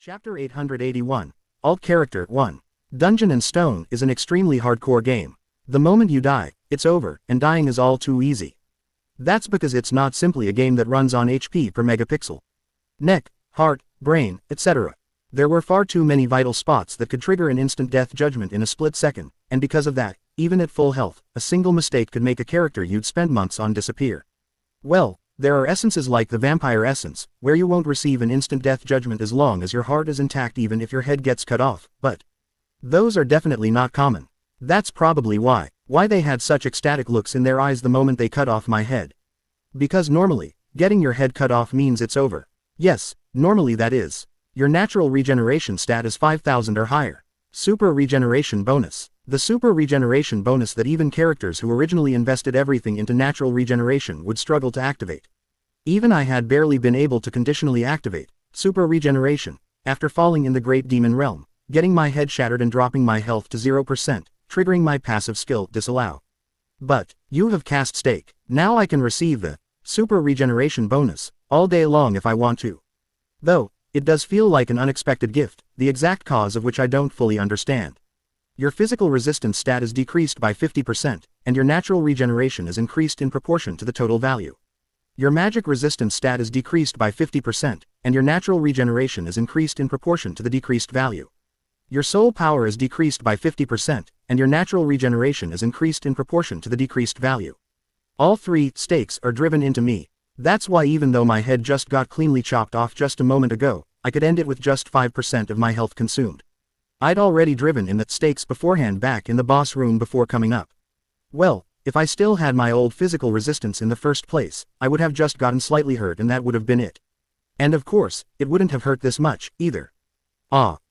Chapter 881. Alt Character 1. Dungeon and Stone is an extremely hardcore game. The moment you die, it's over, and dying is all too easy. That's because it's not simply a game that runs on HP per megapixel. Neck, heart, brain, etc. There were far too many vital spots that could trigger an instant death judgment in a split second, and because of that, even at full health, a single mistake could make a character you'd spend months on disappear. Well, there are essences like the vampire essence, where you won't receive an instant death judgment as long as your heart is intact even if your head gets cut off, but those are definitely not common. That's probably why they had such ecstatic looks in their eyes the moment they cut off my head. Because normally, getting your head cut off means it's over. Yes, normally that is. Your natural regeneration stat is 5000 or higher. Super regeneration bonus. The super regeneration bonus that even characters who originally invested everything into natural regeneration would struggle to activate. Even I had barely been able to conditionally activate super regeneration after falling in the Great Demon Realm, getting my head shattered and dropping my health to 0%, triggering my passive skill disallow. But you have cast stake. Now I can receive the super regeneration bonus all day long if I want to. Though, it does feel like an unexpected gift, the exact cause of which I don't fully understand. Your physical resistance stat is decreased by 50%, and your natural regeneration is increased in proportion to the total value. Your magic resistance stat is decreased by 50%, and your natural regeneration is increased in proportion to the decreased value. Your soul power is decreased by 50%, and your natural regeneration is increased in proportion to the decreased value. All three stakes are driven into me. That's why even though my head just got cleanly chopped off just a moment ago, I could end it with just 5% of my health consumed. I'd already driven in that stakes beforehand back in the boss room before coming up. Well, if I still had my old physical resistance in the first place, I would have just gotten slightly hurt and that would have been it. And of course, it wouldn't have hurt this much, either.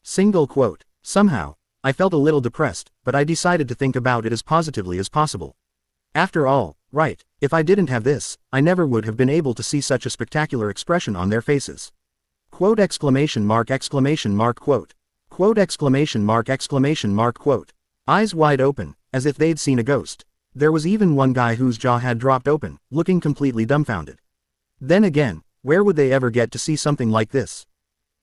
Single quote. Somehow, I felt a little depressed, but I decided to think about it as positively as possible. After all, right, if I didn't have this, I never would have been able to see such a spectacular expression on their faces. Quote exclamation mark quote. Quote exclamation mark quote. Eyes wide open, as if they'd seen a ghost. There was even one guy whose jaw had dropped open, looking completely dumbfounded. Then again, where would they ever get to see something like this?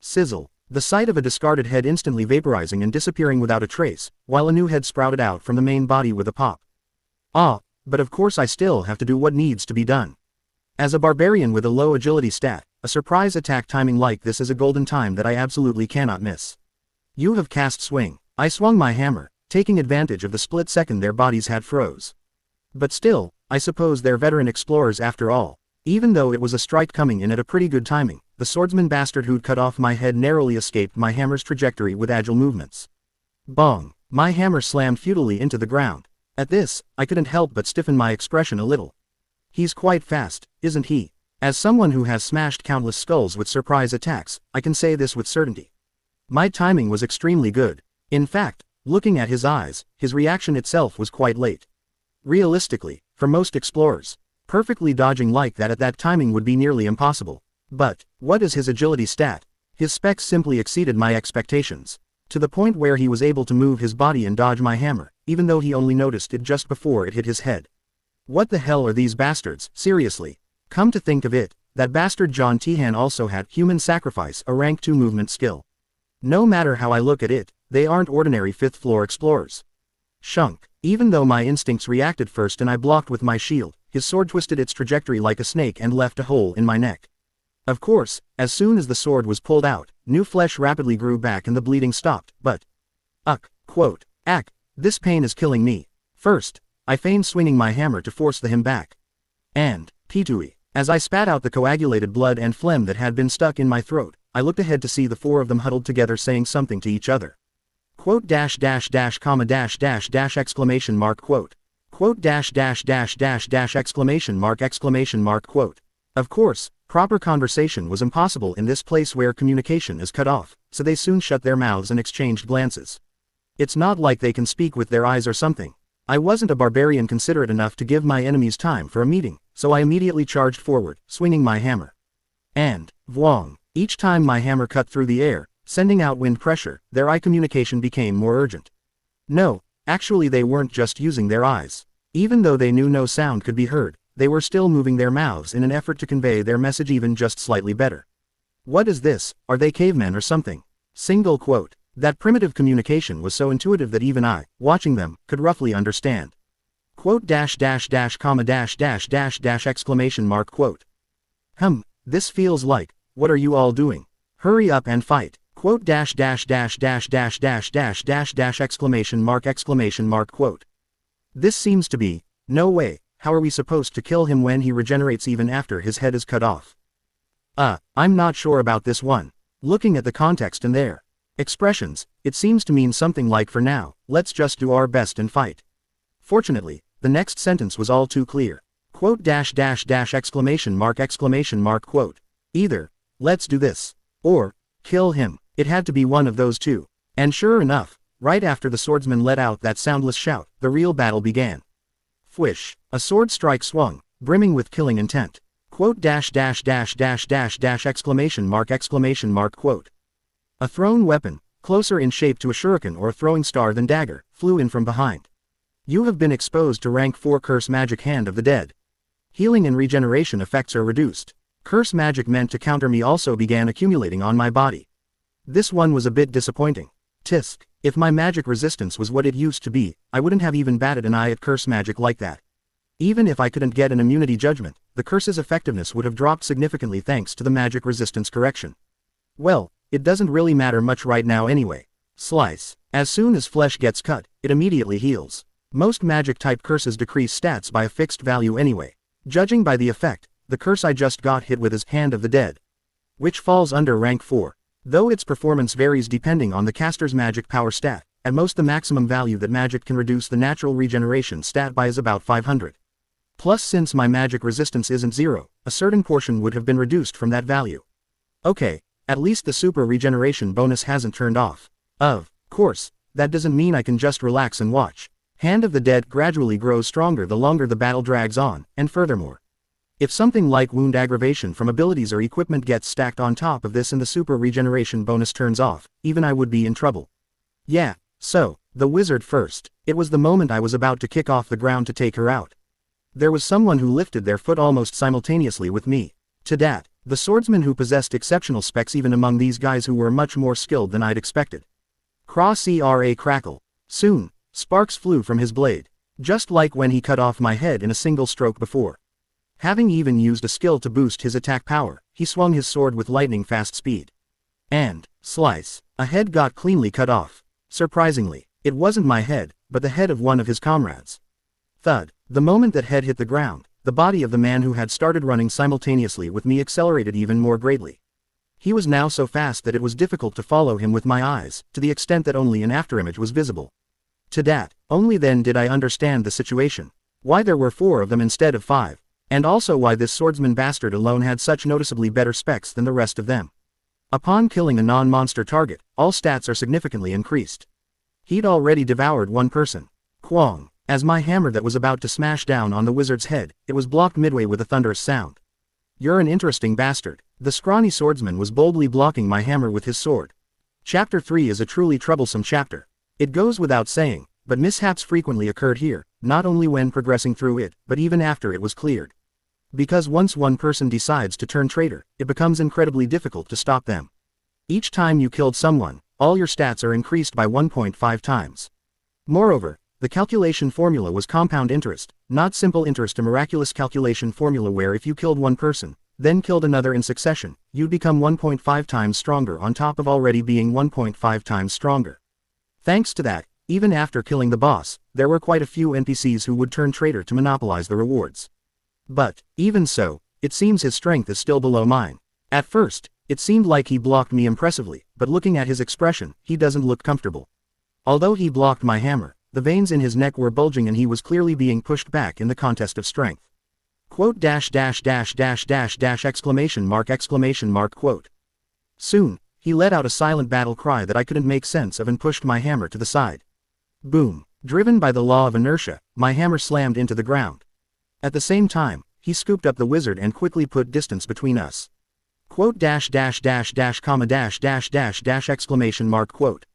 Sizzle. The sight of a discarded head instantly vaporizing and disappearing without a trace, while a new head sprouted out from the main body with a pop. But of course I still have to do what needs to be done. As a barbarian with a low agility stat, a surprise attack timing like this is a golden time that I absolutely cannot miss. You have cast swing. I swung my hammer, taking advantage of the split second their bodies had froze. But still, I suppose they're veteran explorers after all. Even though it was a strike coming in at a pretty good timing, the swordsman bastard who'd cut off my head narrowly escaped my hammer's trajectory with agile movements. Bong! My hammer slammed futilely into the ground. At this, I couldn't help but stiffen my expression a little. He's quite fast, isn't he? As someone who has smashed countless skulls with surprise attacks, I can say this with certainty. My timing was extremely good. In fact, looking at his eyes, his reaction itself was quite late. Realistically, for most explorers, perfectly dodging like that at that timing would be nearly impossible. But, what is his agility stat? His specs simply exceeded my expectations. To the point where he was able to move his body and dodge my hammer, even though he only noticed it just before it hit his head. What the hell are these bastards, seriously? Come to think of it, that bastard John Tehan also had human sacrifice, a rank 2 movement skill. No matter how I look at it, they aren't ordinary 5th floor explorers. Shunk. Even though my instincts reacted first and I blocked with my shield, his sword twisted its trajectory like a snake and left a hole in my neck. Of course, as soon as the sword was pulled out, new flesh rapidly grew back and the bleeding stopped, but quote, this pain is killing me. First, I feigned swinging my hammer to force the him back. And, P2E, as I spat out the coagulated blood and phlegm that had been stuck in my throat, I looked ahead to see the four of them huddled together saying something to each other. Quote dash dash dash comma dash dash dash exclamation mark quote. Quote dash dash dash dash dash exclamation mark quote. Of course, proper conversation was impossible in this place where communication is cut off, so they soon shut their mouths and exchanged glances. It's not like they can speak with their eyes or something. I wasn't a barbarian considerate enough to give my enemies time for a meeting, so I immediately charged forward, swinging my hammer. And, vwong, each time my hammer cut through the air, sending out wind pressure, their eye communication became more urgent. No, actually they weren't just using their eyes. Even though they knew no sound could be heard, they were still moving their mouths in an effort to convey their message even just slightly better. What is this? Are they cavemen or something? Single quote. That primitive communication was so intuitive that even I, watching them, could roughly understand. Quote dash dash dash comma dash dash dash dash exclamation mark quote. This feels like, what are you all doing? Hurry up and fight. Quote dash dash dash dash dash dash dash dash dash exclamation mark quote. This seems to be, no way, how are we supposed to kill him when he regenerates even after his head is cut off? I'm not sure about this one. Looking at the context and their expressions, it seems to mean something like for now, let's just do our best and fight. Fortunately, the next sentence was all too clear. Quote dash dash dash exclamation mark quote. Either, let's do this, or, kill him. It had to be one of those two. And sure enough, right after the swordsman let out that soundless shout, the real battle began. Fwish, a sword strike swung, brimming with killing intent. Quote dash dash dash dash dash dash exclamation mark quote. A thrown weapon, closer in shape to a shuriken or a throwing star than dagger, flew in from behind. You have been exposed to rank 4 curse magic Hand of the Dead. Healing and regeneration effects are reduced. Curse magic meant to counter me also began accumulating on my body. This one was a bit disappointing. Tisk, if my magic resistance was what it used to be, I wouldn't have even batted an eye at curse magic like that. Even if I couldn't get an immunity judgment, the curse's effectiveness would have dropped significantly thanks to the magic resistance correction. Well, it doesn't really matter much right now anyway. Slice. As soon as flesh gets cut, it immediately heals. Most magic-type curses decrease stats by a fixed value anyway. Judging by the effect, the curse I just got hit with is Hand of the Dead, which falls under rank 4. Though its performance varies depending on the caster's magic power stat, at most the maximum value that magic can reduce the natural regeneration stat by is about 500. Plus since my magic resistance isn't 0, a certain portion would have been reduced from that value. Okay, at least the super regeneration bonus hasn't turned off. Of course, that doesn't mean I can just relax and watch. Hand of the Dead gradually grows stronger the longer the battle drags on, and furthermore, if something like wound aggravation from abilities or equipment gets stacked on top of this and the super regeneration bonus turns off, even I would be in trouble. Yeah, so, the wizard first. It was the moment I was about to kick off the ground to take her out. There was someone who lifted their foot almost simultaneously with me. To that, the swordsman who possessed exceptional specs even among these guys who were much more skilled than I'd expected. Cra crackle. Soon, sparks flew from his blade. Just like when he cut off my head in a single stroke before. Having even used a skill to boost his attack power, he swung his sword with lightning-fast speed. And, slice, a head got cleanly cut off. Surprisingly, it wasn't my head, but the head of one of his comrades. Thud. The moment that head hit the ground, the body of the man who had started running simultaneously with me accelerated even more greatly. He was now so fast that it was difficult to follow him with my eyes, to the extent that only an afterimage was visible. To that, only then did I understand the situation. Why there were 4 of them instead of 5. And also why this swordsman bastard alone had such noticeably better specs than the rest of them. Upon killing a non-monster target, all stats are significantly increased. He'd already devoured one person. Quong. As my hammer that was about to smash down on the wizard's head, it was blocked midway with a thunderous sound. You're an interesting bastard. The scrawny swordsman was boldly blocking my hammer with his sword. Chapter 3 is a truly troublesome chapter. It goes without saying, but mishaps frequently occurred here, not only when progressing through it, but even after it was cleared. Because once one person decides to turn traitor, it becomes incredibly difficult to stop them. Each time you killed someone, all your stats are increased by 1.5 times. Moreover, the calculation formula was compound interest, not simple interest, a miraculous calculation formula where if you killed one person, then killed another in succession, you'd become 1.5 times stronger on top of already being 1.5 times stronger. Thanks to that, even after killing the boss, there were quite a few NPCs who would turn traitor to monopolize the rewards. But, even so, it seems his strength is still below mine. At first, it seemed like he blocked me impressively, but looking at his expression, he doesn't look comfortable. Although he blocked my hammer, the veins in his neck were bulging and he was clearly being pushed back in the contest of strength. Quote dash dash dash dash dash dash exclamation mark quote. Soon, he let out a silent battle cry that I couldn't make sense of and pushed my hammer to the side. Boom. Driven by the law of inertia, my hammer slammed into the ground. At the same time, he scooped up the wizard and quickly put distance between us. Quote dash dash dash dash comma dash dash dash dash exclamation mark quote.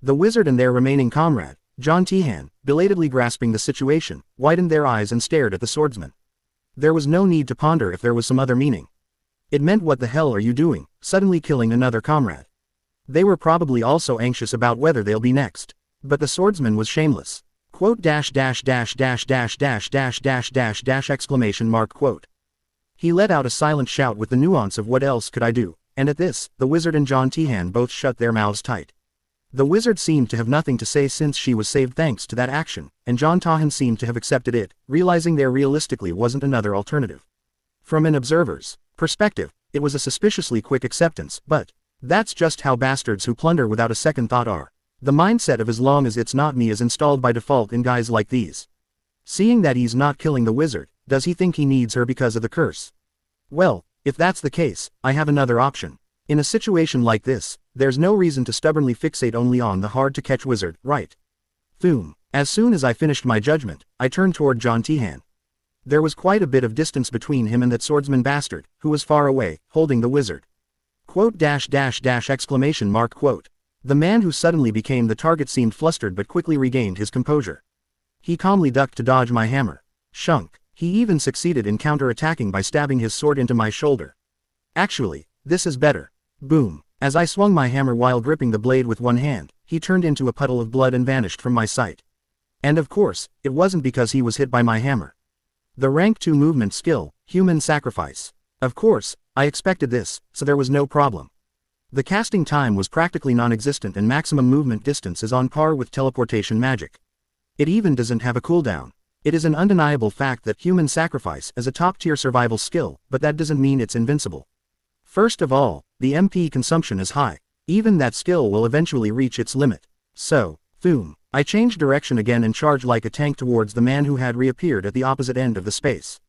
The wizard and their remaining comrade, John Tehan, belatedly grasping the situation, widened their eyes and stared at the swordsman. There was no need to ponder if there was some other meaning. It meant what the hell are you doing, suddenly killing another comrade. They were probably also anxious about whether they'll be next. But the swordsman was shameless. Quote dash dash dash dash dash dash dash dash dash dash exclamation mark quote. He let out a silent shout with the nuance of what else could I do, and at this, the wizard and John Tehan both shut their mouths tight. The wizard seemed to have nothing to say since she was saved thanks to that action, and John Tehan seemed to have accepted it, realizing there realistically wasn't another alternative. From an observer's perspective, it was a suspiciously quick acceptance, but that's just how bastards who plunder without a second thought are. The mindset of as long as it's not me is installed by default in guys like these. Seeing that he's not killing the wizard, does he think he needs her because of the curse? Well, if that's the case, I have another option. In a situation like this, there's no reason to stubbornly fixate only on the hard-to-catch wizard, right? Boom. As soon as I finished my judgment, I turned toward John Tehan. There was quite a bit of distance between him and that swordsman bastard, who was far away, holding the wizard. Quote dash dash dash exclamation mark quote. The man who suddenly became the target seemed flustered but quickly regained his composure. He calmly ducked to dodge my hammer. Shunk. He even succeeded in counter-attacking by stabbing his sword into my shoulder. Actually, this is better. Boom. As I swung my hammer while gripping the blade with one hand, he turned into a puddle of blood and vanished from my sight. And of course, it wasn't because he was hit by my hammer. The rank 2 movement skill, human sacrifice. Of course, I expected this, so there was no problem. The casting time was practically non-existent and maximum movement distance is on par with teleportation magic. It even doesn't have a cooldown. It is an undeniable fact that human sacrifice is a top-tier survival skill, but that doesn't mean it's invincible. First of all, the MP consumption is high. Even that skill will eventually reach its limit. So, boom. I changed direction again and charged like a tank towards the man who had reappeared at the opposite end of the space.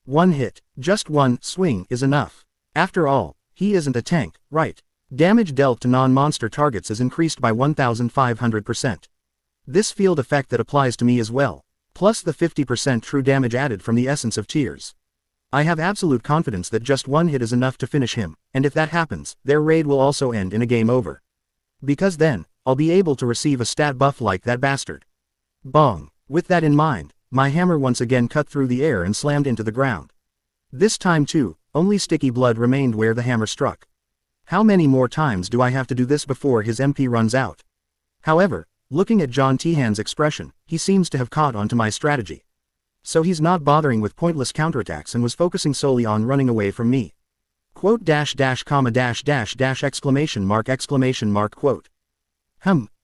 One hit, just one swing is enough. After all, he isn't a tank, right? Damage dealt to non-monster targets is increased by 1,500%. This field effect that applies to me as well, plus the 50% true damage added from the essence of tears. I have absolute confidence that just one hit is enough to finish him, and if that happens, their raid will also end in a game over. Because then, I'll be able to receive a stat buff like that bastard. Bong. With that in mind, my hammer once again cut through the air and slammed into the ground. This time too, only sticky blood remained where the hammer struck. How many more times do I have to do this before his MP runs out? However, looking at John Tehan's expression, he seems to have caught on to my strategy. So he's not bothering with pointless counterattacks and was focusing solely on running away from me. Quote dash dash comma dash dash dash exclamation mark quote.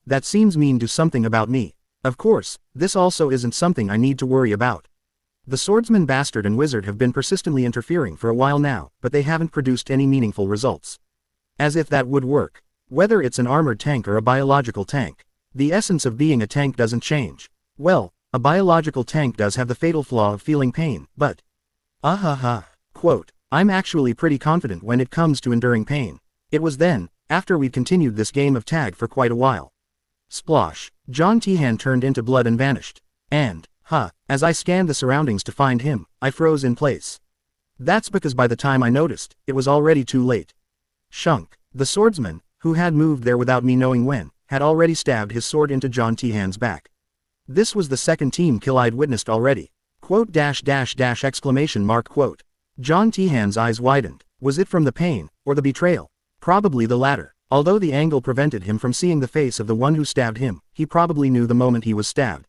That seems mean. Do something about me. Of course, this also isn't something I need to worry about. The swordsman bastard and wizard have been persistently interfering for a while now, but they haven't produced any meaningful results. As if that would work. Whether it's an armored tank or a biological tank, the essence of being a tank doesn't change. Well, a biological tank does have the fatal flaw of feeling pain, but quote, I'm actually pretty confident when it comes to enduring pain. It was then, after we'd continued this game of tag for quite a while. Splosh. John Tehan turned into blood and vanished. And, as I scanned the surroundings to find him, I froze in place. That's because by the time I noticed, it was already too late. Shunk. The swordsman, who had moved there without me knowing when, had already stabbed his sword into John Tehan's back. This was the second team kill I'd witnessed already. Quote dash dash dash exclamation mark quote. John Tehan's eyes widened. Was it from the pain, or the betrayal? Probably the latter. Although the angle prevented him from seeing the face of the one who stabbed him, he probably knew the moment he was stabbed.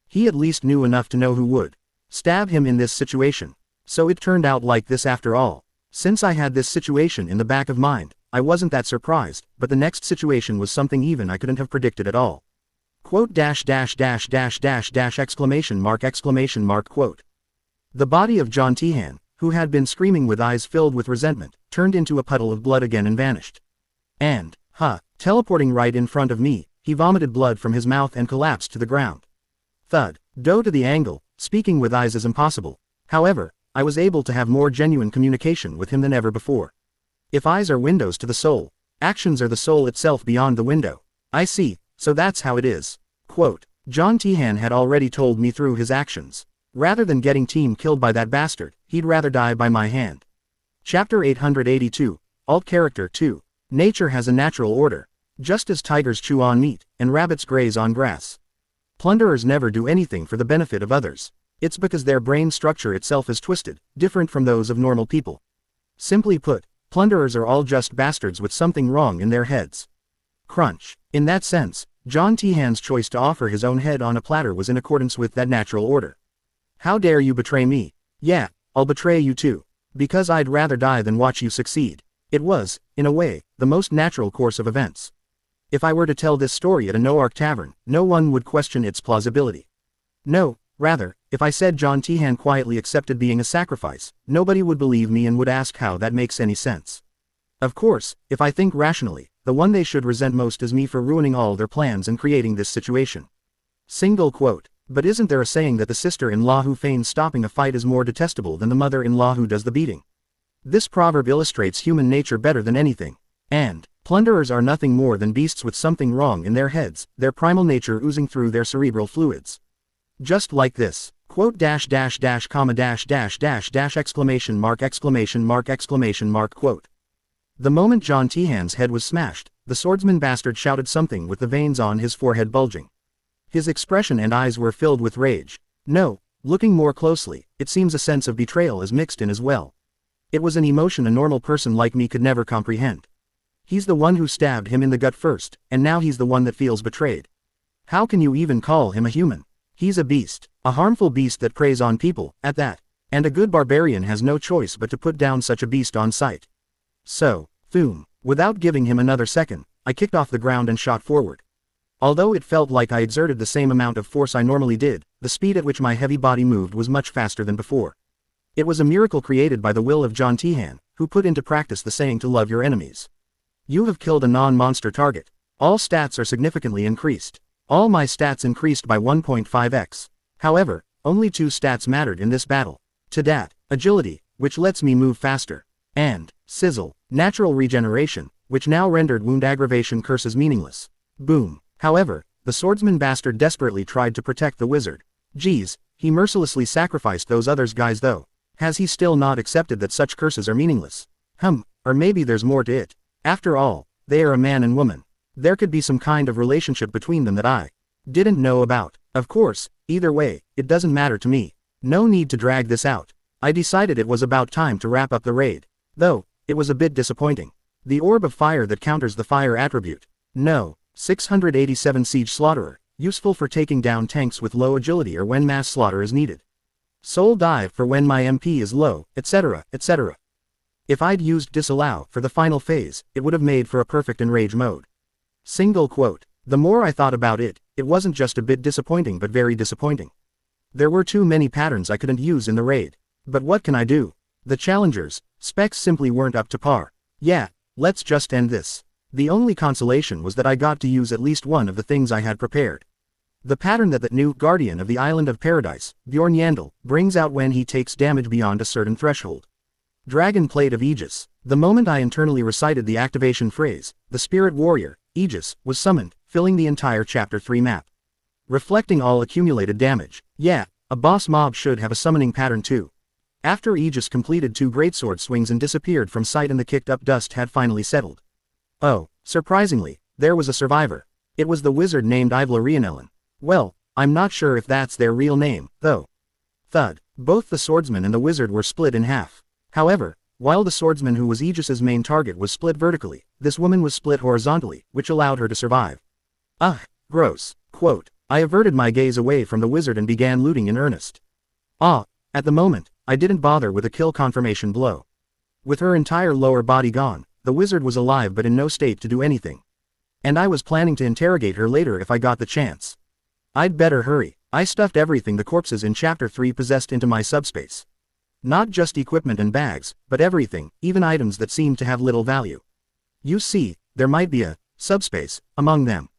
He at least knew enough to know who would stab him in this situation. So it turned out like this after all. Since I had this situation in the back of mind, I wasn't that surprised, but the next situation was something even I couldn't have predicted at all. Quote dash dash dash dash dash dash exclamation mark quote. The body of John Tehan, who had been screaming with eyes filled with resentment, turned into a puddle of blood again and vanished. And, teleporting right in front of me, he vomited blood from his mouth and collapsed to the ground. Thud. Due to the angle, speaking with eyes is impossible. However, I was able to have more genuine communication with him than ever before. If eyes are windows to the soul, actions are the soul itself beyond the window. I see, so that's how it is. Quote. John Tehan had already told me through his actions. Rather than getting team killed by that bastard, he'd rather die by my hand. Chapter 882, Alt Character 2. Nature has a natural order. Just as tigers chew on meat, and rabbits graze on grass. Plunderers never do anything for the benefit of others. It's because their brain structure itself is twisted, different from those of normal people. Simply put, plunderers are all just bastards with something wrong in their heads. Crunch. In that sense, John Tihan's choice to offer his own head on a platter was in accordance with that natural order. How dare you betray me? Yeah, I'll betray you too. Because I'd rather die than watch you succeed. It was, in a way, the most natural course of events. If I were to tell this story at a no-arc tavern, no one would question its plausibility. No, rather, if I said John Tihan quietly accepted being a sacrifice, nobody would believe me and would ask how that makes any sense. Of course, if I think rationally, the one they should resent most is me for ruining all their plans and creating this situation. Single quote. But isn't there a saying that the sister-in-law who feigns stopping a fight is more detestable than the mother-in-law who does the beating? This proverb illustrates human nature better than anything. And plunderers are nothing more than beasts with something wrong in their heads, their primal nature oozing through their cerebral fluids. Just like this. Quote dash dash dash comma dash dash dash dash exclamation mark quote. The moment John Tihan's head was smashed, the swordsman bastard shouted something with the veins on his forehead bulging. His expression and eyes were filled with rage. No, looking more closely, it seems a sense of betrayal is mixed in as well. It was an emotion a normal person like me could never comprehend. He's the one who stabbed him in the gut first, and now he's the one that feels betrayed. How can you even call him a human? He's a beast, a harmful beast that preys on people, at that. And a good barbarian has no choice but to put down such a beast on sight. So, boom, without giving him another second, I kicked off the ground and shot forward. Although it felt like I exerted the same amount of force I normally did, the speed at which my heavy body moved was much faster than before. It was a miracle created by the will of John Tihan, who put into practice the saying to love your enemies. You have killed a non-monster target. All stats are significantly increased. All my stats increased by 1.5x. However, only 2 stats mattered in this battle. Tadat, agility, which lets me move faster. And sizzle, natural regeneration, which now rendered wound aggravation curses meaningless. Boom. However, the swordsman bastard desperately tried to protect the wizard. Geez, he mercilessly sacrificed those others guys though. Has he still not accepted that such curses are meaningless? Or maybe there's more to it. After all, they are a man and woman. There could be some kind of relationship between them that I didn't know about. Of course, either way, it doesn't matter to me. No need to drag this out. I decided it was about time to wrap up the raid. Though, it was a bit disappointing. The orb of fire that counters the fire attribute. No. 687 Siege Slaughterer, useful for taking down tanks with low agility or when mass slaughter is needed. Soul Dive for when my MP is low, etc., etc. If I'd used Disallow for the final phase, it would have made for a perfect enrage mode. Single quote. The more I thought about it, it wasn't just a bit disappointing but very disappointing. There were too many patterns I couldn't use in the raid. But what can I do? The challengers, specs simply weren't up to par. Yeah, let's just end this. The only consolation was that I got to use at least one of the things I had prepared. The pattern that the new Guardian of the Island of Paradise, Bjorn Yandel, brings out when he takes damage beyond a certain threshold. Dragon Plate of Aegis. The moment I internally recited the activation phrase, the Spirit Warrior, Aegis, was summoned, filling the entire Chapter 3 map. Reflecting all accumulated damage. Yeah, a boss mob should have a summoning pattern too. After Aegis completed 2 greatsword swings and disappeared from sight and the kicked-up dust had finally settled. Oh, surprisingly, there was a survivor. It was the wizard named Ivla Rianellen. Well, I'm not sure if that's their real name, though. Thud. Both the swordsman and the wizard were split in half. However, while the swordsman who was Aegis's main target was split vertically, this woman was split horizontally, which allowed her to survive. Ugh, gross. Quote. I averted my gaze away from the wizard and began looting in earnest. At the moment, I didn't bother with a kill confirmation blow. With her entire lower body gone, the wizard was alive but in no state to do anything. And I was planning to interrogate her later if I got the chance. I'd better hurry. I stuffed everything the corpses in Chapter 3 possessed into my subspace. Not just equipment and bags, but everything, even items that seemed to have little value. You see, there might be a subspace among them.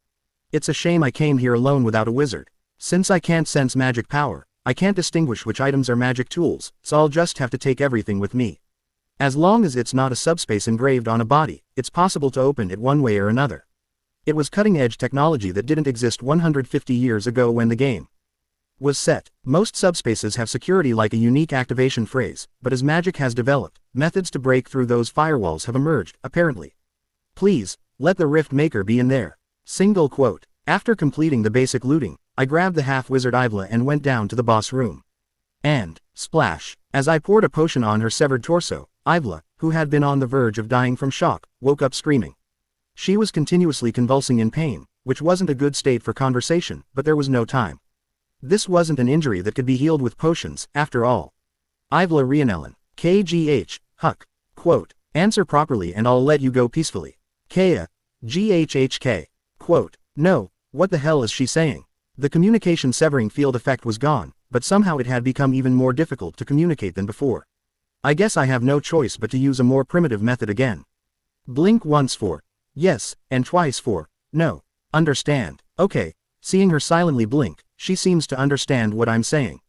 It's a shame I came here alone without a wizard. Since I can't sense magic power, I can't distinguish which items are magic tools, so I'll just have to take everything with me. As long as it's not a subspace engraved on a body, it's possible to open it one way or another. It was cutting-edge technology that didn't exist 150 years ago when the game was set. Most subspaces have security like a unique activation phrase, but as magic has developed, methods to break through those firewalls have emerged, apparently. Please, let the Rift Maker be in there. Single quote. After completing the basic looting, I grabbed the half-wizard Ivla and went down to the boss room. And, splash, as I poured a potion on her severed torso, Ivla, who had been on the verge of dying from shock, woke up screaming. She was continuously convulsing in pain, which wasn't a good state for conversation, but there was no time. This wasn't an injury that could be healed with potions, after all. Ivla Rhianellen. KGH, Huck. Quote. Answer properly and I'll let you go peacefully. Kaya. GHHK. Quote. No, what the hell is she saying? The communication severing field effect was gone, but somehow it had become even more difficult to communicate than before. I guess I have no choice but to use a more primitive method again. Blink once for yes, and twice for no. Understand. Okay. Seeing her silently blink, she seems to understand what I'm saying.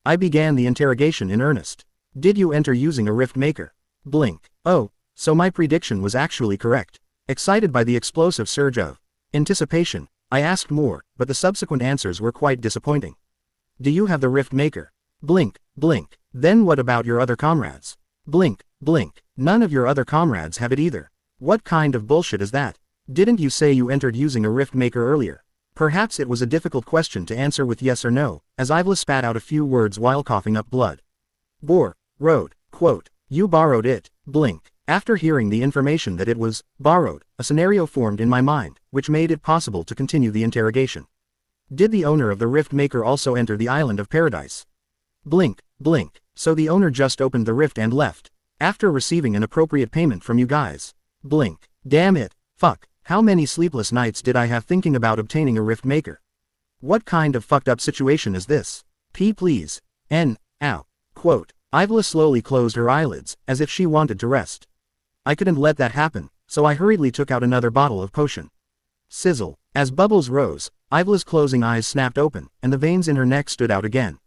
I began the interrogation in earnest. Did you enter using a rift maker? Blink. Oh, so my prediction was actually correct. Excited by the explosive surge of anticipation, I asked more, but the subsequent answers were quite disappointing. Do you have the rift maker? Blink, blink. Then what about your other comrades? Blink, blink. None of your other comrades have it either. What kind of bullshit is that? Didn't you say you entered using a rift maker earlier? Perhaps it was a difficult question to answer with yes or no, as Ivla spat out a few words while coughing up blood. Bore, road, quote, you borrowed it, blink. After hearing the information that it was borrowed, a scenario formed in my mind, which made it possible to continue the interrogation. Did the owner of the rift maker also enter the island of paradise? Blink, blink. So the owner just opened the rift and left, after receiving an appropriate payment from you guys. Blink. Damn it. Fuck. How many sleepless nights did I have thinking about obtaining a rift maker? What kind of fucked up situation is this? Please. Ow. Quote. Ivla slowly closed her eyelids, as if she wanted to rest. I couldn't let that happen, so I hurriedly took out another bottle of potion. Sizzle. As bubbles rose, Ivla's closing eyes snapped open, and the veins in her neck stood out again.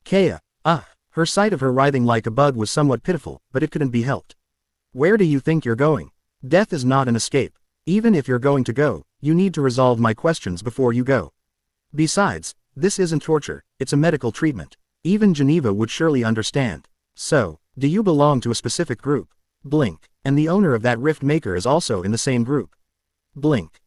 Kaya. Her sight of her writhing like a bug was somewhat pitiful, but it couldn't be helped. Where do you think you're going? Death is not an escape. Even if you're going to go, you need to resolve my questions before you go. Besides, this isn't torture, it's a medical treatment. Even Geneva would surely understand. So, do you belong to a specific group? Blink. And the owner of that rift maker is also in the same group. Blink.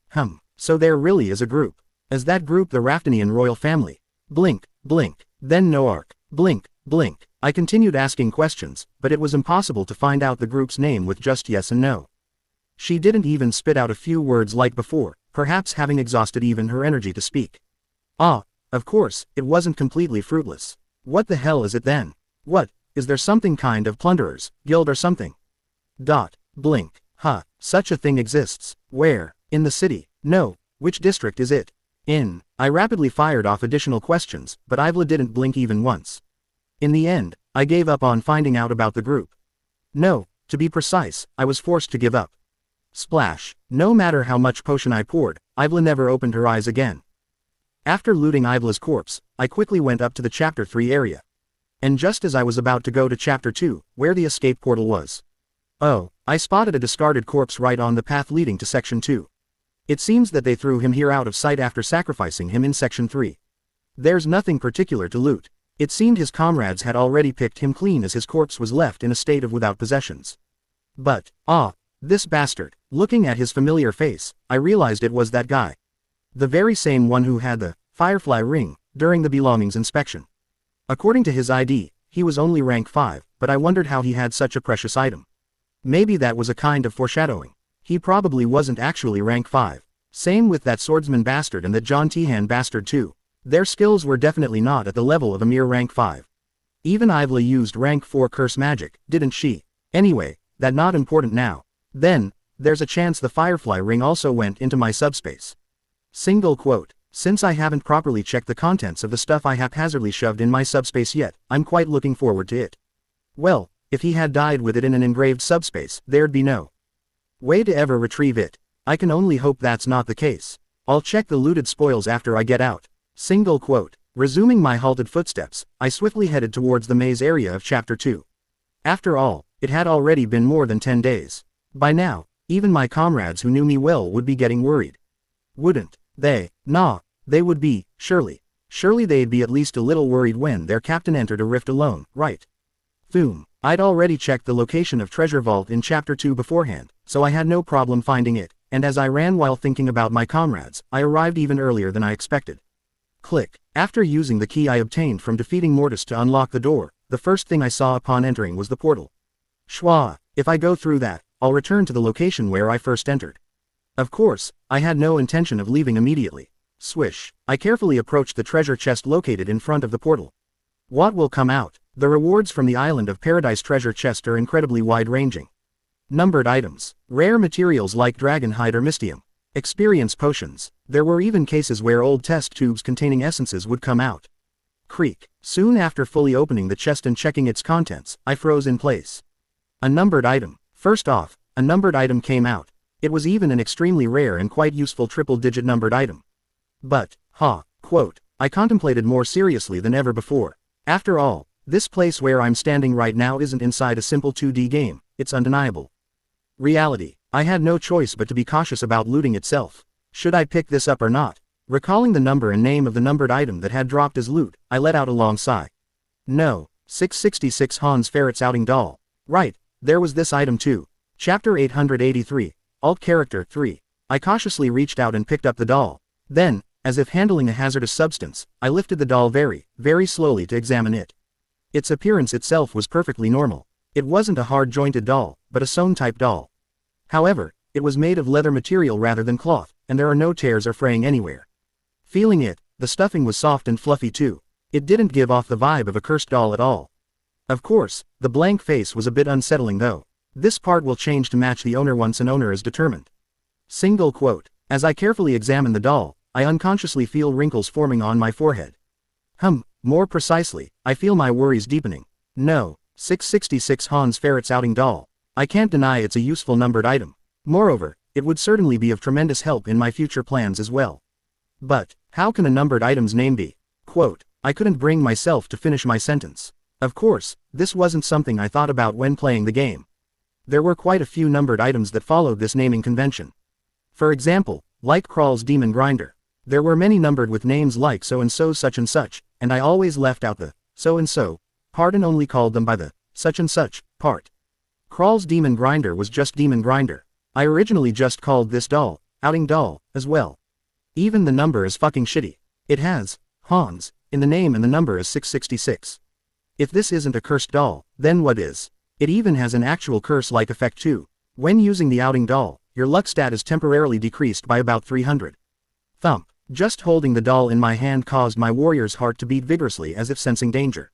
So there really is a group. Is that group the Raftanian royal family? Blink, blink. Then Noark. Blink, blink. I continued asking questions, but it was impossible to find out the group's name with just yes and no. She didn't even spit out a few words like before, perhaps having exhausted even her energy to speak. Of course, it wasn't completely fruitless. What the hell is it then? What, is there something kind of plunderers, guild or something? Blink. Such a thing exists. Where? In the city? No. Which district is it? In. I rapidly fired off additional questions, but Ivla didn't blink even once. In the end, I gave up on finding out about the group. No, to be precise, I was forced to give up. Splash. No matter how much potion I poured, Ivla never opened her eyes again. After looting Ivla's corpse, I quickly went up to the Chapter 3 area. And just as I was about to go to Chapter 2, where the escape portal was. I spotted a discarded corpse right on the path leading to Section 2. It seems that they threw him here out of sight after sacrificing him in Section 3. There's nothing particular to loot. It seemed his comrades had already picked him clean as his corpse was left in a state of without possessions. But, this bastard. Looking at his familiar face, I realized it was that guy. The very same one who had the Firefly ring during the belongings inspection. According to his ID, he was only rank 5, but I wondered how he had such a precious item. Maybe that was a kind of foreshadowing. He probably wasn't actually rank 5. Same with that swordsman bastard and that John Tihan bastard too. Their skills were definitely not at the level of a mere rank 5. Even Ivla used rank 4 curse magic, didn't she? Anyway, that's not important now. Then, there's a chance the Firefly ring also went into my subspace. Single quote. Since I haven't properly checked the contents of the stuff I haphazardly shoved in my subspace yet, I'm quite looking forward to it. Well, if he had died with it in an engraved subspace, there'd be no way to ever retrieve it. I can only hope that's not the case. I'll check the looted spoils after I get out. Single quote. Resuming my halted footsteps, I swiftly headed towards the maze area of Chapter 2. After all, it had already been more than 10 days. By now, even my comrades who knew me well would be getting worried. Wouldn't they? Nah, they would be, surely. Surely they'd be at least a little worried when their captain entered a rift alone, right? Boom. I'd already checked the location of Treasure Vault in Chapter 2 beforehand, so I had no problem finding it, and as I ran while thinking about my comrades, I arrived even earlier than I expected. Click. After using the key I obtained from defeating Mortis to unlock the door, the first thing I saw upon entering was the portal. Schwa. If I go through that, I'll return to the location where I first entered. Of course, I had no intention of leaving immediately. Swish, I carefully approached the treasure chest located in front of the portal. What will come out? The rewards from the Island of Paradise treasure chest are incredibly wide-ranging. Numbered items, rare materials like dragonhide or mystium, experience potions. There were even cases where old test tubes containing essences would come out. Creak. Soon after fully opening the chest and checking its contents, I froze in place. A numbered item. First off, a numbered item came out. It was even an extremely rare and quite useful triple-digit numbered item. But, quote, I contemplated more seriously than ever before. After all, this place where I'm standing right now isn't inside a simple 2D game, it's undeniable. Reality. I had no choice but to be cautious about looting itself. Should I pick this up or not? Recalling the number and name of the numbered item that had dropped as loot, I let out a long sigh. No, 666 Hans Ferret's outing doll. Right, there was this item too. Chapter 883, Alt Character 3. I cautiously reached out and picked up the doll. Then, as if handling a hazardous substance, I lifted the doll very, very slowly to examine it. Its appearance itself was perfectly normal. It wasn't a hard-jointed doll, but a sewn-type doll. However, it was made of leather material rather than cloth, and there are no tears or fraying anywhere. Feeling it, the stuffing was soft and fluffy too. It didn't give off the vibe of a cursed doll at all. Of course, the blank face was a bit unsettling though. This part will change to match the owner once an owner is determined. Single quote. As I carefully examine the doll, I unconsciously feel wrinkles forming on my forehead. More precisely, I feel my worries deepening. No, 666 Hans Ferret's outing doll. I can't deny it's a useful numbered item. Moreover, it would certainly be of tremendous help in my future plans as well. But, how can a numbered item's name be? Quote, I couldn't bring myself to finish my sentence. Of course, this wasn't something I thought about when playing the game. There were quite a few numbered items that followed this naming convention. For example, like Krawl's Demon Grinder. There were many numbered with names like so-and-so such and such, and I always left out the so-and-so part and only called them by the such and such part. Krawl's Demon Grinder was just Demon Grinder. I originally just called this doll, outing doll, as well. Even the number is fucking shitty. It has Hans in the name and the number is 666. If this isn't a cursed doll, then what is? It even has an actual curse-like effect too. When using the outing doll, your luck stat is temporarily decreased by about 300. Thump. Just holding the doll in my hand caused my warrior's heart to beat vigorously as if sensing danger.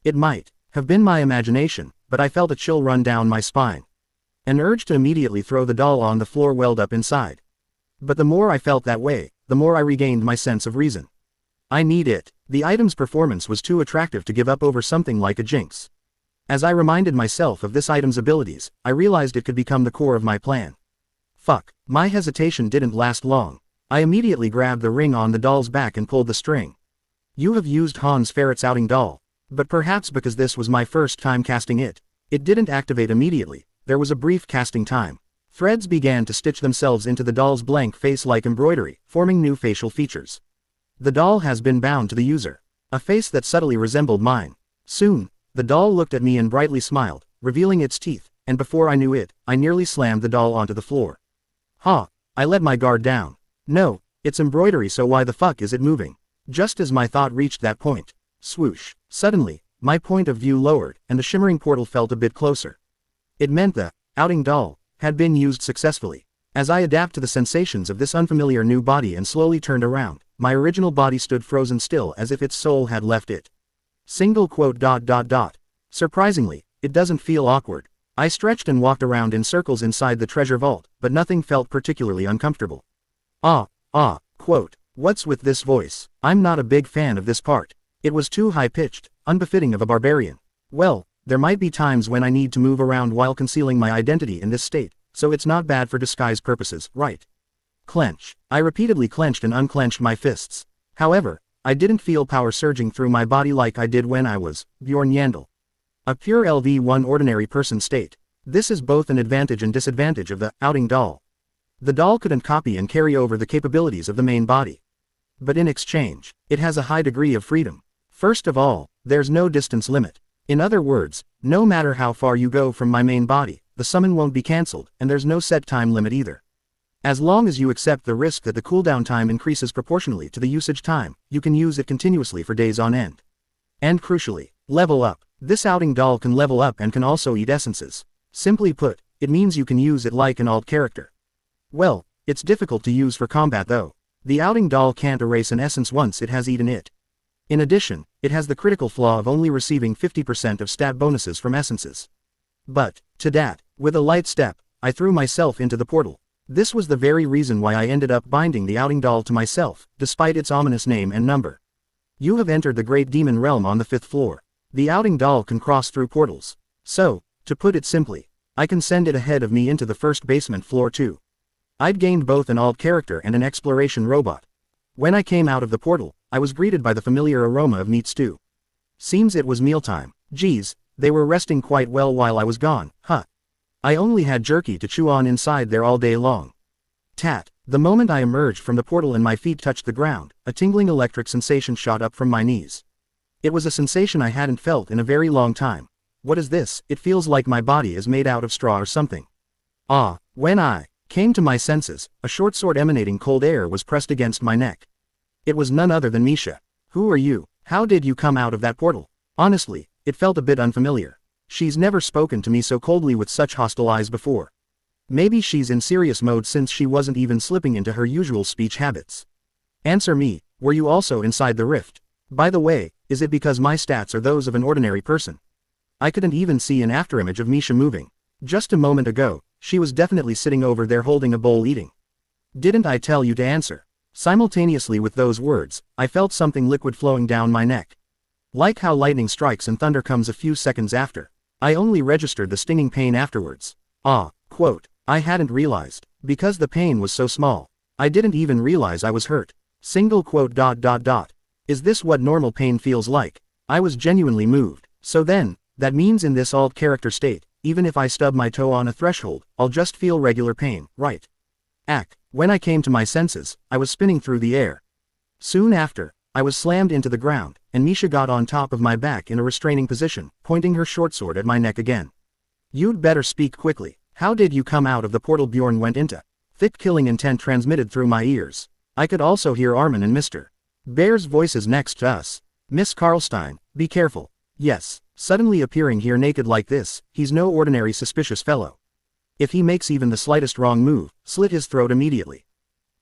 It might have been my imagination, but I felt a chill run down my spine. An urge to immediately throw the doll on the floor welled up inside. But the more I felt that way, the more I regained my sense of reason. I need it. The item's performance was too attractive to give up over something like a jinx. As I reminded myself of this item's abilities, I realized it could become the core of my plan. Fuck. My hesitation didn't last long. I immediately grabbed the ring on the doll's back and pulled the string. You have used Hans Ferret's outing doll. But perhaps because this was my first time casting it, it didn't activate immediately. There was a brief casting time. Threads began to stitch themselves into the doll's blank face like embroidery, forming new facial features. The doll has been bound to the user. A face that subtly resembled mine. Soon, the doll looked at me and brightly smiled, revealing its teeth, and before I knew it, I nearly slammed the doll onto the floor. I let my guard down. No, it's embroidery, so why the fuck is it moving? Just as my thought reached that point, swoosh, suddenly, my point of view lowered, and the shimmering portal felt a bit closer. It meant the outing doll had been used successfully. As I adapt to the sensations of this unfamiliar new body and slowly turned around, my original body stood frozen still as if its soul had left it. Single quote. Surprisingly, it doesn't feel awkward. I stretched and walked around in circles inside the treasure vault, but nothing felt particularly uncomfortable. Quote. What's with this voice? I'm not a big fan of this part. It was too high-pitched, unbefitting of a barbarian. Well, there might be times when I need to move around while concealing my identity in this state, so it's not bad for disguise purposes, right? Clench. I repeatedly clenched and unclenched my fists. However, I didn't feel power surging through my body like I did when I was Bjorn Yandel. A pure LV1 ordinary person state. This is both an advantage and disadvantage of the outing doll. The doll couldn't copy and carry over the capabilities of the main body. But in exchange, it has a high degree of freedom. First of all, there's no distance limit. In other words, no matter how far you go from my main body, the summon won't be cancelled, and there's no set time limit either. As long as you accept the risk that the cooldown time increases proportionally to the usage time, you can use it continuously for days on end. And crucially, level up. This outing doll can level up and can also eat essences. Simply put, it means you can use it like an alt character. Well, It's difficult to use for combat though. The outing doll can't erase an essence once it has eaten it. In addition, it has the critical flaw of only receiving 50% of stat bonuses from essences. But, to that, with a light step, I threw myself into the portal. This was the very reason why I ended up binding the outing doll to myself, despite its ominous name and number. You have entered the Great Demon Realm on the 5th floor. The outing doll can cross through portals. So, to put it simply, I can send it ahead of me into the first basement floor too. I'd gained both an alt character and an exploration robot. When I came out of the portal, I was greeted by the familiar aroma of meat stew. Seems it was mealtime. Geez, they were resting quite well while I was gone, huh? I only had jerky to chew on inside there all day long. Tat. The moment I emerged from the portal and my feet touched the ground, a tingling electric sensation shot up from my knees. It was a sensation I hadn't felt in a very long time. What is this? It feels like my body is made out of straw or something. Ah, when I came to my senses, a short sword emanating cold air was pressed against my neck. It was none other than Misha. Who are you? How did you come out of that portal? Honestly, it felt a bit unfamiliar. She's never spoken to me so coldly with such hostile eyes before. Maybe she's in serious mode since she wasn't even slipping into her usual speech habits. Answer me, were you also inside the rift? By the way, is it because my stats are those of an ordinary person? I couldn't even see an afterimage of Misha moving. Just a moment ago, she was definitely sitting over there holding a bowl eating. Didn't I tell you to answer? Simultaneously with those words, I felt something liquid flowing down my neck. Like how lightning strikes and thunder comes a few seconds after. I only registered the stinging pain afterwards. Quote, I hadn't realized, because the pain was so small. I didn't even realize I was hurt. Single quote. Is this what normal pain feels like? I was genuinely moved. So then, that means in this alt character state, even if I stub my toe on a threshold, I'll just feel regular pain, right? When I came to my senses, I was spinning through the air. Soon after, I was slammed into the ground, and Misha got on top of my back in a restraining position, pointing her short sword at my neck again. You'd better speak quickly. How did you come out of the portal? Bjorn went into. Thick killing intent transmitted through my ears. I could also hear Armin and Mr. Bear's voices next to us. Miss Karlstein, be careful. Yes, suddenly appearing here naked like this, he's no ordinary suspicious fellow. If he makes even the slightest wrong move, slit his throat immediately.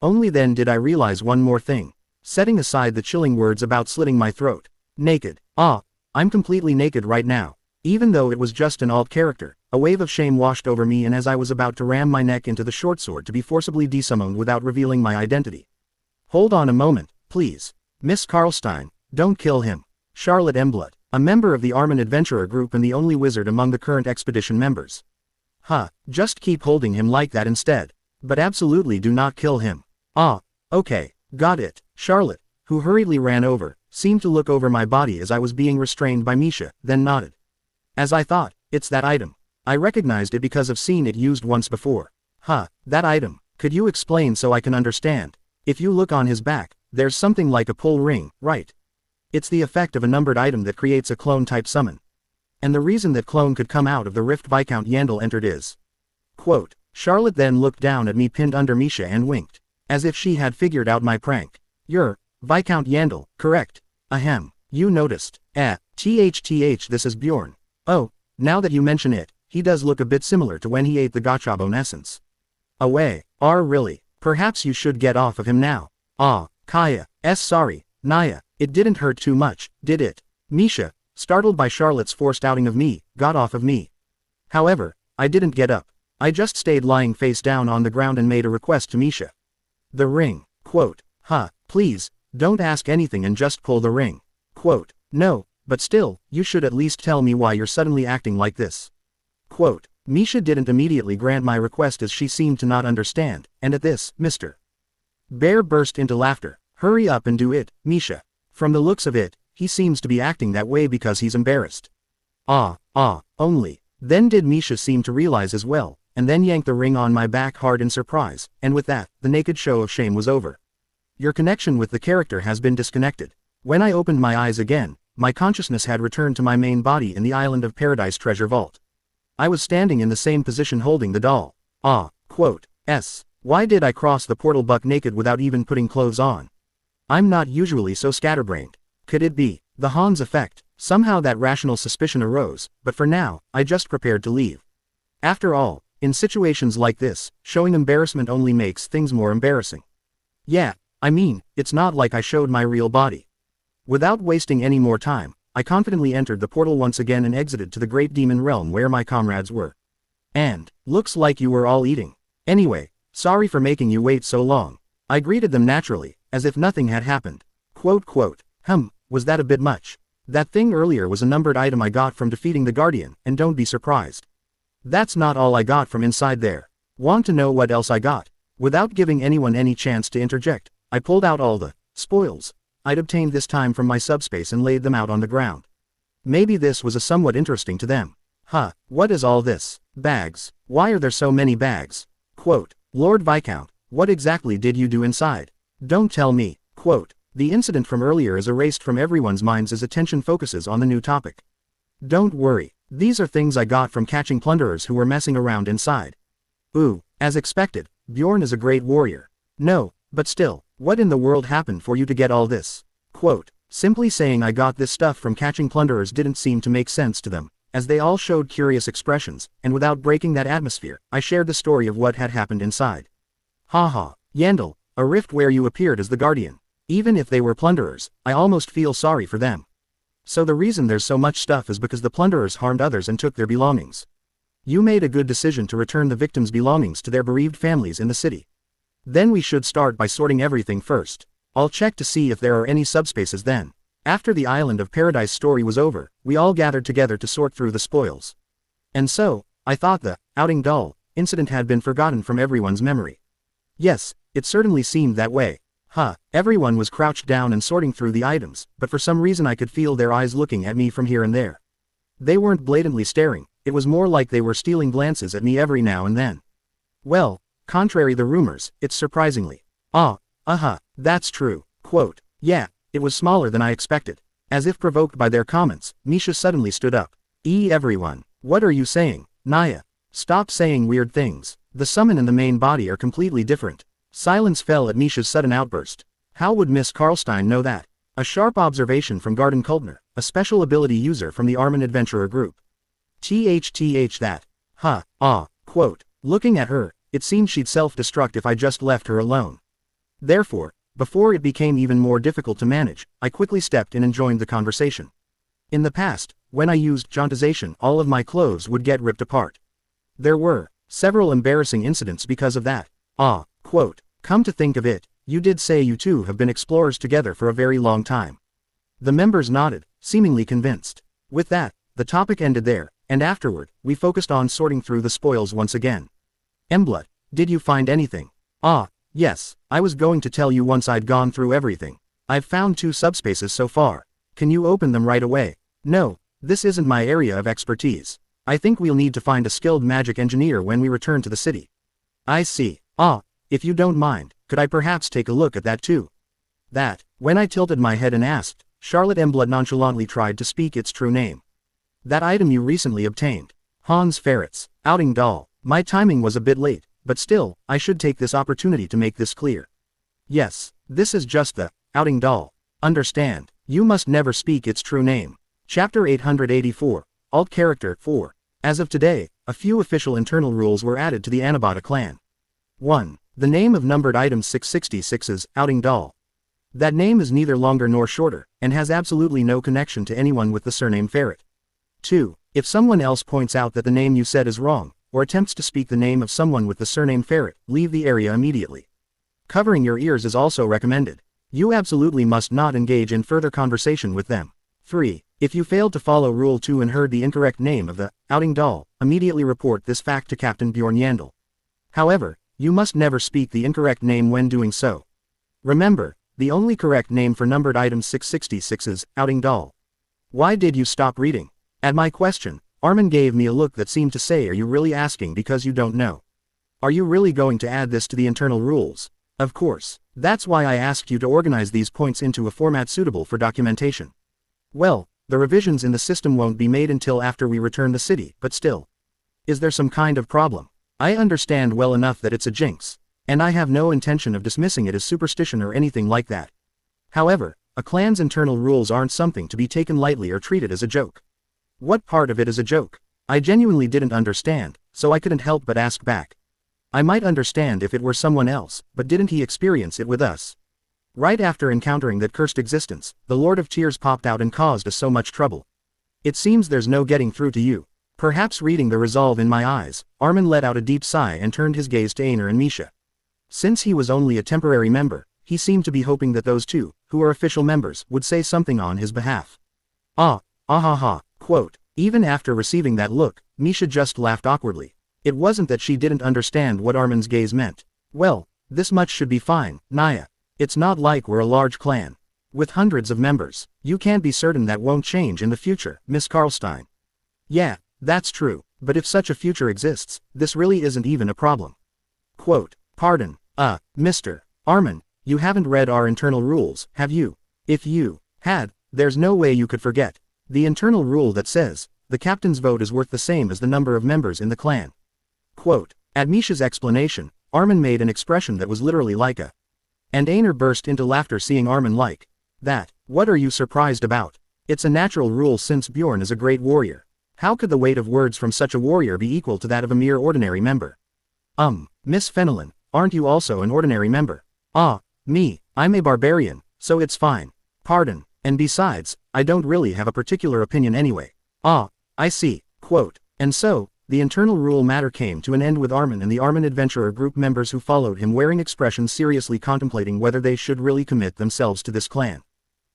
Only then did I realize one more thing. Setting aside the chilling words about slitting my throat. Naked. I'm completely naked right now. Even though it was just an alt character, a wave of shame washed over me, and as I was about to ram my neck into the short sword to be forcibly desummoned without revealing my identity. Hold on a moment, please. Miss Karlstein, don't kill him. Charlotte Emblood, a member of the Armin Adventurer group and the only wizard among the current expedition members. Just keep holding him like that instead. But absolutely do not kill him. Okay, got it. Charlotte, who hurriedly ran over, seemed to look over my body as I was being restrained by Misha, then nodded. As I thought, it's that item. I recognized it because I've seen it used once before. That item. Could you explain so I can understand? If you look on his back, there's something like a pull ring, right? It's the effect of a numbered item that creates a clone-type summon. And the reason that clone could come out of the rift Viscount Yandel entered is. Quote, Charlotte then looked down at me pinned under Misha and winked. As if she had figured out my prank. You're Viscount Yandel, correct? Ahem. You noticed. This is Bjorn. Oh, now that you mention it, he does look a bit similar to when he ate the Gachabone essence. Away. Really? Perhaps you should get off of him now. Kaya. Sorry, Naya, it didn't hurt too much, did it? Misha, startled by Charlotte's forced outing of me, got off of me. However, I didn't get up. I just stayed lying face down on the ground and made a request to Misha. The ring. Quote, please, don't ask anything and just pull the ring. Quote, no, but still, you should at least tell me why you're suddenly acting like this. Quote, Misha didn't immediately grant my request as she seemed to not understand, and at this, Mr. Bear burst into laughter. Hurry up and do it, Misha. From the looks of it, he seems to be acting that way because he's embarrassed. Only. Then did Misha seem to realize as well, and then yanked the ring on my back hard in surprise, and with that, the naked show of shame was over. Your connection with the character has been disconnected. When I opened my eyes again, my consciousness had returned to my main body in the Island of Paradise treasure vault. I was standing in the same position holding the doll. Quote, why did I cross the portal buck naked without even putting clothes on? I'm not usually so scatterbrained. Could it be the Hans effect? Somehow that rational suspicion arose, but for now, I just prepared to leave. After all, In situations like this, showing embarrassment only makes things more embarrassing. Yeah, I mean, it's not like I showed my real body. Without wasting any more time, I confidently entered the portal once again and exited to the great demon realm where my comrades were. And, looks like you were all eating. Anyway, sorry for making you wait so long. I greeted them naturally, as if nothing had happened. Was that a bit much? That thing earlier was a numbered item I got from defeating the Guardian, and don't be surprised. That's not all I got from inside there. Want to know what else I got? Without giving anyone any chance to interject, I pulled out all the spoils I'd obtained this time from my subspace and laid them out on the ground. Maybe this was a somewhat interesting to them. What is all this? Bags. Why are there so many bags? Lord Viscount, what exactly did you do inside? Don't tell me. The incident from earlier is erased from everyone's minds as attention focuses on the new topic. Don't worry, these are things I got from catching plunderers who were messing around inside. Ooh, as expected, Bjorn is a great warrior. No, but still, what in the world happened for you to get all this? Simply saying I got this stuff from catching plunderers didn't seem to make sense to them, as they all showed curious expressions, and without breaking that atmosphere, I shared the story of what had happened inside. Yandel, a rift where you appeared as the Guardian. Even if they were plunderers, I almost feel sorry for them. So the reason there's so much stuff is because the plunderers harmed others and took their belongings. You made a good decision to return the victims' belongings to their bereaved families in the city. Then we should start by sorting everything first. I'll check to see if there are any subspaces then. After the Island of Paradise story was over, we all gathered together to sort through the spoils. And so, I thought the outing doll incident had been forgotten from everyone's memory. Yes, it certainly seemed that way. Everyone was crouched down and sorting through the items, but for some reason I could feel their eyes looking at me from here and there. They weren't blatantly staring, it was more like they were stealing glances at me every now and then. Well, contrary the rumors, it's surprisingly. That's true. Yeah, it was smaller than I expected. As if provoked by their comments, Misha suddenly stood up. Everyone, what are you saying? Naya, stop saying weird things. The summon and the main body are completely different. Silence fell at Misha's sudden outburst. How would Miss Karlstein know that? A sharp observation from Garden Kultner, a special ability user from the Armin Adventurer group. That. Looking at her, it seemed she'd self-destruct if I just left her alone. Therefore, before it became even more difficult to manage, I quickly stepped in and joined the conversation. In the past, when I used jauntization, all of my clothes would get ripped apart. There were several embarrassing incidents because of that. Come to think of it, you did say you two have been explorers together for a very long time. The members nodded, seemingly convinced. With that, the topic ended there, and afterward, we focused on sorting through the spoils once again. Emblood, did you find anything? Yes, I was going to tell you once I'd gone through everything. I've found 2 subspaces so far. Can you open them right away? No, this isn't my area of expertise. I think we'll need to find a skilled magic engineer when we return to the city. I see. If you don't mind, could I perhaps take a look at that too? That, when I tilted my head and asked, Charlotte Emblood nonchalantly tried to speak its true name. That item you recently obtained. Hans Ferret's outing doll. My timing was a bit late, but still, I should take this opportunity to make this clear. Yes, this is just the outing doll. Understand, you must never speak its true name. Chapter 884, Alt Character 4. As of today, a few official internal rules were added to the Anabata clan. 1. The name of numbered item 666's outing doll. That name is neither longer nor shorter, and has absolutely no connection to anyone with the surname Ferret. 2. If someone else points out that the name you said is wrong, or attempts to speak the name of someone with the surname Ferret, leave the area immediately. Covering your ears is also recommended. You absolutely must not engage in further conversation with them. 3. If you failed to follow Rule 2 and heard the incorrect name of the outing doll, immediately report this fact to Captain Bjorn Yandel. However, you must never speak the incorrect name when doing so. Remember, the only correct name for numbered item 666's outing doll. Why did you stop reading? At my question, Armin gave me a look that seemed to say, are you really asking because you don't know? Are you really going to add this to the internal rules? Of course, that's why I asked you to organize these points into a format suitable for documentation. Well, the revisions in the system won't be made until after we return the city, but still. Is there some kind of problem? I understand well enough that it's a jinx, and I have no intention of dismissing it as superstition or anything like that. However, a clan's internal rules aren't something to be taken lightly or treated as a joke. What part of it is a joke? I genuinely didn't understand, so I couldn't help but ask back. I might understand if it were someone else, but didn't he experience it with us? Right after encountering that cursed existence, the Lord of Tears popped out and caused us so much trouble. It seems there's no getting through to you. Perhaps reading the resolve in my eyes, Armin let out a deep sigh and turned his gaze to Einar and Misha. Since he was only a temporary member, he seemed to be hoping that those two, who are official members, would say something on his behalf. Quote. Even after receiving that look, Misha just laughed awkwardly. It wasn't that she didn't understand what Armin's gaze meant. Well, this much should be fine, Naya. It's not like we're a large clan. With hundreds of members, you can't be certain that won't change in the future, Miss Karlstein. Yeah, that's true, but if such a future exists, this really isn't even a problem. Quote. Pardon, Mr. Armin, you haven't read our internal rules, have you? If you had, there's no way you could forget. The internal rule that says, the captain's vote is worth the same as the number of members in the clan. Quote. At Misha's explanation, Armin made an expression that was literally like a. And Einar burst into laughter seeing Armin like that. What are you surprised about? It's a natural rule since Bjorn is a great warrior. How could the weight of words from such a warrior be equal to that of a mere ordinary member? Miss Fenelon, aren't you also an ordinary member? Me, I'm a barbarian, so it's fine. Pardon, and besides, I don't really have a particular opinion anyway. I see. Quote. And so, the internal rule matter came to an end with Armin and the Armin Adventurer group members who followed him wearing expressions seriously contemplating whether they should really commit themselves to this clan.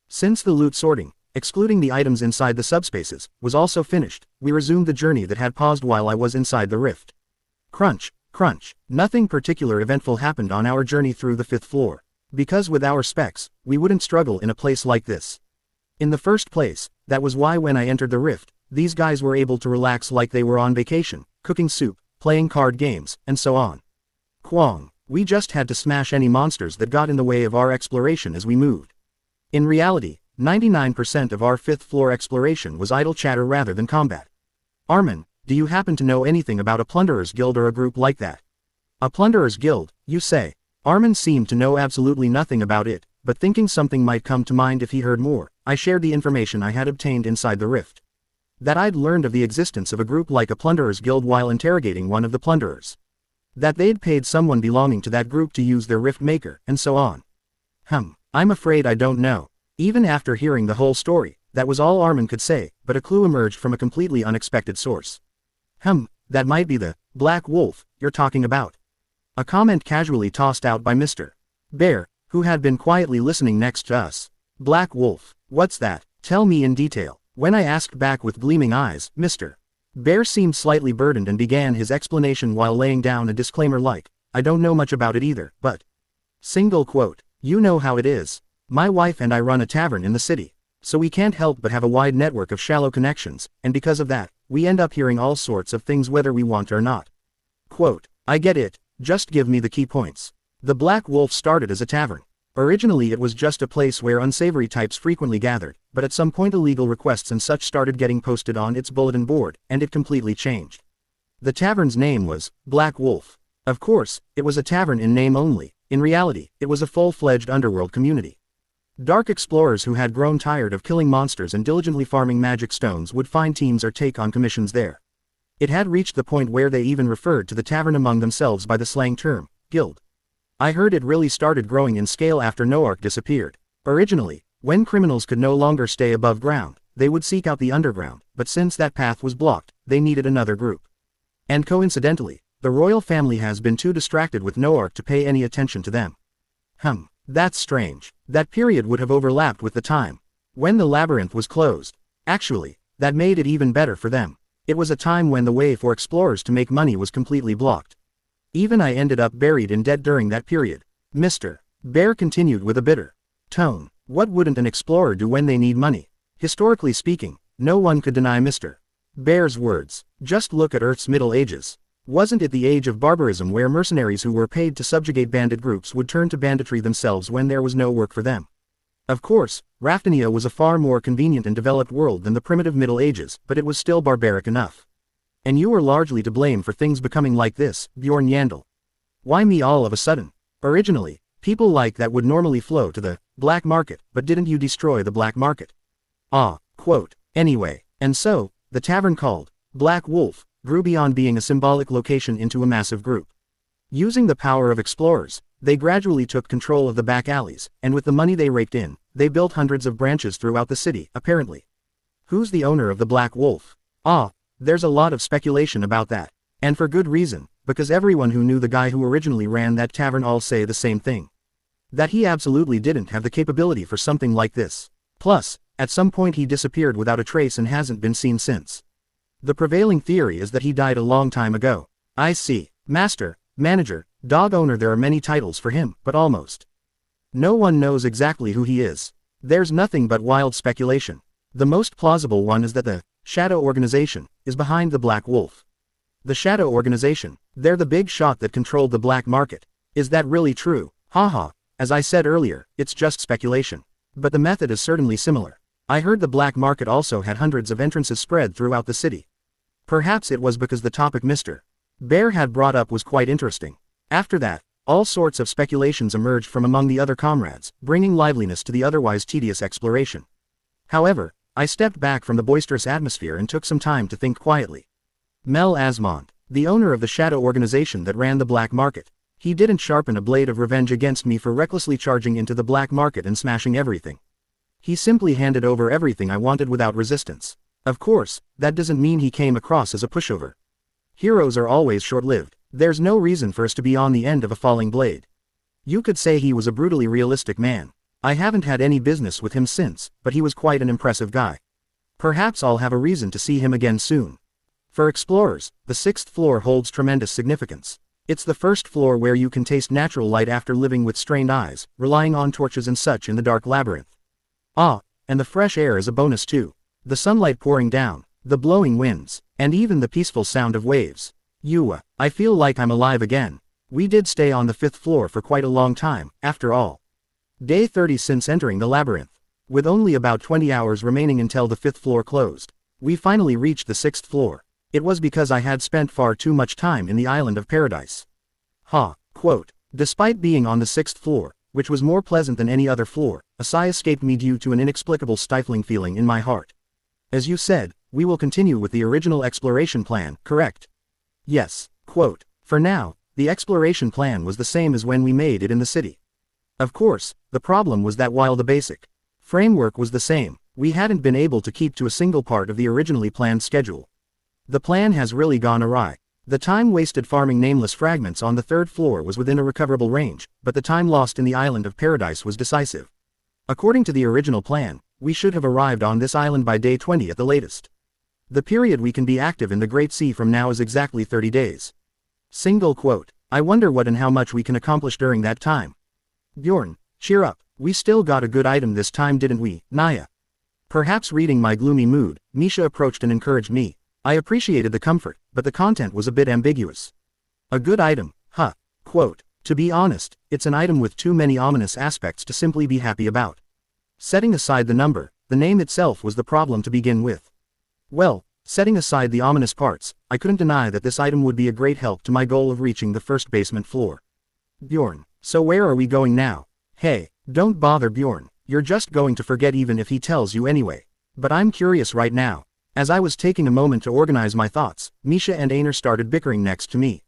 Since the loot sorting, excluding the items inside the subspaces, was also finished, we resumed the journey that had paused while I was inside the rift. Crunch, crunch. Nothing particular eventful happened on our journey through the 5th floor. Because with our specs, we wouldn't struggle in a place like this. In the first place, that was why when I entered the rift, these guys were able to relax like they were on vacation, cooking soup, playing card games, and so on. Kwong, we just had to smash any monsters that got in the way of our exploration as we moved. In reality, 99% of our 5th floor exploration was idle chatter rather than combat. Armin, do you happen to know anything about a plunderer's guild or a group like that? A plunderer's guild, you say? Armin seemed to know absolutely nothing about it, but thinking something might come to mind if he heard more, I shared the information I had obtained inside the rift. That I'd learned of the existence of a group like a plunderer's guild while interrogating one of the plunderers. That they'd paid someone belonging to that group to use their rift maker, and so on. I'm afraid I don't know. Even after hearing the whole story, that was all Armin could say, but a clue emerged from a completely unexpected source. That might be the Black Wolf you're talking about. A comment casually tossed out by Mr. Bear, who had been quietly listening next to us. Black Wolf, what's that? Tell me in detail. When I asked back with gleaming eyes, Mr. Bear seemed slightly burdened and began his explanation while laying down a disclaimer like, I don't know much about it either, but. Single quote. You know how it is. My wife and I run a tavern in the city, so we can't help but have a wide network of shallow connections, and because of that, we end up hearing all sorts of things whether we want or not. Quote. I get it, just give me the key points. The Black Wolf started as a tavern. Originally it was just a place where unsavory types frequently gathered, but at some point illegal requests and such started getting posted on its bulletin board, and it completely changed. The tavern's name was Black Wolf. Of course, it was a tavern in name only. In reality, it was a full-fledged underworld community. Dark explorers who had grown tired of killing monsters and diligently farming magic stones would find teams or take on commissions there. It had reached the point where they even referred to the tavern among themselves by the slang term, guild. I heard it really started growing in scale after Noark disappeared. Originally, when criminals could no longer stay above ground, they would seek out the underground, but since that path was blocked, they needed another group. And coincidentally, the royal family has been too distracted with Noark to pay any attention to them. That's strange. That period would have overlapped with the time when the labyrinth was closed. Actually, that made it even better for them. It was a time when the way for explorers to make money was completely blocked. Even I ended up buried in debt during that period. Mr. Bear continued with a bitter tone. What wouldn't an explorer do when they need money? Historically speaking, no one could deny Mr. Bear's words. Just look at Earth's Middle Ages. Wasn't it the age of barbarism where mercenaries who were paid to subjugate bandit groups would turn to banditry themselves when there was no work for them? Of course, Raftania was a far more convenient and developed world than the primitive Middle Ages, but it was still barbaric enough. And you were largely to blame for things becoming like this, Bjorn Yandel. Why me all of a sudden? Originally, people like that would normally flow to the black market, but didn't you destroy the black market? Quote. Anyway, and so, the tavern called Black Wolf grew beyond being a symbolic location into a massive group. Using the power of explorers, they gradually took control of the back alleys, and with the money they raked in, they built hundreds of branches throughout the city, apparently. Who's the owner of the Black Wolf? There's a lot of speculation about that. And for good reason, because everyone who knew the guy who originally ran that tavern all say the same thing. That he absolutely didn't have the capability for something like this. Plus, at some point he disappeared without a trace and hasn't been seen since. The prevailing theory is that he died a long time ago. I see. Master, manager, dog owner, there are many titles for him, but almost no one knows exactly who he is. There's nothing but wild speculation. The most plausible one is that the Shadow Organization is behind the Black Wolf. The Shadow Organization, they're the big shot that controlled the black market. Is that really true? Haha, as I said earlier, it's just speculation. But the method is certainly similar. I heard the black market also had hundreds of entrances spread throughout the city. Perhaps it was because the topic Mr. Bear had brought up was quite interesting. After that, all sorts of speculations emerged from among the other comrades, bringing liveliness to the otherwise tedious exploration. However, I stepped back from the boisterous atmosphere and took some time to think quietly. Mel Asmont, the owner of the Shadow Organization that ran the black market, he didn't sharpen a blade of revenge against me for recklessly charging into the black market and smashing everything. He simply handed over everything I wanted without resistance. Of course, that doesn't mean he came across as a pushover. Heroes are always short-lived. There's no reason for us to be on the end of a falling blade. You could say he was a brutally realistic man. I haven't had any business with him since, but he was quite an impressive guy. Perhaps I'll have a reason to see him again soon. For explorers, the 6th floor holds tremendous significance. It's the first floor where you can taste natural light after living with strained eyes, relying on torches and such in the dark labyrinth. And the fresh air is a bonus too. The sunlight pouring down, the blowing winds, and even the peaceful sound of waves. I feel like I'm alive again. We did stay on the 5th floor for quite a long time, after all. Day 30 since entering the labyrinth. With only about 20 hours remaining until the 5th floor closed, we finally reached the 6th floor. It was because I had spent far too much time in the island of paradise. Quote, despite being on the 6th floor, which was more pleasant than any other floor, a sigh escaped me due to an inexplicable stifling feeling in my heart. As you said, we will continue with the original exploration plan, correct? Yes. Quote, for now, the exploration plan was the same as when we made it in the city. Of course, the problem was that while the basic framework was the same, we hadn't been able to keep to a single part of the originally planned schedule. The plan has really gone awry. The time wasted farming nameless fragments on the 3rd floor was within a recoverable range, but the time lost in the island of paradise was decisive. According to the original plan, we should have arrived on this island by day 20 at the latest. The period we can be active in the Great Sea from now is exactly 30 days. Single quote, I wonder what and how much we can accomplish during that time. Bjorn, cheer up, we still got a good item this time, didn't we, Naya? Perhaps reading my gloomy mood, Misha approached and encouraged me. I appreciated the comfort, but the content was a bit ambiguous. A good item, huh? Quote, to be honest, it's an item with too many ominous aspects to simply be happy about. Setting aside the number, the name itself was the problem to begin with. Well, setting aside the ominous parts, I couldn't deny that this item would be a great help to my goal of reaching the 1st basement floor. Bjorn, so where are we going now? Hey, don't bother Bjorn, you're just going to forget even if he tells you anyway. But I'm curious right now. As I was taking a moment to organize my thoughts, Misha and Einar started bickering next to me.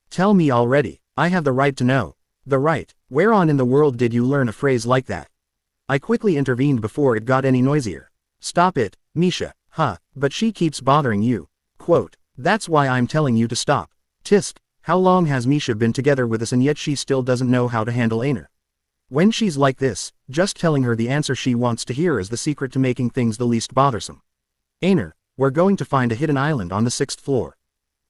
Tell me already, I have the right to know. The right? Where on in the world did you learn a phrase like that? I quickly intervened before it got any noisier. Stop it, Misha, but she keeps bothering you. Quote, that's why I'm telling you to stop. Tisk, how long has Misha been together with us and yet she still doesn't know how to handle Einar? When she's like this, just telling her the answer she wants to hear is the secret to making things the least bothersome. Einar, we're going to find a hidden island on the 6th floor.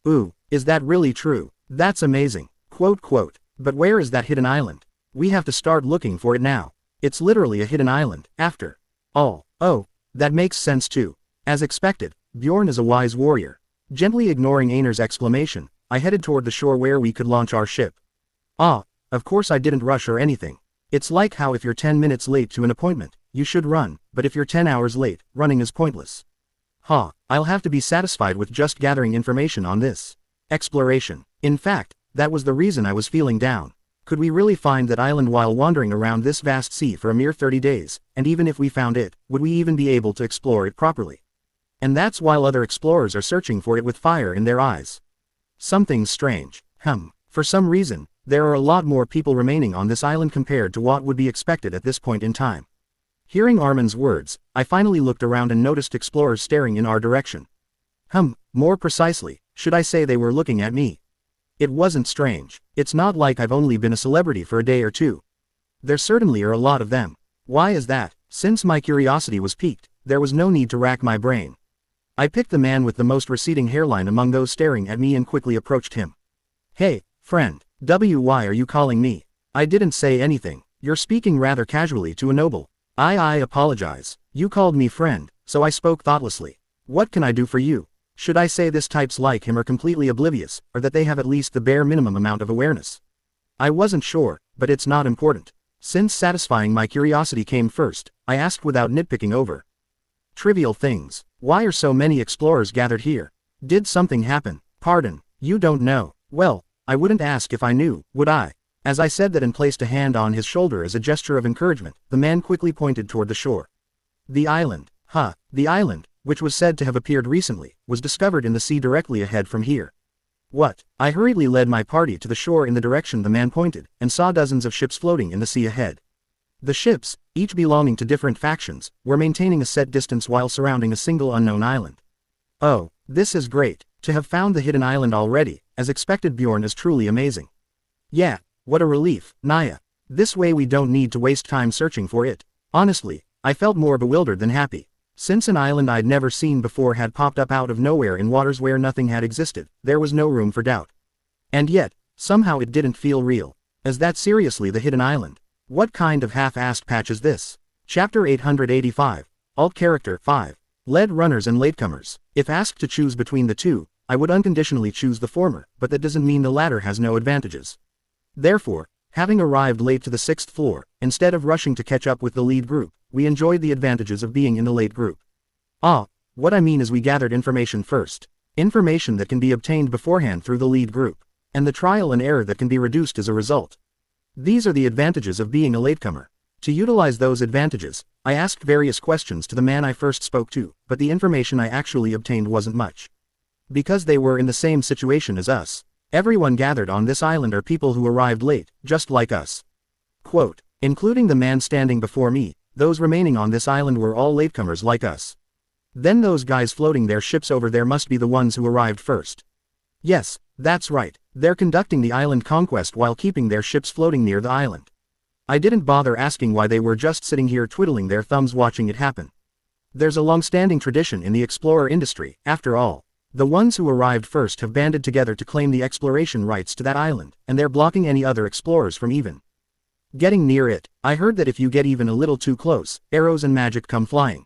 Ooh, is that really true? That's amazing. Quote, but where is that hidden island? We have to start looking for it now. It's literally a hidden island, after all. Oh, that makes sense too. As expected, Bjorn is a wise warrior. Gently ignoring Einar's exclamation, I headed toward the shore where we could launch our ship. Of course I didn't rush or anything. It's like how if you're 10 minutes late to an appointment, you should run, but if you're 10 hours late, running is pointless. I'll have to be satisfied with just gathering information on this exploration. In fact, that was the reason I was feeling down. Could we really find that island while wandering around this vast sea for a mere 30 days, and even if we found it, would we even be able to explore it properly? And that's while other explorers are searching for it with fire in their eyes. Something's strange. For some reason, there are a lot more people remaining on this island compared to what would be expected at this point in time. Hearing Armin's words, I finally looked around and noticed explorers staring in our direction. More precisely, should I say they were looking at me? It wasn't strange. It's not like I've only been a celebrity for a day or two. There certainly are a lot of them. Why is that? Since my curiosity was piqued, there was no need to rack my brain. I picked the man with the most receding hairline among those staring at me and quickly approached him. Hey, friend. Why are you calling me? I didn't say anything. You're speaking rather casually to a noble. I apologize. You called me friend, so I spoke thoughtlessly. What can I do for you? Should I say this types like him are completely oblivious, or that they have at least the bare minimum amount of awareness? I wasn't sure, but it's not important. Since satisfying my curiosity came first, I asked without nitpicking over trivial things. Why are so many explorers gathered here? Did something happen? Pardon, you don't know. Well, I wouldn't ask if I knew, would I? As I said that and placed a hand on his shoulder as a gesture of encouragement, the man quickly pointed toward the shore. The island. The island, which was said to have appeared recently, was discovered in the sea directly ahead from here. What? I hurriedly led my party to the shore in the direction the man pointed, and saw dozens of ships floating in the sea ahead. The ships, each belonging to different factions, were maintaining a set distance while surrounding a single unknown island. Oh, this is great. To have found the hidden island already, as expected. Bjorn, is truly amazing. Yeah, what a relief, Naya. This way we don't need to waste time searching for it. Honestly, I felt more bewildered than happy. Since an island I'd never seen before had popped up out of nowhere in waters where nothing had existed, there was no room for doubt. And yet, somehow it didn't feel real. Is that seriously the hidden island? What kind of half-assed patch is this? Chapter 885. Alt Character 5. Lead runners and latecomers. If asked to choose between the two, I would unconditionally choose the former, but that doesn't mean the latter has no advantages. Therefore, having arrived late to the 6th floor, instead of rushing to catch up with the lead group, we enjoyed the advantages of being in the late group. What I mean is we gathered information first. Information that can be obtained beforehand through the lead group. And the trial and error that can be reduced as a result. These are the advantages of being a latecomer. To utilize those advantages, I asked various questions to the man I first spoke to, but the information I actually obtained wasn't much. Because they were in the same situation as us. Everyone gathered on this island are people who arrived late, just like us. Quote, including the man standing before me, those remaining on this island were all latecomers like us. Then those guys floating their ships over there must be the ones who arrived first. Yes, that's right, they're conducting the island conquest while keeping their ships floating near the island. I didn't bother asking why they were just sitting here twiddling their thumbs watching it happen. There's a long-standing tradition in the explorer industry, after all. The ones who arrived first have banded together to claim the exploration rights to that island, and they're blocking any other explorers from even getting near it. I heard that if you get even a little too close, arrows and magic come flying.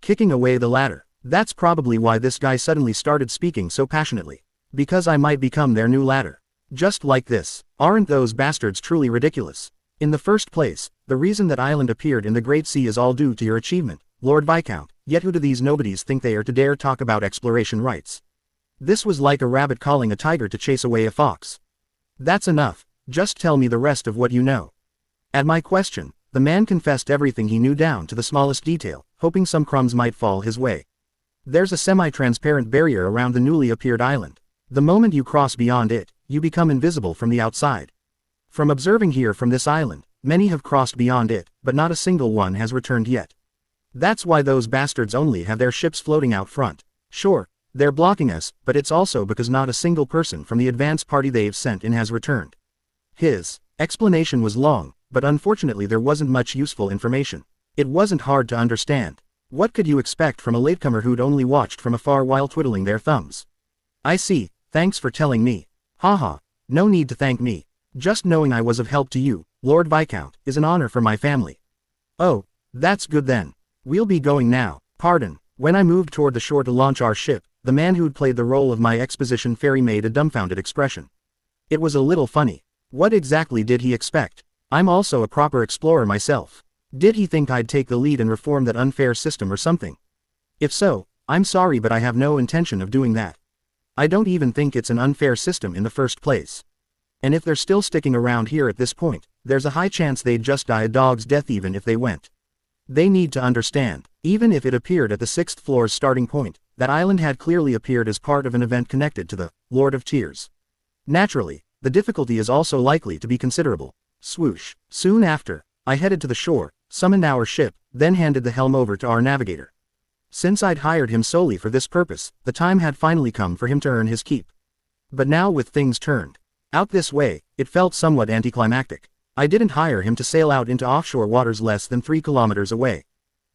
Kicking away the ladder. That's probably why this guy suddenly started speaking so passionately. Because I might become their new ladder. Just like this. Aren't those bastards truly ridiculous? In the first place, the reason that island appeared in the Great Sea is all due to your achievement, Lord Viscount, yet who do these nobodies think they are to dare talk about exploration rights? This was like a rabbit calling a tiger to chase away a fox. That's enough, just tell me the rest of what you know. At my question, the man confessed everything he knew down to the smallest detail, hoping some crumbs might fall his way. There's a semi-transparent barrier around the newly appeared island. The moment you cross beyond it, you become invisible from the outside. From observing here from this island, many have crossed beyond it, but not a single one has returned yet. That's why those bastards only have their ships floating out front. Sure, they're blocking us, but it's also because not a single person from the advance party they've sent in has returned. His explanation was long, but unfortunately there wasn't much useful information. It wasn't hard to understand. What could you expect from a latecomer who'd only watched from afar while twiddling their thumbs? I see, thanks for telling me. Haha, no need to thank me. Just knowing I was of help to you, Lord Viscount, is an honor for my family. Oh, that's good then. We'll be going now. Pardon. When I moved toward the shore to launch our ship, the man who'd played the role of my exposition fairy made a dumbfounded expression. It was a little funny. What exactly did he expect? I'm also a proper explorer myself. Did he think I'd take the lead and reform that unfair system or something? If so, I'm sorry but I have no intention of doing that. I don't even think it's an unfair system in the first place. And if they're still sticking around here at this point, there's a high chance they'd just die a dog's death even if they went. They need to understand, even if it appeared at the 6th floor's starting point, that island had clearly appeared as part of an event connected to the Lord of Tears. Naturally, the difficulty is also likely to be considerable. Swoosh. Soon after, I headed to the shore, summoned our ship, then handed the helm over to our navigator. Since I'd hired him solely for this purpose, the time had finally come for him to earn his keep. But now with things turned out this way, it felt somewhat anticlimactic. I didn't hire him to sail out into offshore waters less than 3 kilometers away.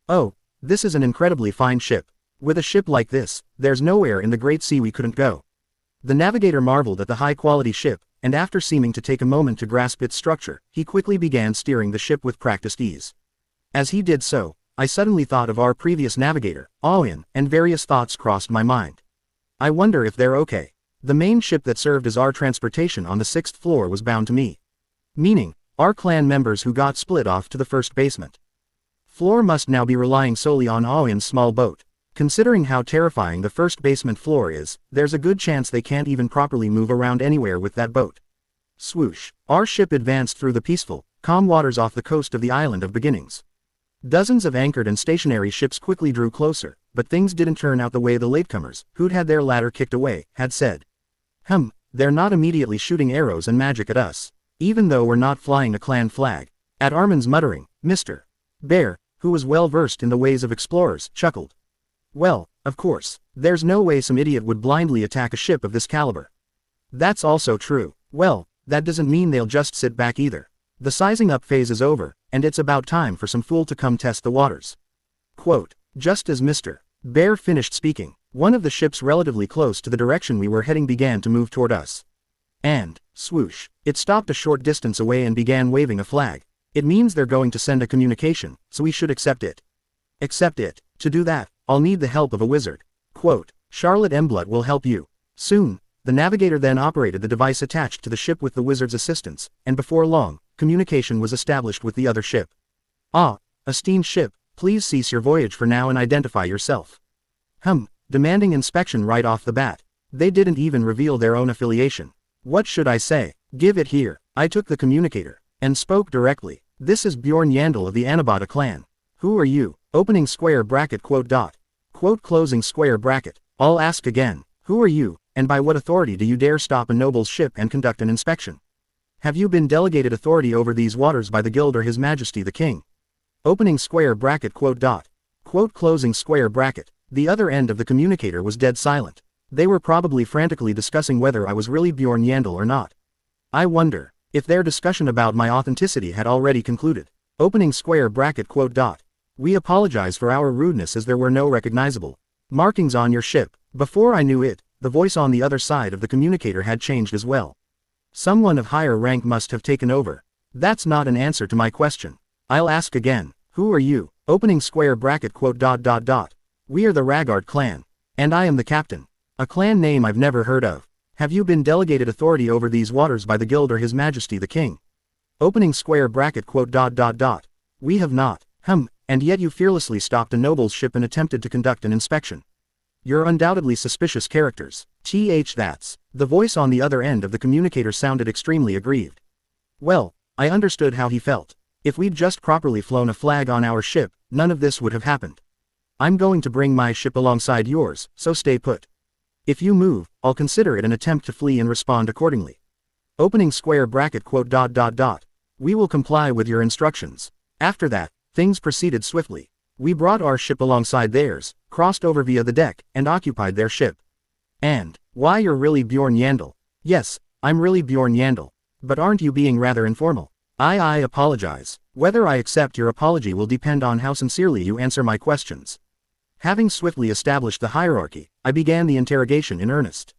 Oh, this is an incredibly fine ship. With a ship like this, there's nowhere in the Great Sea we couldn't go. The navigator marveled at the high-quality ship, and after seeming to take a moment to grasp its structure, he quickly began steering the ship with practiced ease. As he did so, I suddenly thought of our previous navigator, Owen, and various thoughts crossed my mind. I wonder if they're okay. The main ship that served as our transportation on the 6th floor was bound to me. Meaning, our clan members who got split off to the first basement floor must now be relying solely on Owen's small boat. Considering how terrifying the first basement floor is, there's a good chance they can't even properly move around anywhere with that boat. Swoosh. Our ship advanced through the peaceful, calm waters off the coast of the Island of Beginnings. Dozens of anchored and stationary ships quickly drew closer, but things didn't turn out the way the latecomers, who'd had their ladder kicked away, had said. They're not immediately shooting arrows and magic at us, even though we're not flying a clan flag. At Armin's muttering, Mr. Bear, who was well versed in the ways of explorers, chuckled. Well, of course, there's no way some idiot would blindly attack a ship of this caliber. That's also true. Well, that doesn't mean they'll just sit back either. The sizing up phase is over, and it's about time for some fool to come test the waters. Quote, just as Mr. Bear finished speaking, one of the ships relatively close to the direction we were heading began to move toward us. And, swoosh, it stopped a short distance away and began waving a flag. It means they're going to send a communication, so we should accept it. Accept it. To do that, I'll need the help of a wizard. Quote, Charlotte Emblut will help you. Soon, the navigator then operated the device attached to the ship with the wizard's assistance, and before long, communication was established with the other ship. Ah, esteemed ship, please cease your voyage for now and identify yourself. Demanding inspection right off the bat. They didn't even reveal their own affiliation. What should I say? Give it here. I took the communicator, and spoke directly. This is Bjorn Yandel of the Anabata clan. Who are you? Opening square bracket quote dot. Quote closing square bracket. I'll ask again. Who are you, and by what authority do you dare stop a noble's ship and conduct an inspection? Have you been delegated authority over these waters by the guild or His Majesty the King? Opening square bracket quote dot. Quote closing square bracket. The other end of the communicator was dead silent. They were probably frantically discussing whether I was really Bjorn Yandel or not. I wonder if their discussion about my authenticity had already concluded. Opening square bracket quote dot. We apologize for our rudeness as there were no recognizable markings on your ship. Before I knew it, the voice on the other side of the communicator had changed as well. Someone of higher rank must have taken over. That's not an answer to my question. I'll ask again. Who are you? Opening square bracket quote dot dot dot. We are the Ragard clan. And I am the captain. A clan name I've never heard of. Have you been delegated authority over these waters by the guild or His Majesty the King? Opening square bracket quote dot dot dot. We have not. And yet you fearlessly stopped a noble's ship and attempted to conduct an inspection. You're undoubtedly suspicious characters. That's. The voice on the other end of the communicator sounded extremely aggrieved. Well, I understood how he felt. If we'd just properly flown a flag on our ship, none of this would have happened. I'm going to bring my ship alongside yours, so stay put. If you move, I'll consider it an attempt to flee and respond accordingly. Opening square bracket quote dot dot dot. We will comply with your instructions. After that, things proceeded swiftly. We brought our ship alongside theirs, crossed over via the deck, and occupied their ship. And, why you're really Bjorn Yandel? Yes, I'm really Bjorn Yandel. But aren't you being rather informal? I apologize. Whether I accept your apology will depend on how sincerely you answer my questions. Having swiftly established the hierarchy, I began the interrogation in earnest.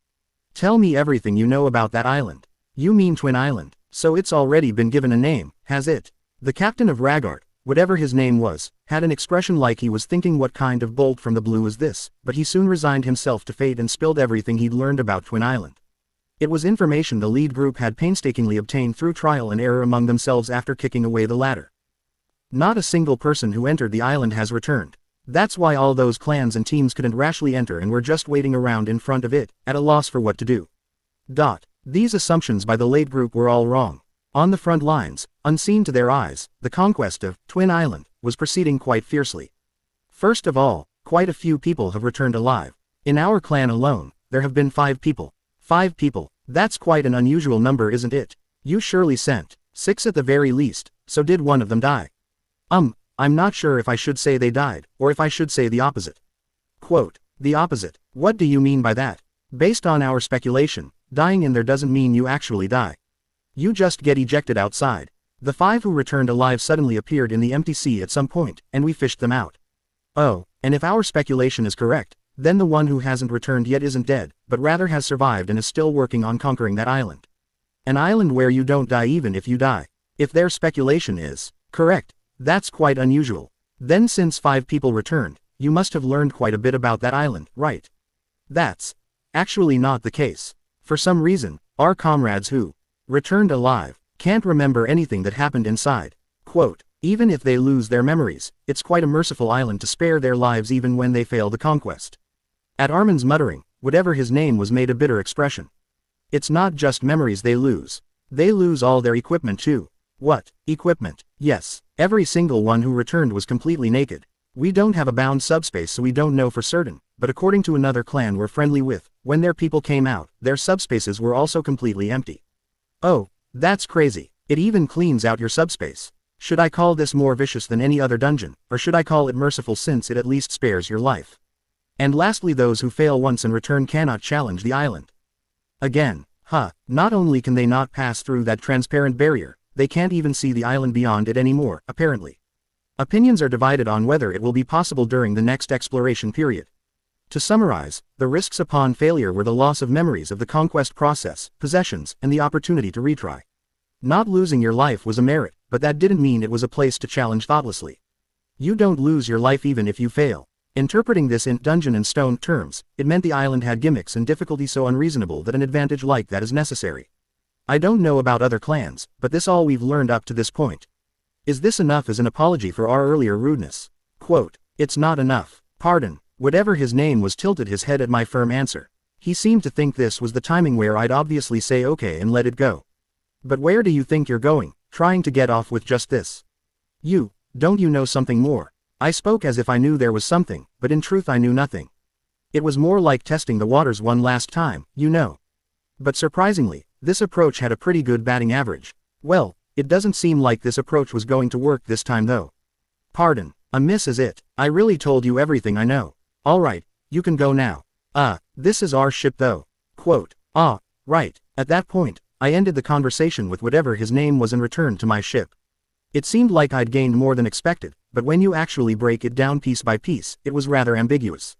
Tell me everything you know about that island. You mean Twin Island, so it's already been given a name, has it? The captain of Ragard, whatever his name was, had an expression like he was thinking what kind of bolt from the blue is this, but he soon resigned himself to fate and spilled everything he'd learned about Twin Island. It was information the lead group had painstakingly obtained through trial and error among themselves after kicking away the ladder. Not a single person who entered the island has returned. That's why all those clans and teams couldn't rashly enter and were just waiting around in front of it, at a loss for what to do. These assumptions by the lead group were all wrong. On the front lines, unseen to their eyes, the conquest of Twin Island was proceeding quite fiercely. First of all, quite a few people have returned alive. In our clan alone, there have been 5 people. 5 people. That's quite an unusual number, isn't it? You surely sent 6 at the very least, so did one of them die? I'm not sure if I should say they died, or if I should say the opposite. Quote, the opposite. What do you mean by that? Based on our speculation, dying in there doesn't mean you actually die. You just get ejected outside. The 5 who returned alive suddenly appeared in the empty sea at some point, and we fished them out. Oh, and if our speculation is correct, then the one who hasn't returned yet isn't dead, but rather has survived and is still working on conquering that island. An island where you don't die even if you die. If their speculation is correct, that's quite unusual. Then since 5 people returned, you must have learned quite a bit about that island, right? That's actually not the case. For some reason, our comrades who returned alive can't remember anything that happened inside. Quote, even if they lose their memories, it's quite a merciful island to spare their lives even when they fail the conquest. At Armin's muttering, whatever his name was made a bitter expression. It's not just memories they lose. They lose all their equipment too. What? Equipment? Yes, every single one who returned was completely naked. We don't have a bound subspace, so we don't know for certain, but according to another clan we're friendly with, when their people came out, their subspaces were also completely empty. Oh, that's crazy. It even cleans out your subspace. Should I call this more vicious than any other dungeon, or should I call it merciful since it at least spares your life? And lastly, those who fail once and return cannot challenge the island again. Not only can they not pass through that transparent barrier, they can't even see the island beyond it anymore, apparently. Opinions are divided on whether it will be possible during the next exploration period. To summarize, the risks upon failure were the loss of memories of the conquest process, possessions, and the opportunity to retry. Not losing your life was a merit, but that didn't mean it was a place to challenge thoughtlessly. You don't lose your life even if you fail. Interpreting this in Dungeon and Stone terms, it meant the island had gimmicks and difficulty so unreasonable that an advantage like that is necessary. I don't know about other clans, but this all we've learned up to this point. Is this enough as an apology for our earlier rudeness? Quote, it's not enough. Pardon. Whatever his name was tilted his head at my firm answer. He seemed to think this was the timing where I'd obviously say okay and let it go. But where do you think you're going, trying to get off with just this? Don't you know something more? I spoke as if I knew there was something, but in truth I knew nothing. It was more like testing the waters one last time, you know. But surprisingly, this approach had a pretty good batting average. Well, it doesn't seem like this approach was going to work this time though. Pardon, a miss is it? I really told you everything I know. Alright, you can go now. This is our ship though. Quote, right. At that point, I ended the conversation with whatever his name was and returned to my ship. It seemed like I'd gained more than expected, but when you actually break it down piece by piece, it was rather ambiguous.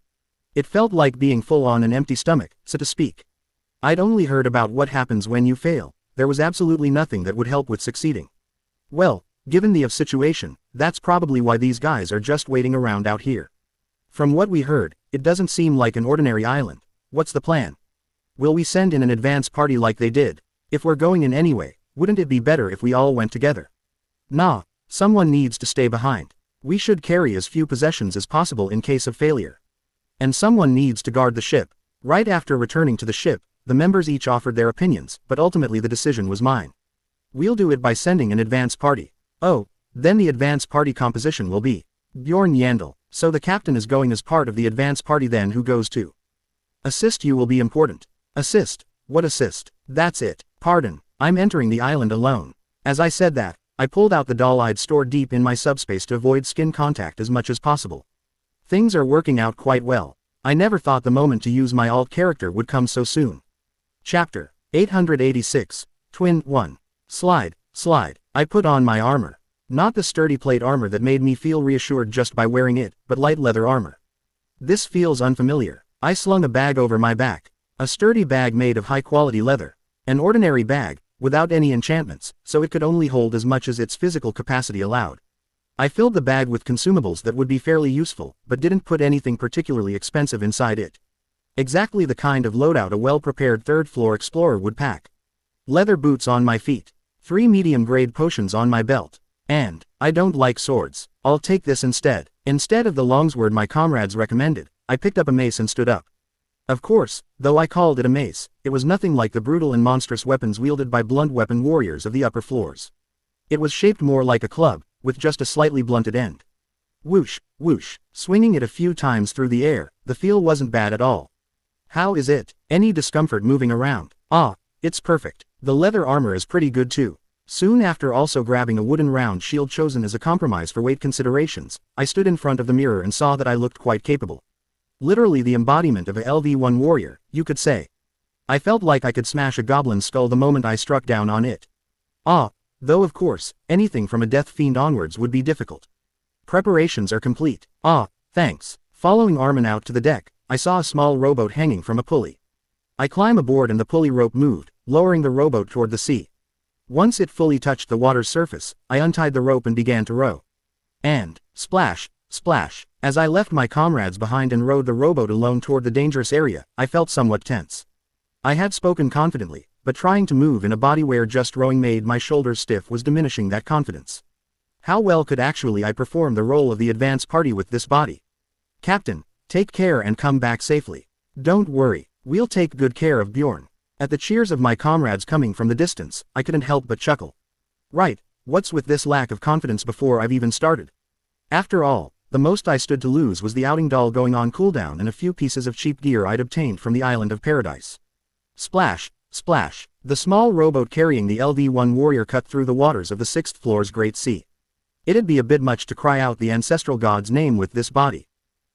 It felt like being full on an empty stomach, so to speak. I'd only heard about what happens when you fail. There was absolutely nothing that would help with succeeding. Well, given the situation, that's probably why these guys are just waiting around out here. From what we heard, it doesn't seem like an ordinary island. What's the plan? Will we send in an advance party like they did? If we're going in anyway, wouldn't it be better if we all went together? Nah, someone needs to stay behind. We should carry as few possessions as possible in case of failure. And someone needs to guard the ship. Right after returning to the ship, the members each offered their opinions, but ultimately the decision was mine. We'll do it by sending an advance party. Oh, then the advance party composition will be Bjorn Yandel. So the captain is going as part of the advance party, then who goes to assist you will be important. Assist? What assist? That's it. Pardon, I'm entering the island alone. As I said that, I pulled out the doll I'd stored deep in my subspace to avoid skin contact as much as possible. Things are working out quite well. I never thought the moment to use my alt character would come so soon. Chapter 886, Twin 1. Slide. I put on my armor. Not the sturdy plate armor that made me feel reassured just by wearing it, but light leather armor. This feels unfamiliar. I slung a bag over my back. A sturdy bag made of high-quality leather. An ordinary bag, without any enchantments, so it could only hold as much as its physical capacity allowed. I filled the bag with consumables that would be fairly useful, but didn't put anything particularly expensive inside it. Exactly the kind of loadout a well-prepared third-floor explorer would pack. Leather boots on my feet. 3 medium-grade potions on my belt. And, I don't like swords. I'll take this instead. Instead of the longsword my comrades recommended, I picked up a mace and stood up. Of course, though I called it a mace, it was nothing like the brutal and monstrous weapons wielded by blunt weapon warriors of the upper floors. It was shaped more like a club, with just a slightly blunted end. Whoosh, whoosh, swinging it a few times through the air, the feel wasn't bad at all. How is it? Any discomfort moving around? Ah, it's perfect. The leather armor is pretty good too. Soon after, also grabbing a wooden round shield chosen as a compromise for weight considerations, I stood in front of the mirror and saw that I looked quite capable. Literally the embodiment of a LV1 warrior, you could say. I felt like I could smash a goblin's skull the moment I struck down on it. Though of course, anything from a death fiend onwards would be difficult. Preparations are complete. Thanks. Following Armin out to the deck, I saw a small rowboat hanging from a pulley. I climb aboard and the pulley rope moved, lowering the rowboat toward the sea. Once it fully touched the water's surface, I untied the rope and began to row. And, splash, splash, as I left my comrades behind and rowed the rowboat alone toward the dangerous area, I felt somewhat tense. I had spoken confidently, but trying to move in a body where just rowing made my shoulders stiff was diminishing that confidence. How well could actually I perform the role of the advance party with this body? Captain, take care and come back safely. Don't worry, we'll take good care of Bjorn. At the cheers of my comrades coming from the distance, I couldn't help but chuckle. Right, what's with this lack of confidence before I've even started? After all, the most I stood to lose was the outing doll going on cooldown and a few pieces of cheap gear I'd obtained from the island of paradise. Splash, splash, the small rowboat carrying the LV1 warrior cut through the waters of the 6th floor's Great Sea. It'd be a bit much to cry out the ancestral god's name with this body.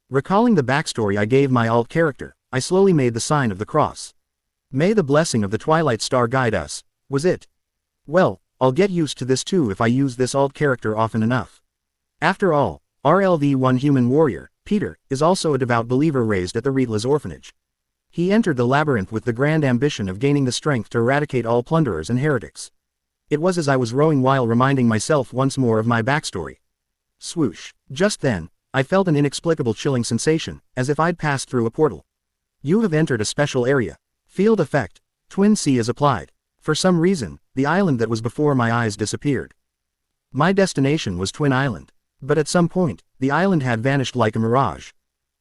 Recalling the backstory I gave my alt character, I slowly made the sign of the cross. May the blessing of the Twilight Star guide us, was it? Well, I'll get used to this too if I use this alt character often enough. After all, our LV1 human warrior, Peter, is also a devout believer raised at the Reetla's orphanage. He entered the labyrinth with the grand ambition of gaining the strength to eradicate all plunderers and heretics. It was as I was rowing while reminding myself once more of my backstory. Swoosh. Just then, I felt an inexplicable chilling sensation, as if I'd passed through a portal. You have entered a special area. Field effect. Twin C is applied. For some reason, the island that was before my eyes disappeared. My destination was Twin Island. But at some point, the island had vanished like a mirage.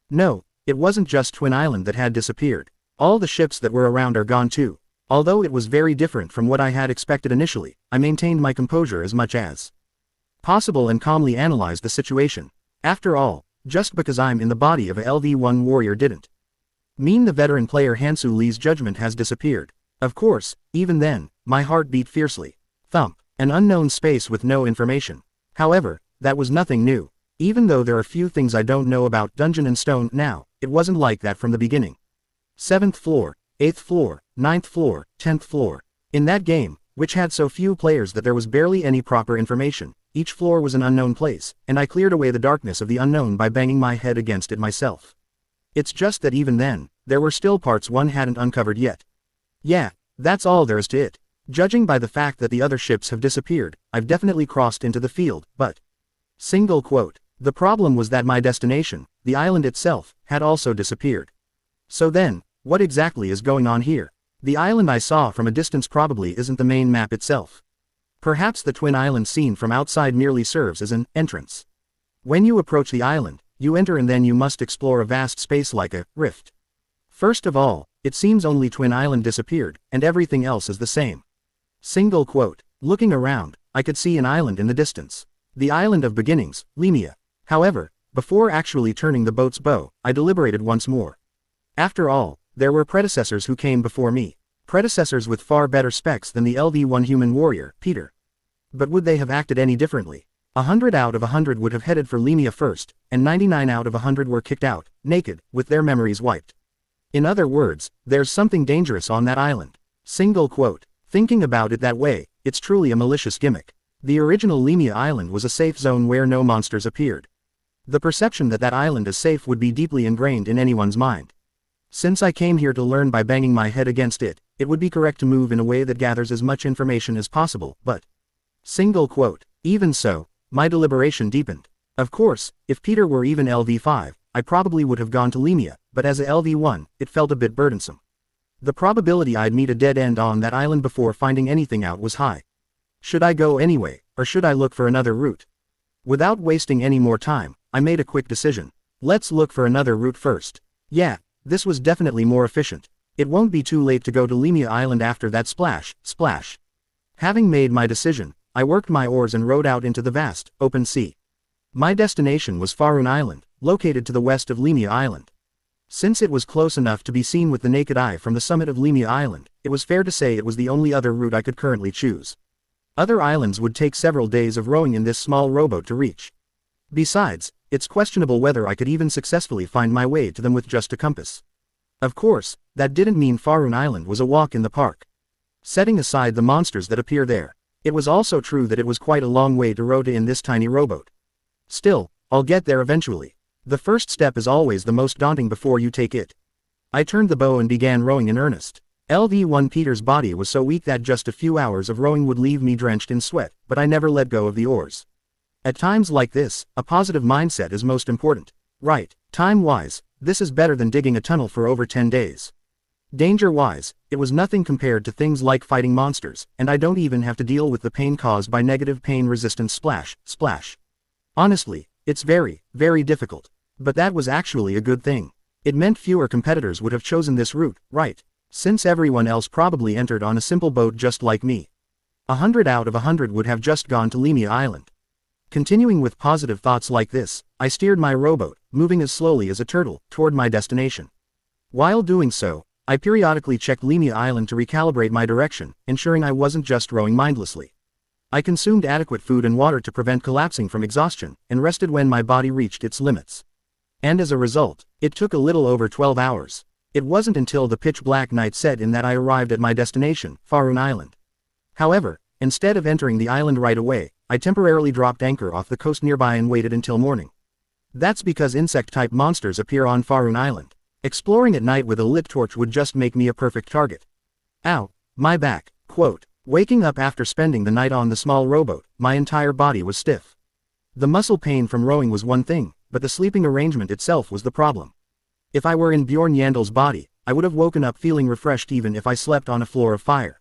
No, it wasn't just Twin Island that had disappeared. All the ships that were around are gone too. Although it was very different from what I had expected initially, I maintained my composure as much as possible and calmly analyzed the situation. After all, just because I'm in the body of a LV1 warrior didn't mean the veteran player Hansu Lee's judgment has disappeared. Of course, even then, my heart beat fiercely. Thump. An unknown space with no information. However, that was nothing new. Even though there are few things I don't know about Dungeon and Stone now, it wasn't like that from the beginning. 7th floor, 8th floor, 9th floor, 10th floor. In that game, which had so few players that there was barely any proper information, each floor was an unknown place, and I cleared away the darkness of the unknown by banging my head against it myself. It's just that even then, there were still parts one hadn't uncovered yet. Yeah, that's all there is to it. Judging by the fact that the other ships have disappeared, I've definitely crossed into the field, but single quote. The problem was that my destination, the island itself, had also disappeared. So then, what exactly is going on here? The island I saw from a distance probably isn't the main map itself. Perhaps the Twin Island scene from outside merely serves as an entrance. When you approach the island, you enter and then you must explore a vast space like a rift. First of all, it seems only Twin Island disappeared, and everything else is the same. Single quote. Looking around, I could see an island in the distance. The island of beginnings, Lima. However, before actually turning the boat's bow, I deliberated once more. After all, there were predecessors who came before me. Predecessors with far better specs than the LV1 human warrior, Peter. But would they have acted any differently? 100 out of 100 would have headed for Lima first, and 99 out of 100 were kicked out, naked, with their memories wiped. In other words, there's something dangerous on that island. Single quote. Thinking about it that way, it's truly a malicious gimmick. The original Lima island was a safe zone where no monsters appeared. The perception that that island is safe would be deeply ingrained in anyone's mind. Since I came here to learn by banging my head against it, it would be correct to move in a way that gathers as much information as possible, but single quote. Even so, my deliberation deepened. Of course, if Peter were even LV5, I probably would have gone to Lima, but as a LV1, it felt a bit burdensome. The probability I'd meet a dead end on that island before finding anything out was high. Should I go anyway, or should I look for another route? Without wasting any more time, I made a quick decision. Let's look for another route first. Yeah, this was definitely more efficient. It won't be too late to go to Lima Island after that splash. Having made my decision, I worked my oars and rowed out into the vast, open sea. My destination was Farun Island, located to the west of Lima Island. Since it was close enough to be seen with the naked eye from the summit of Lima Island, it was fair to say it was the only other route I could currently choose. Other islands would take several days of rowing in this small rowboat to reach. Besides, it's questionable whether I could even successfully find my way to them with just a compass. Of course, that didn't mean Farun Island was a walk in the park. Setting aside the monsters that appear there, it was also true that it was quite a long way to row to in this tiny rowboat. Still, I'll get there eventually. The first step is always the most daunting before you take it. I turned the bow and began rowing in earnest. LV1 Peter's body was so weak that just a few hours of rowing would leave me drenched in sweat, but I never let go of the oars. At times like this, a positive mindset is most important. Right, time-wise, this is better than digging a tunnel for over 10 days. Danger-wise, it was nothing compared to things like fighting monsters, and I don't even have to deal with the pain caused by negative pain-resistant splash. Honestly, it's very, very difficult. But that was actually a good thing. It meant fewer competitors would have chosen this route, right? Since everyone else probably entered on a simple boat just like me. 100 out of 100 would have just gone to Lima Island. Continuing with positive thoughts like this, I steered my rowboat, moving as slowly as a turtle, toward my destination. While doing so, I periodically checked Lima Island to recalibrate my direction, ensuring I wasn't just rowing mindlessly. I consumed adequate food and water to prevent collapsing from exhaustion, and rested when my body reached its limits. And as a result, it took a little over 12 hours. It wasn't until the pitch-black night set in that I arrived at my destination, Farun Island. However, instead of entering the island right away, I temporarily dropped anchor off the coast nearby and waited until morning. That's because insect-type monsters appear on Farun Island. Exploring at night with a lit torch would just make me a perfect target. Ow, my back. Quote, waking up after spending the night on the small rowboat, my entire body was stiff. The muscle pain from rowing was one thing, but the sleeping arrangement itself was the problem. If I were in Bjorn Yandel's body, I would have woken up feeling refreshed even if I slept on a floor of fire.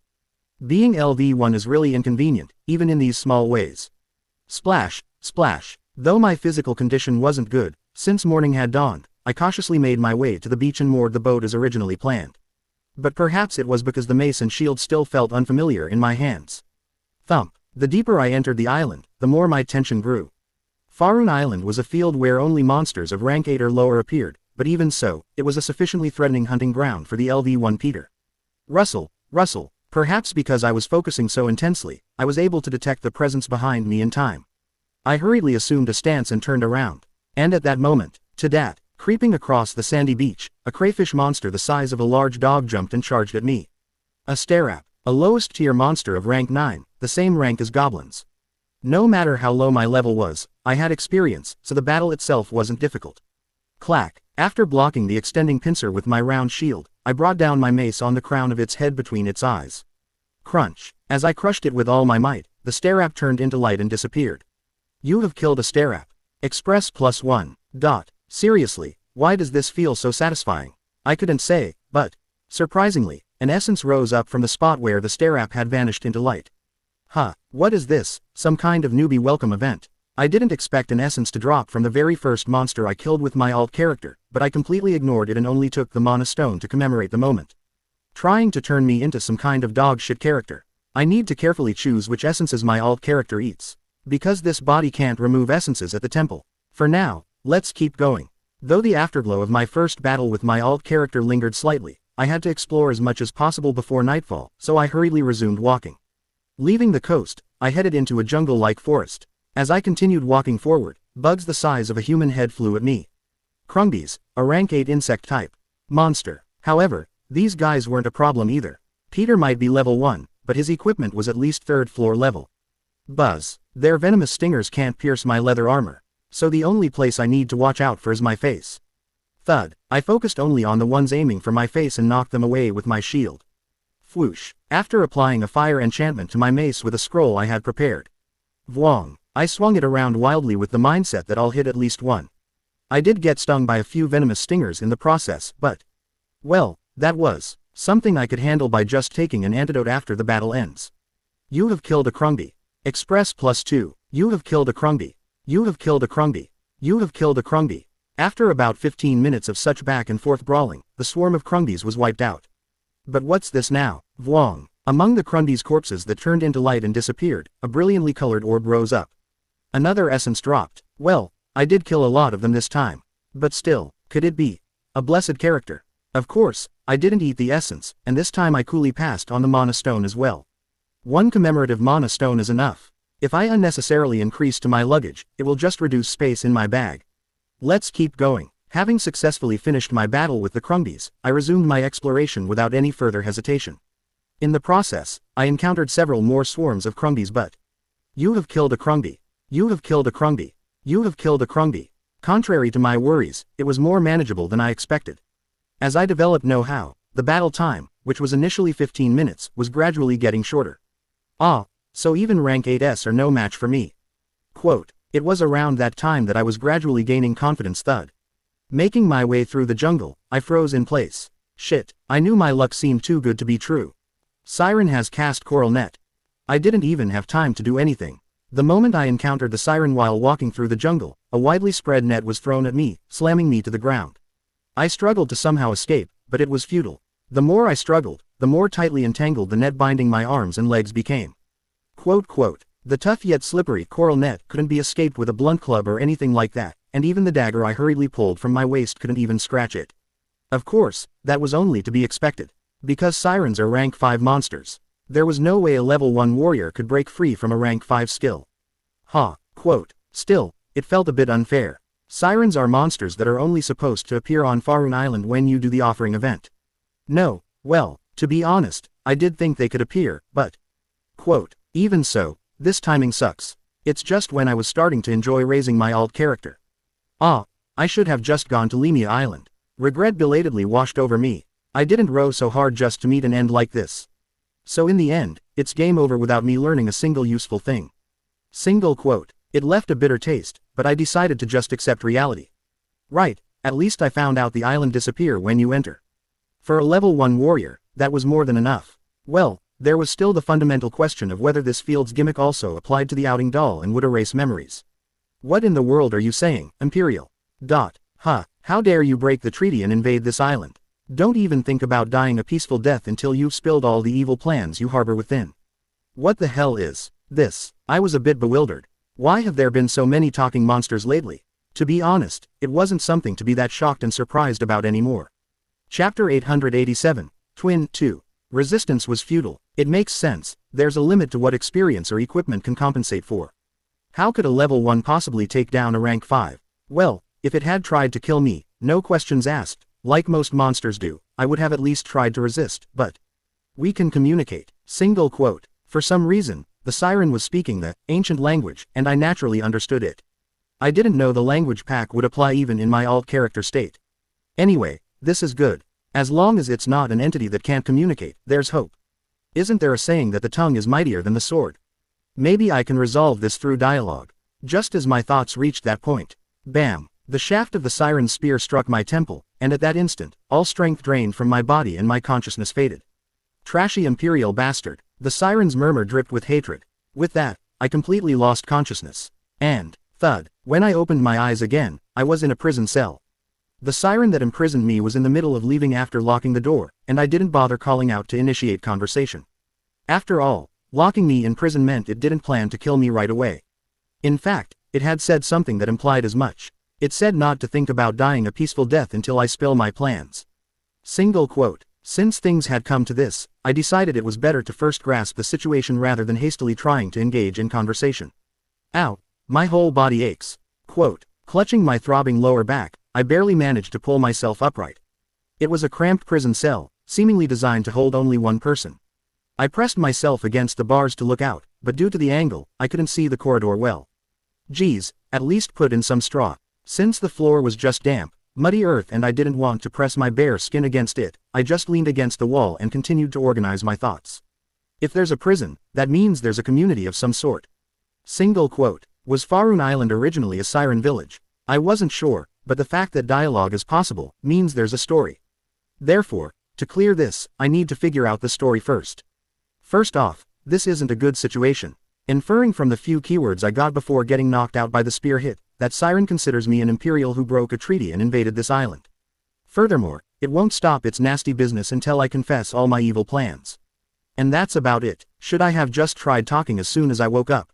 Being LV1 is really inconvenient, even in these small ways. Splash, splash. Though my physical condition wasn't good, since morning had dawned, I cautiously made my way to the beach and moored the boat as originally planned. But perhaps it was because the mace and shield still felt unfamiliar in my hands. Thump. The deeper I entered the island, the more my tension grew. Farun Island was a field where only monsters of rank 8 or lower appeared, but even so, it was a sufficiently threatening hunting ground for the LV1 Peter. Rustle, rustle. Perhaps because I was focusing so intensely, I was able to detect the presence behind me in time. I hurriedly assumed a stance and turned around. And at that moment, Tadat, creeping across the sandy beach, a crayfish monster the size of a large dog jumped and charged at me. A starap, a lowest tier monster of rank 9, the same rank as goblins. No matter how low my level was, I had experience, so the battle itself wasn't difficult. Clack. After blocking the extending pincer with my round shield, I brought down my mace on the crown of its head between its eyes. Crunch. As I crushed it with all my might, the starap turned into light and disappeared. You have killed a starap. Express +1. Seriously, why does this feel so satisfying? I couldn't say, but, surprisingly, an essence rose up from the spot where the starap had vanished into light. What is this, some kind of newbie welcome event? I didn't expect an essence to drop from the very first monster I killed with my alt character, but I completely ignored it and only took the mana stone to commemorate the moment. Trying to turn me into some kind of dog shit character. I need to carefully choose which essences my alt character eats. Because this body can't remove essences at the temple. For now, let's keep going. Though the afterglow of my first battle with my alt character lingered slightly, I had to explore as much as possible before nightfall, so I hurriedly resumed walking. Leaving the coast, I headed into a jungle-like forest. As I continued walking forward, bugs the size of a human head flew at me. Krungies, a rank 8 insect type monster. However, these guys weren't a problem either. Peter might be level 1, but his equipment was at least 3rd floor level. Buzz. Their venomous stingers can't pierce my leather armor. So the only place I need to watch out for is my face. Thud. I focused only on the ones aiming for my face and knocked them away with my shield. Whoosh. After applying a fire enchantment to my mace with a scroll I had prepared. Vwong. I swung it around wildly with the mindset that I'll hit at least one. I did get stung by a few venomous stingers in the process, but, well, that was something I could handle by just taking an antidote after the battle ends. You have killed a Krungi. Express +2. You have killed a Krungi. You have killed a Krungi. You have killed a Krungi. After about 15 minutes of such back and forth brawling, the swarm of Krungis was wiped out. But what's this now? Vwong. Among the Krungis' corpses that turned into light and disappeared, a brilliantly colored orb rose up. Another essence dropped. Well, I did kill a lot of them this time. But still, could it be? A blessed character. Of course, I didn't eat the essence, and this time I coolly passed on the mana stone as well. One commemorative mana stone is enough. If I unnecessarily increase to my luggage, it will just reduce space in my bag. Let's keep going. Having successfully finished my battle with the crumbies, I resumed my exploration without any further hesitation. In the process, I encountered several more swarms of crumbies, but you have killed a crumby. You have killed a crumby. You have killed a crumby. Contrary to my worries, it was more manageable than I expected. As I developed know-how, the battle time, which was initially 15 minutes, was gradually getting shorter. So even rank 8s are no match for me. Quote, it was around that time that I was gradually gaining confidence. Thud. Making my way through the jungle, I froze in place. Shit, I knew my luck seemed too good to be true. Siren has cast coral net. I didn't even have time to do anything. The moment I encountered the siren while walking through the jungle, a widely spread net was thrown at me, slamming me to the ground. I struggled to somehow escape, but it was futile. The more I struggled, the more tightly entangled the net binding my arms and legs became. Quote, the tough yet slippery coral net couldn't be escaped with a blunt club or anything like that, and even the dagger I hurriedly pulled from my waist couldn't even scratch it. Of course, that was only to be expected. Because sirens are rank 5 monsters. There was no way a level 1 warrior could break free from a rank 5 skill. Quote, still, it felt a bit unfair. Sirens are monsters that are only supposed to appear on Farun Island when you do the offering event. No, well, to be honest, I did think they could appear, but quote, even so, this timing sucks. It's just when I was starting to enjoy raising my alt character. I should have just gone to Lima Island. Regret belatedly washed over me. I didn't row so hard just to meet an end like this. So in the end, it's game over without me learning a single useful thing. Single quote. It left a bitter taste, but I decided to just accept reality. Right, at least I found out the island disappear when you enter. For a level 1 warrior, that was more than enough. Well, there was still the fundamental question of whether this field's gimmick also applied to the outing doll and would erase memories. What in the world are you saying, Imperial? How dare you break the treaty and invade this island? Don't even think about dying a peaceful death until you've spilled all the evil plans you harbor within. What the hell is this? I was a bit bewildered. Why have there been so many talking monsters lately? To be honest, it wasn't something to be that shocked and surprised about anymore. Chapter 887, Twin 2. Resistance was futile. It makes sense, there's a limit to what experience or equipment can compensate for. How could a level 1 possibly take down a rank 5? Well, if it had tried to kill me, no questions asked, like most monsters do, I would have at least tried to resist, but we can communicate. Single quote. For some reason, the siren was speaking the ancient language, and I naturally understood it. I didn't know the language pack would apply even in my alt character state. Anyway, this is good. As long as it's not an entity that can't communicate, there's hope. Isn't there a saying that the tongue is mightier than the sword? Maybe I can resolve this through dialogue. Just as my thoughts reached that point, bam! The shaft of the siren's spear struck my temple, and at that instant, all strength drained from my body and my consciousness faded. Trashy Imperial bastard, the siren's murmur dripped with hatred. With that, I completely lost consciousness. And, thud, when I opened my eyes again, I was in a prison cell. The siren that imprisoned me was in the middle of leaving after locking the door, and I didn't bother calling out to initiate conversation. After all, locking me in prison meant it didn't plan to kill me right away. In fact, it had said something that implied as much. It said not to think about dying a peaceful death until I spill my plans. Single quote. Since things had come to this, I decided it was better to first grasp the situation rather than hastily trying to engage in conversation. Ow, my whole body aches. Quote. Clutching my throbbing lower back, I barely managed to pull myself upright. It was a cramped prison cell, seemingly designed to hold only one person. I pressed myself against the bars to look out, but due to the angle, I couldn't see the corridor well. Geez, at least put in some straw. Since the floor was just damp, muddy earth and I didn't want to press my bare skin against it, I just leaned against the wall and continued to organize my thoughts. If there's a prison, that means there's a community of some sort. Single quote. Was Farun Island originally a siren village? I wasn't sure, but the fact that dialogue is possible means there's a story. Therefore, to clear this, I need to figure out the story first. First off, this isn't a good situation. Inferring from the few keywords I got before getting knocked out by the spear hit, that siren considers me an Imperial who broke a treaty and invaded this island. Furthermore, it won't stop its nasty business until I confess all my evil plans. And that's about it. Should I have just tried talking as soon as I woke up?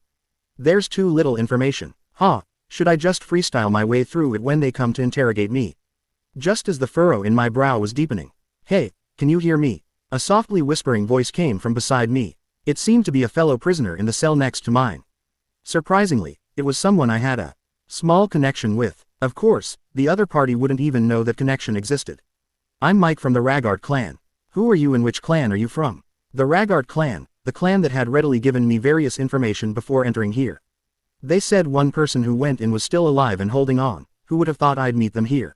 There's too little information. Should I just freestyle my way through it when they come to interrogate me? just as the furrow in my brow was deepening. "Hey, can you hear me?" A softly whispering voice came from beside me. It seemed to be a fellow prisoner in the cell next to mine. Surprisingly, it was someone I had a small connection with. Of course, the other party wouldn't even know that connection existed. "I'm Mike from the Raggard clan." "Who are you and which clan are you from?" "The Raggard clan, the clan that had readily given me various information before entering here. They said one person who went in was still alive and holding on. Who would have thought I'd meet them here?"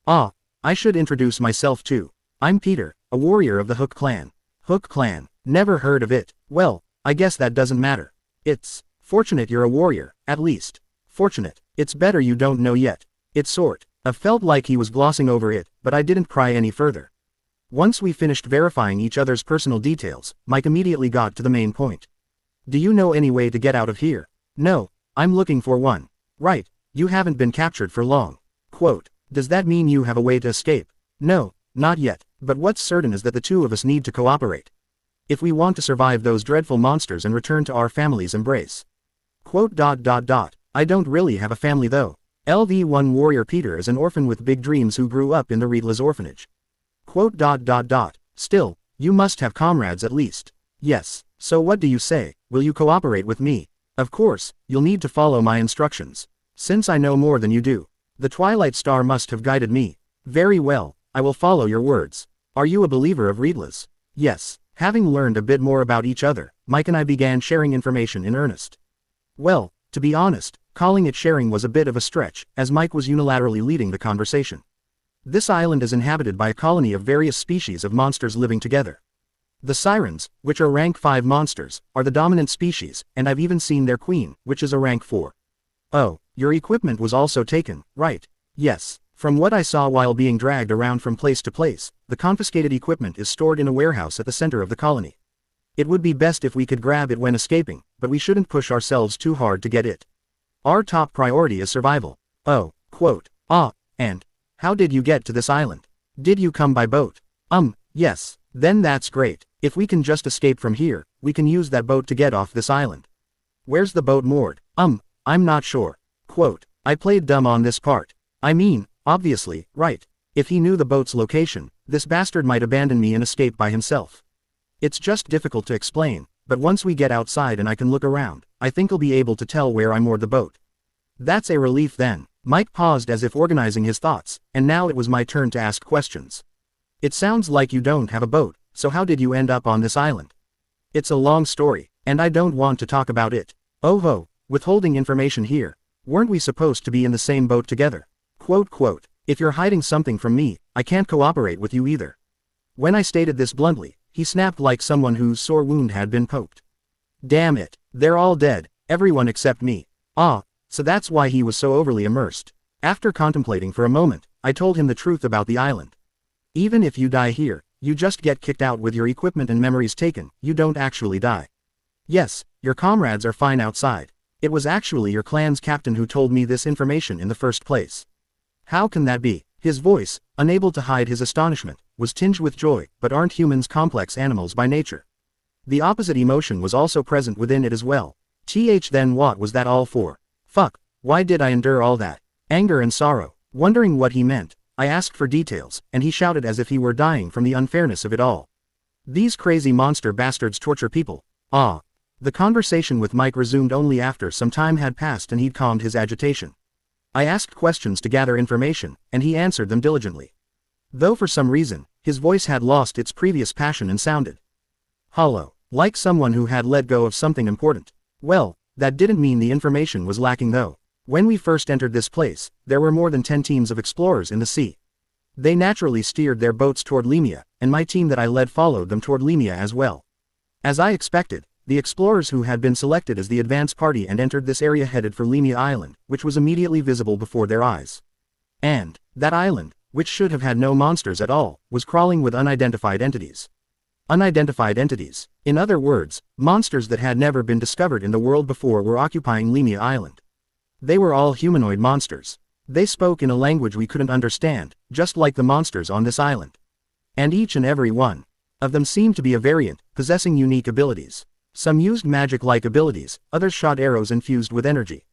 "Ah, I should introduce myself too. I'm Peter, a warrior of the Hook clan." "Hook clan, never heard of it." "Well, I guess that doesn't matter. It's fortunate you're a warrior, at least. Fortunate. It's better you don't know yet. It sort of felt like he was glossing over it, but I didn't pry any further. Once we finished verifying each other's personal details, Mike immediately got to the main point. "Do you know any way to get out of here?" "No, I'm looking for one." "Right, you haven't been captured for long." Quote, "Does that mean you have a way to escape?" "No, not yet, but what's certain is that the two of us need to cooperate. If we want to survive those dreadful monsters and return to our family's embrace." Quote, "I don't really have a family though. LV1 Warrior Peter is an orphan with big dreams who grew up in the Reedless orphanage." Quote, "Still, you must have comrades at least." "Yes, so what do you say, will you cooperate with me?" "Of course, you'll need to follow my instructions. Since I know more than you do. The Twilight Star must have guided me." "Very well, I will follow your words. Are you a believer of Reedless?" "Yes." Having learned a bit more about each other, Mike and I began sharing information in earnest. Well, to be honest, calling it sharing was a bit of a stretch, as Mike was unilaterally leading the conversation. This island is inhabited by a colony of various species of monsters living together. The sirens, which are rank 5 monsters, are the dominant species, and I've even seen their queen, which is a rank 4. "Oh, your equipment was also taken, right?" "Yes. From what I saw while being dragged around from place to place, the confiscated equipment is stored in a warehouse at the center of the colony. It would be best if we could grab it when escaping, but we shouldn't push ourselves too hard to get it. Our top priority is survival." "Oh, quote, and how did you get to this island? Did you come by boat?" Yes. "Then that's great. If we can just escape from here, we can use that boat to get off this island." "Where's the boat moored?" I'm not sure." Quote, "I played dumb on this part. I mean, obviously, right. If he knew the boat's location, this bastard might abandon me and escape by himself. It's just difficult to explain, but once we get outside and I can look around, I think I'll be able to tell where I moored the boat." "That's a relief then." Mike paused as if organizing his thoughts, and now it was my turn to ask questions. "It sounds like you don't have a boat, so how did you end up on this island?" "It's a long story, and I don't want to talk about it." "Oh, withholding information here. Weren't we supposed to be in the same boat together?" Quote, "If you're hiding something from me, I can't cooperate with you either." When I stated this bluntly, he snapped like someone whose sore wound had been poked. "Damn it, they're all dead, everyone except me." So that's why he was so overly immersed. After contemplating for a moment, I told him the truth about the island. "Even if you die here, you just get kicked out with your equipment and memories taken, you don't actually die. Yes, your comrades are fine outside. It was actually your clan's captain who told me this information in the first place." "How can that be?" His voice, unable to hide his astonishment, was tinged with joy, but aren't humans complex animals by nature? The opposite emotion was also present within it as well. Then what was that all for? Fuck, why did I endure all that? Anger and sorrow. Wondering what he meant, I asked for details, and he shouted as if he were dying from the unfairness of it all. "These crazy monster bastards torture people." The conversation with Mike resumed only after some time had passed and he'd calmed his agitation. I asked questions to gather information, and he answered them diligently. Though for some reason, his voice had lost its previous passion and sounded hollow, like someone who had let go of something important. Well, that didn't mean the information was lacking though. When we first entered this place, there were more than 10 teams of explorers in the sea. They naturally steered their boats toward Lima, and my team that I led followed them toward Lima as well. As I expected, the explorers who had been selected as the advance party and entered this area headed for Lima Island, which was immediately visible before their eyes. And that island, which should have had no monsters at all, was crawling with unidentified entities. Unidentified entities. In other words, monsters that had never been discovered in the world before were occupying Lima Island. They were all humanoid monsters. They spoke in a language we couldn't understand, just like the monsters on this island. And each and every one of them seemed to be a variant, possessing unique abilities. Some used magic-like abilities, others shot arrows infused with energy.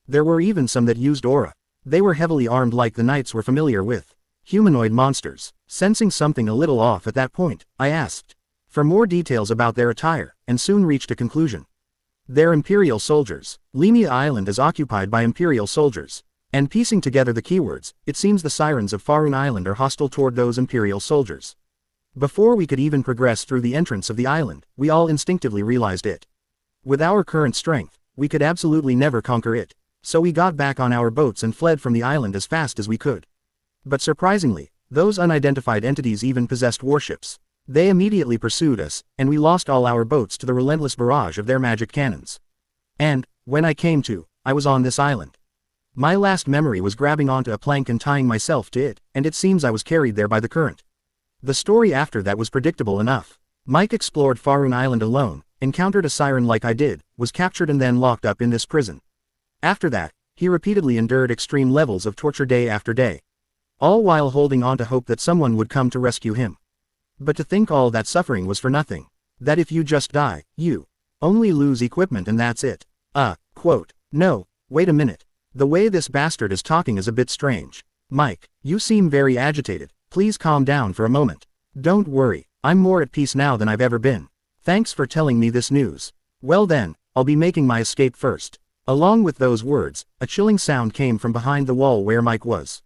There were even some that used aura. They were heavily armed like the knights we're familiar with. Humanoid monsters. Sensing something a little off at that point, I asked for more details about their attire, and soon reached a conclusion. They're Imperial soldiers. Lima Island is occupied by Imperial soldiers. And piecing together the keywords, it seems the sirens of Farun Island are hostile toward those Imperial soldiers. Before we could even progress through the entrance of the island, we all instinctively realized it. With our current strength, we could absolutely never conquer it, so we got back on our boats and fled from the island as fast as we could. But surprisingly, those unidentified entities even possessed warships. They immediately pursued us, and we lost all our boats to the relentless barrage of their magic cannons. And, when I came to, I was on this island. My last memory was grabbing onto a plank and tying myself to it, and it seems I was carried there by the current. The story after that was predictable enough. Mike explored Farun Island alone, encountered a siren like I did, was captured and then locked up in this prison. After that, he repeatedly endured extreme levels of torture day after day. All while holding on to hope that someone would come to rescue him. But to think all that suffering was for nothing. That if you just die, you only lose equipment and that's it. Quote. No, wait a minute. The way this bastard is talking is a bit strange. Mike, you seem very agitated. Please calm down for a moment. Don't worry, I'm more at peace now than I've ever been. Thanks for telling me this news. Well then, I'll be making my escape first. Along with those words, a chilling sound came from behind the wall where Mike was.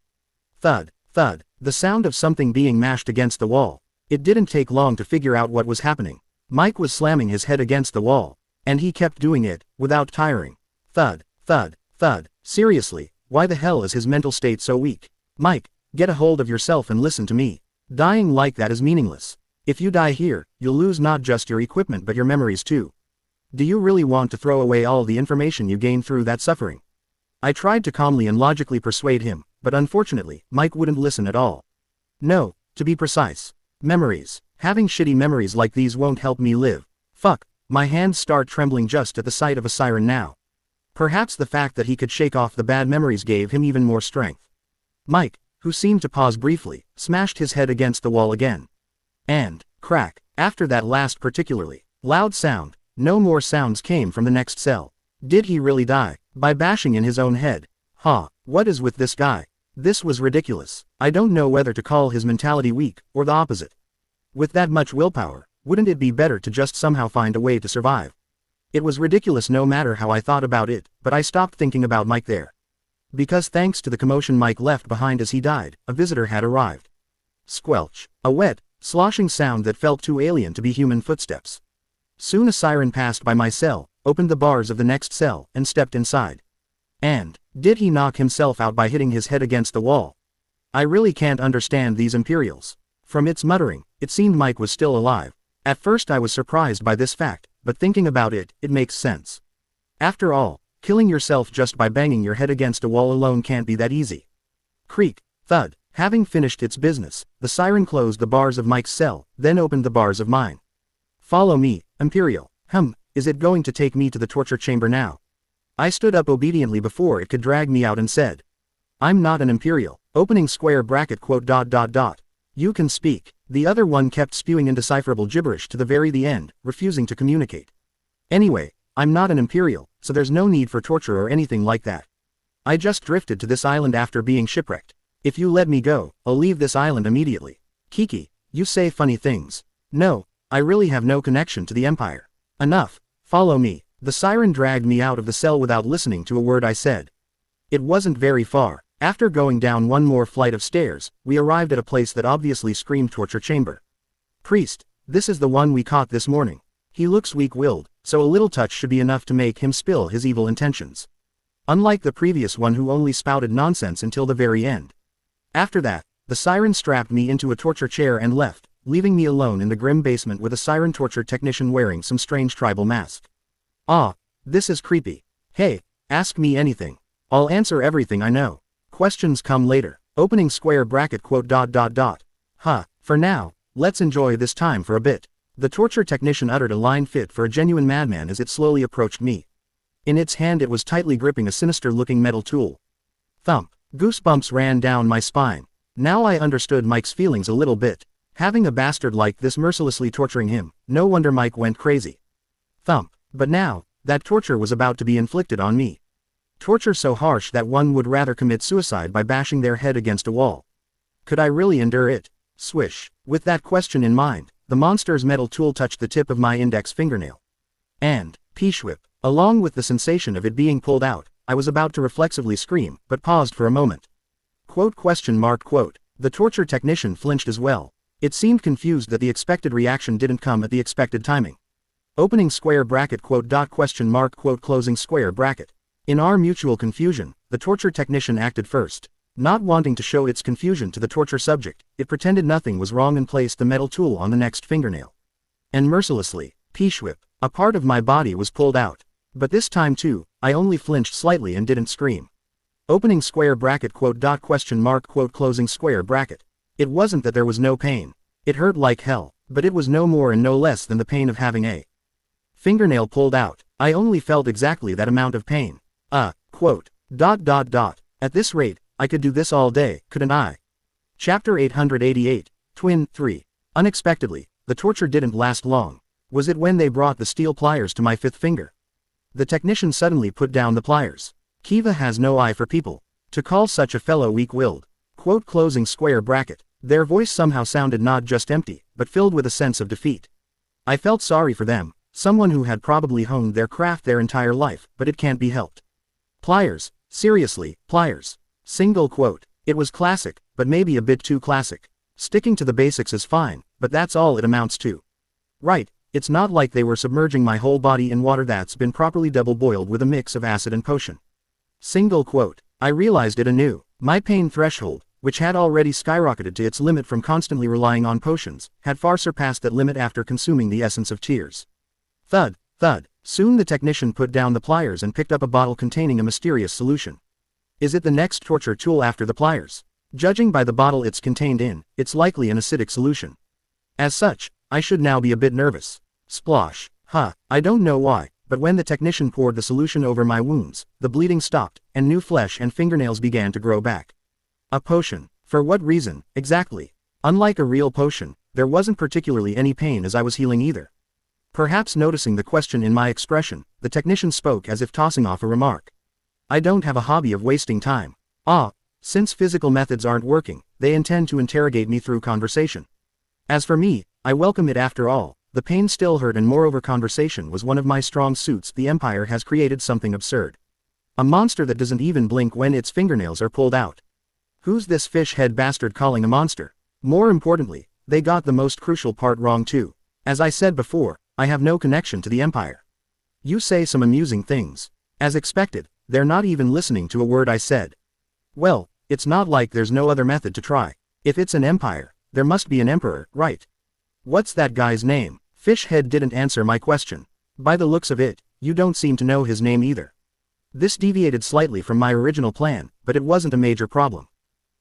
Thud, thud, the sound of something being mashed against the wall. It didn't take long to figure out what was happening. Mike was slamming his head against the wall. And he kept doing it, without tiring. Thud, thud, thud. Seriously, why the hell is his mental state so weak? Mike, get a hold of yourself and listen to me. Dying like that is meaningless. If you die here, you'll lose not just your equipment but your memories too. Do you really want to throw away all the information you gained through that suffering? I tried to calmly and logically persuade him, but unfortunately, Mike wouldn't listen at all. No, to be precise. Memories. Having shitty memories like these won't help me live. Fuck, my hands start trembling just at the sight of a siren now. Perhaps the fact that he could shake off the bad memories gave him even more strength. Mike, who seemed to pause briefly, smashed his head against the wall again. And, crack, after that last particularly loud sound, no more sounds came from the next cell. Did he really die? By bashing in his own head? What is with this guy? This was ridiculous. I don't know whether to call his mentality weak, or the opposite. With that much willpower, wouldn't it be better to just somehow find a way to survive? It was ridiculous no matter how I thought about it, but I stopped thinking about Mike there. Because thanks to the commotion Mike left behind as he died, a visitor had arrived. Squelch. A wet, sloshing sound that felt too alien to be human footsteps. Soon a siren passed by my cell, opened the bars of the next cell, and stepped inside. And, did he knock himself out by hitting his head against the wall? I really can't understand these Imperials. From its muttering, it seemed Mike was still alive. At first I was surprised by this fact, but thinking about it, it makes sense. After all, killing yourself just by banging your head against a wall alone can't be that easy. Creak, thud. Having finished its business, the siren closed the bars of Mike's cell, then opened the bars of mine. Follow me, Imperial. Is it going to take me to the torture chamber now? I stood up obediently before it could drag me out and said. I'm not an Imperial. Opening square bracket quote. You can speak. The other one kept spewing indecipherable gibberish to the very end, refusing to communicate. Anyway, I'm not an Imperial, so there's no need for torture or anything like that. I just drifted to this island after being shipwrecked. If you let me go, I'll leave this island immediately. Kiki, you say funny things. No, I really have no connection to the Empire. Enough, follow me. The siren dragged me out of the cell without listening to a word I said. It wasn't very far. After going down one more flight of stairs, we arrived at a place that obviously screamed torture chamber. Priest, this is the one we caught this morning. He looks weak-willed, so a little touch should be enough to make him spill his evil intentions. Unlike the previous one who only spouted nonsense until the very end. After that, the siren strapped me into a torture chair and left, leaving me alone in the grim basement with a siren torture technician wearing some strange tribal mask. This is creepy. Hey, ask me anything. I'll answer everything I know. Questions come later. Opening square bracket quote. For now, let's enjoy this time for a bit. The torture technician uttered a line fit for a genuine madman as it slowly approached me. In its hand it was tightly gripping a sinister-looking metal tool. Thump. Goosebumps ran down my spine. Now I understood Mike's feelings a little bit. Having a bastard like this mercilessly torturing him, no wonder Mike went crazy. Thump. But now, that torture was about to be inflicted on me. Torture so harsh that one would rather commit suicide by bashing their head against a wall. Could I really endure it? Swish. With that question in mind, the monster's metal tool touched the tip of my index fingernail. And, peeshwip, along with the sensation of it being pulled out, I was about to reflexively scream, but paused for a moment. Quote. The torture technician flinched as well. It seemed confused that the expected reaction didn't come at the expected timing. Opening square bracket quote. Closing square bracket. In our mutual confusion, the torture technician acted first. Not wanting to show its confusion to the torture subject, it pretended nothing was wrong and placed the metal tool on the next fingernail. And mercilessly, peeshwip, a part of my body was pulled out. But this time too, I only flinched slightly and didn't scream. Opening square bracket quote. Closing square bracket. It wasn't that there was no pain. It hurt like hell, but it was no more and no less than the pain of having a fingernail pulled out. I only felt exactly that amount of pain. Quote. At this rate, I could do this all day, couldn't I? Chapter 888, Twin 3. Unexpectedly, the torture didn't last long. Was it when they brought the steel pliers to my fifth finger? The technician suddenly put down the pliers. Kiva has no eye for people. To call such a fellow weak-willed. Quote. Closing square bracket. Their voice somehow sounded not just empty, but filled with a sense of defeat. I felt sorry for them, someone who had probably honed their craft their entire life, but it can't be helped. Pliers, seriously, pliers. Single quote. It was classic, but maybe a bit too classic. Sticking to the basics is fine, but that's all it amounts to. Right, it's not like they were submerging my whole body in water that's been properly double-boiled with a mix of acid and potion. Single quote. I realized it anew. My pain threshold, which had already skyrocketed to its limit from constantly relying on potions, had far surpassed that limit after consuming the essence of tears. Thud, thud. Soon the technician put down the pliers and picked up a bottle containing a mysterious solution. Is it the next torture tool after the pliers? Judging by the bottle it's contained in, it's likely an acidic solution. As such, I should now be a bit nervous. Splosh. I don't know why, but when the technician poured the solution over my wounds, the bleeding stopped, and new flesh and fingernails began to grow back. A potion. For what reason, exactly? Unlike a real potion, there wasn't particularly any pain as I was healing either. Perhaps noticing the question in my expression, the technician spoke as if tossing off a remark. I don't have a hobby of wasting time. Since physical methods aren't working, they intend to interrogate me through conversation. As for me, I welcome it after all. The pain still hurt and moreover conversation was one of my strong suits. The Empire has created something absurd. A monster that doesn't even blink when its fingernails are pulled out. Who's this fish-head bastard calling a monster? More importantly, they got the most crucial part wrong too. As I said before, I have no connection to the Empire. You say some amusing things. As expected, they're not even listening to a word I said. Well, it's not like there's no other method to try. If it's an empire, there must be an emperor, right? What's that guy's name? Fishhead didn't answer my question. By the looks of it, you don't seem to know his name either. This deviated slightly from my original plan, but it wasn't a major problem.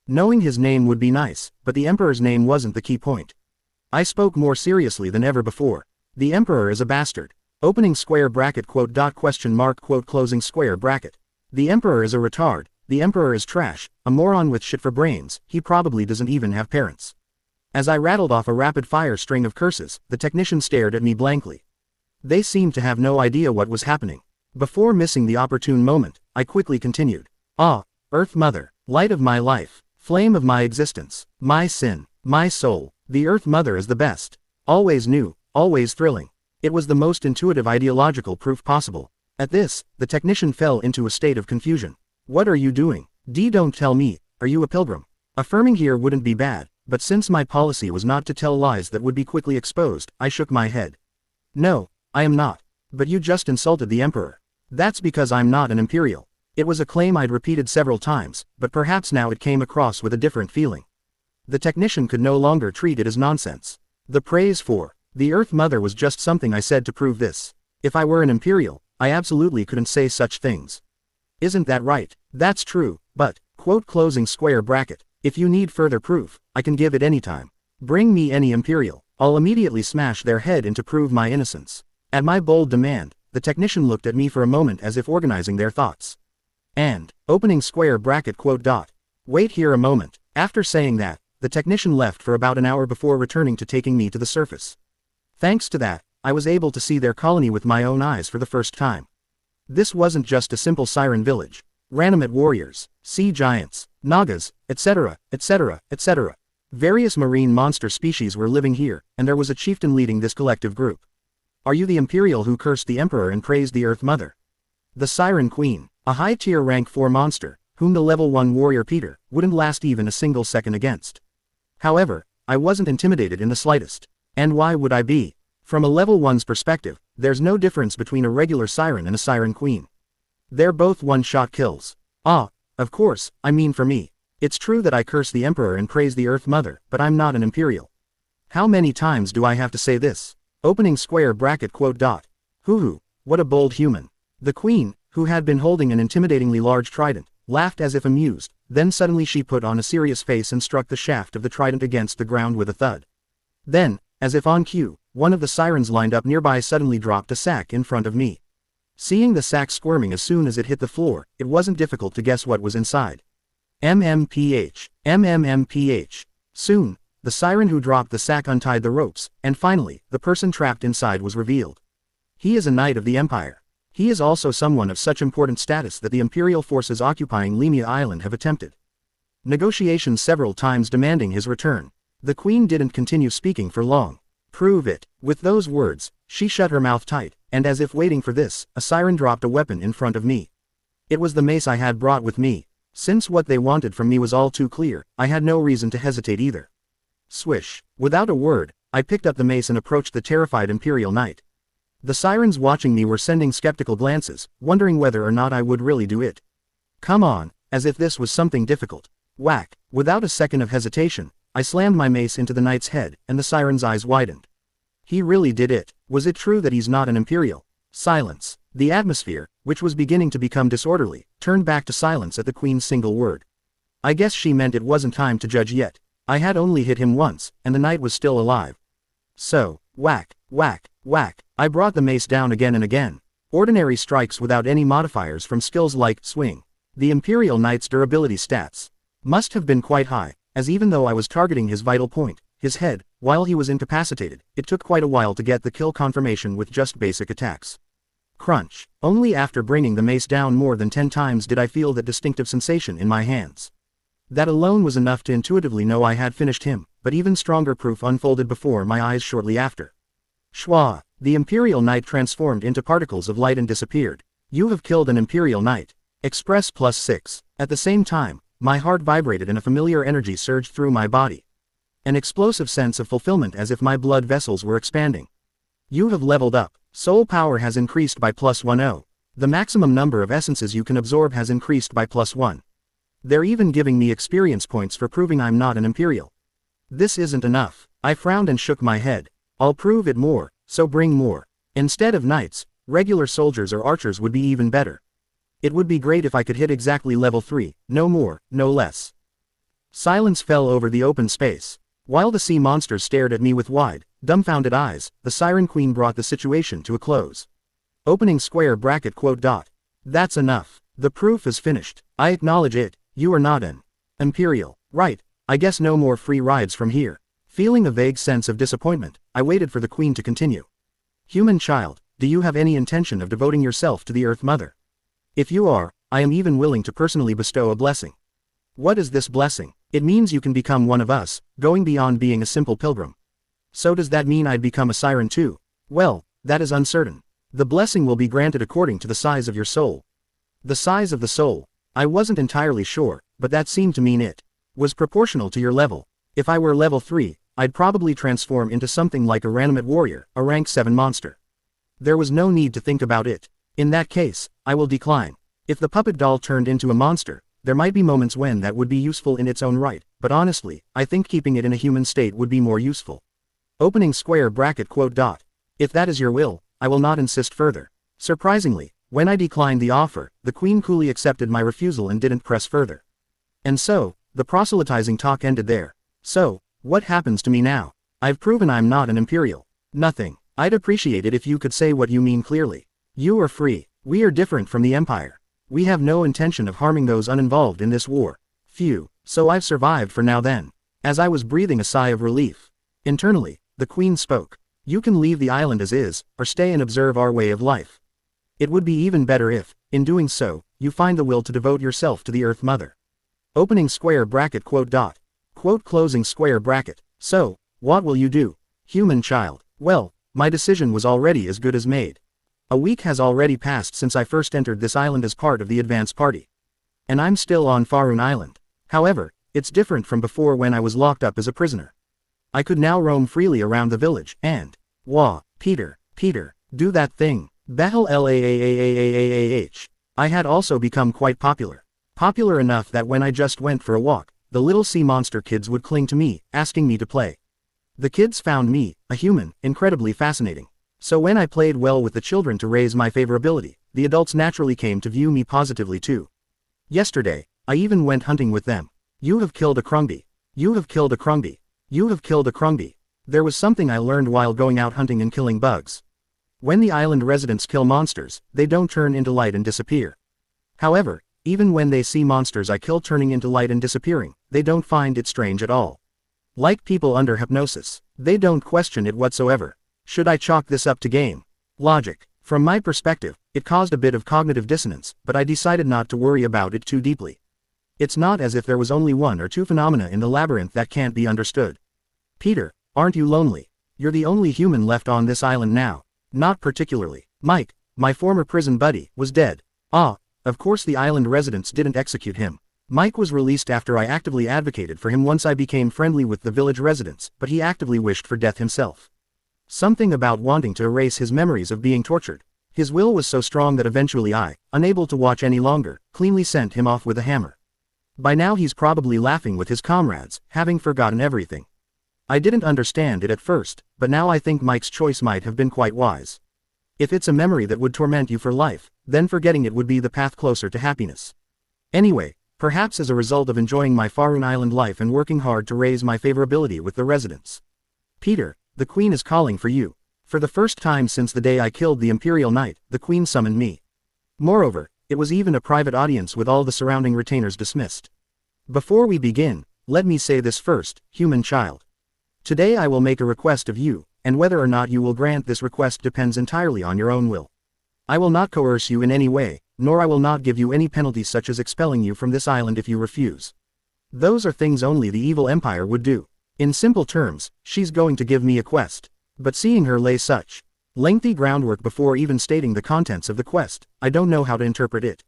Knowing his name would be nice, but the emperor's name wasn't the key point. I spoke more seriously than ever before. The emperor is a bastard. Opening square bracket quote. Closing square bracket. The emperor is a retard. The emperor is trash, a moron with shit for brains. He probably doesn't even have parents. As I rattled off a rapid-fire string of curses, the technician stared at me blankly. They seemed to have no idea what was happening. Before missing the opportune moment, I quickly continued. Earth Mother, light of my life, flame of my existence, my sin, my soul, the Earth Mother is the best. Always new, always thrilling. It was the most intuitive ideological proof possible. At this, the technician fell into a state of confusion. What are you doing? Don't tell me, are you a pilgrim? Affirming here wouldn't be bad, but since my policy was not to tell lies that would be quickly exposed, I shook my head. No, I am not. But you just insulted the Emperor. That's because I'm not an Imperial. It was a claim I'd repeated several times, but perhaps now it came across with a different feeling. The technician could no longer treat it as nonsense. The praise for the Earth Mother was just something I said to prove this. If I were an Imperial, I absolutely couldn't say such things. Isn't that right? That's true, but, closing square bracket, if you need further proof, I can give it anytime. Bring me any Imperial, I'll immediately smash their head in to prove my innocence. At my bold demand, the technician looked at me for a moment as if organizing their thoughts. And, opening square bracket wait here a moment. After saying that, the technician left for about an hour before returning to taking me to the surface. Thanks to that, I was able to see their colony with my own eyes for the first time. This wasn't just a simple siren village. ranimate warriors, sea giants, nagas, etc., etc., etc. Various marine monster species were living here, and there was a chieftain leading this collective group. Are you the Imperial who cursed the Emperor and praised the Earth Mother? The Siren Queen, a high-tier rank 4 monster, whom the level 1 warrior Peter wouldn't last even a single second against. However, I wasn't intimidated in the slightest. And why would I be? From a level 1's perspective, there's no difference between a regular Siren and a Siren Queen. They're both one-shot kills. Ah, of course, I mean for me. It's true that I curse the Emperor and praise the Earth Mother, but I'm not an Imperial. How many times do I have to say this? Opening square bracket quote dot. Hoo-hoo, what a bold human. The Queen, who had been holding an intimidatingly large trident, laughed as if amused, then suddenly she put on a serious face and struck the shaft of the trident against the ground with a thud. Then, as if on cue, one of the sirens lined up nearby suddenly dropped a sack in front of me. Seeing the sack squirming as soon as it hit the floor, it wasn't difficult to guess what was inside. MMPH. MMMPH. Soon, the siren who dropped the sack untied the ropes, and finally, the person trapped inside was revealed. He is a knight of the Empire. He is also someone of such important status that the Imperial forces occupying Lima Island have attempted negotiations several times demanding his return. The Queen didn't continue speaking for long. Prove it. With those words, she shut her mouth tight, and as if waiting for this, a siren dropped a weapon in front of me. It was the mace I had brought with me. Since what they wanted from me was all too clear, I had no reason to hesitate either. Swish. Without a word, I picked up the mace and approached the terrified Imperial Knight. The sirens watching me were sending skeptical glances, wondering whether or not I would really do it. Come on, as if this was something difficult. Whack. Without a second of hesitation, I slammed my mace into the knight's head, and the siren's eyes widened. He really did it. Was it true that he's not an Imperial? Silence. The atmosphere, which was beginning to become disorderly, turned back to silence at the Queen's single word. I guess she meant it wasn't time to judge yet. I had only hit him once, and the knight was still alive. So, whack, whack, whack, I brought the mace down again and again. Ordinary strikes without any modifiers from skills like swing. The Imperial Knight's durability stats must have been quite high, as even though I was targeting his vital point, his head, while he was incapacitated, it took quite a while to get the kill confirmation with just basic attacks. Crunch. Only after bringing the mace down more than 10 times did I feel that distinctive sensation in my hands. That alone was enough to intuitively know I had finished him, but even stronger proof unfolded before my eyes shortly after. Schwa. The Imperial Knight transformed into particles of light and disappeared. You have killed an Imperial Knight. Express +6. At the same time, my heart vibrated and a familiar energy surged through my body. An explosive sense of fulfillment as if my blood vessels were expanding. You have leveled up. Soul power has increased by +10. The maximum number of essences you can absorb has increased by +1. They're even giving me experience points for proving I'm not an Imperial. This isn't enough. I frowned and shook my head. I'll prove it more, so bring more. Instead of knights, regular soldiers or archers would be even better. It would be great if I could hit exactly level 3, no more, no less. Silence fell over the open space. While the sea monsters stared at me with wide, dumbfounded eyes, the Siren Queen brought the situation to a close. Opening square bracket quote dot. That's enough. The proof is finished. I acknowledge it. You are not an Imperial. Right. I guess no more free rides from here. Feeling a vague sense of disappointment, I waited for the Queen to continue. Human child, do you have any intention of devoting yourself to the Earth Mother? If you are, I am even willing to personally bestow a blessing. What is this blessing? It means you can become one of us, going beyond being a simple pilgrim. So does that mean I'd become a siren too? Well, that is uncertain. The blessing will be granted according to the size of your soul. The size of the soul? I wasn't entirely sure, but that seemed to mean it was proportional to your level. If I were level 3, I'd probably transform into something like a ranimate warrior, a rank 7 monster. There was no need to think about it. In that case, I will decline. If the puppet doll turned into a monster, there might be moments when that would be useful in its own right, but honestly, I think keeping it in a human state would be more useful. Opening square bracket quote dot. If that is your will, I will not insist further. Surprisingly, when I declined the offer, the Queen coolly accepted my refusal and didn't press further. And so, the proselytizing talk ended there. So, what happens to me now? I've proven I'm not an Imperial. Nothing. I'd appreciate it if you could say what you mean clearly. You are free. We are different from the Empire. We have no intention of harming those uninvolved in this war. Phew, so I've survived for now then. As I was breathing a sigh of relief. Internally, the Queen spoke. You can leave the island as is, or stay and observe our way of life. It would be even better if, in doing so, you find the will to devote yourself to the Earth Mother. Opening square bracket quote dot. Quote closing square bracket. So, what will you do? Human child. Well, my decision was already as good as made. A week has already passed since I first entered this island as part of the advance party. And I'm still on Farun Island. However, it's different from before when I was locked up as a prisoner. I could now roam freely around the village, and, wah, Peter, do that thing, battle LAAAAAAH. I had also become quite popular. Popular enough that when I just went for a walk, the little sea monster kids would cling to me, asking me to play. The kids found me, a human, incredibly fascinating. So when I played well with the children to raise my favorability, the adults naturally came to view me positively too. Yesterday, I even went hunting with them. You have killed a Krungby. You have killed a Krungby. You have killed a Krungby. There was something I learned while going out hunting and killing bugs. When the island residents kill monsters, they don't turn into light and disappear. However, even when they see monsters I kill turning into light and disappearing, they don't find it strange at all. Like people under hypnosis, they don't question it whatsoever. Should I chalk this up to game logic? From my perspective, it caused a bit of cognitive dissonance, but I decided not to worry about it too deeply. It's not as if there was only one or two phenomena in the labyrinth that can't be understood. Peter, aren't you lonely? You're the only human left on this island now. Not particularly. Mike, my former prison buddy, was dead. Ah, of course the island residents didn't execute him. Mike was released after I actively advocated for him once I became friendly with the village residents, but he actively wished for death himself. Something about wanting to erase his memories of being tortured. His will was so strong that eventually I, unable to watch any longer, cleanly sent him off with a hammer. By now he's probably laughing with his comrades, having forgotten everything. I didn't understand it at first, but now I think Mike's choice might have been quite wise. If it's a memory that would torment you for life, then forgetting it would be the path closer to happiness. Anyway, perhaps as a result of enjoying my Farun Island life and working hard to raise my favorability with the residents. Peter, the Queen is calling for you. For the first time since the day I killed the Imperial Knight, the Queen summoned me. Moreover, it was even a private audience with all the surrounding retainers dismissed. Before we begin, let me say this first, human child. Today I will make a request of you, and whether or not you will grant this request depends entirely on your own will. I will not coerce you in any way, nor I will not give you any penalties such as expelling you from this island if you refuse. Those are things only the evil empire would do. In simple terms, she's going to give me a quest. But seeing her lay such lengthy groundwork before even stating the contents of the quest, I don't know how to interpret it.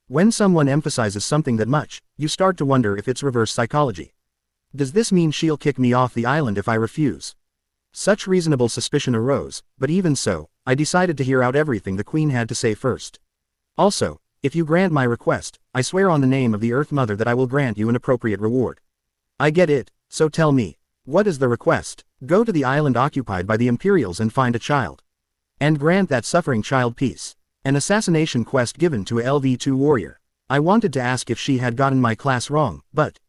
When someone emphasizes something that much, you start to wonder if it's reverse psychology. Does this mean she'll kick me off the island if I refuse? Such reasonable suspicion arose, but even so, I decided to hear out everything the Queen had to say first. Also, if you grant my request, I swear on the name of the Earth Mother that I will grant you an appropriate reward. I get it, so tell me, what is the request? Go to the island occupied by the Imperials and find a child. And grant that suffering child peace. An assassination quest given to a LV2 warrior. I wanted to ask if she had gotten my class wrong, but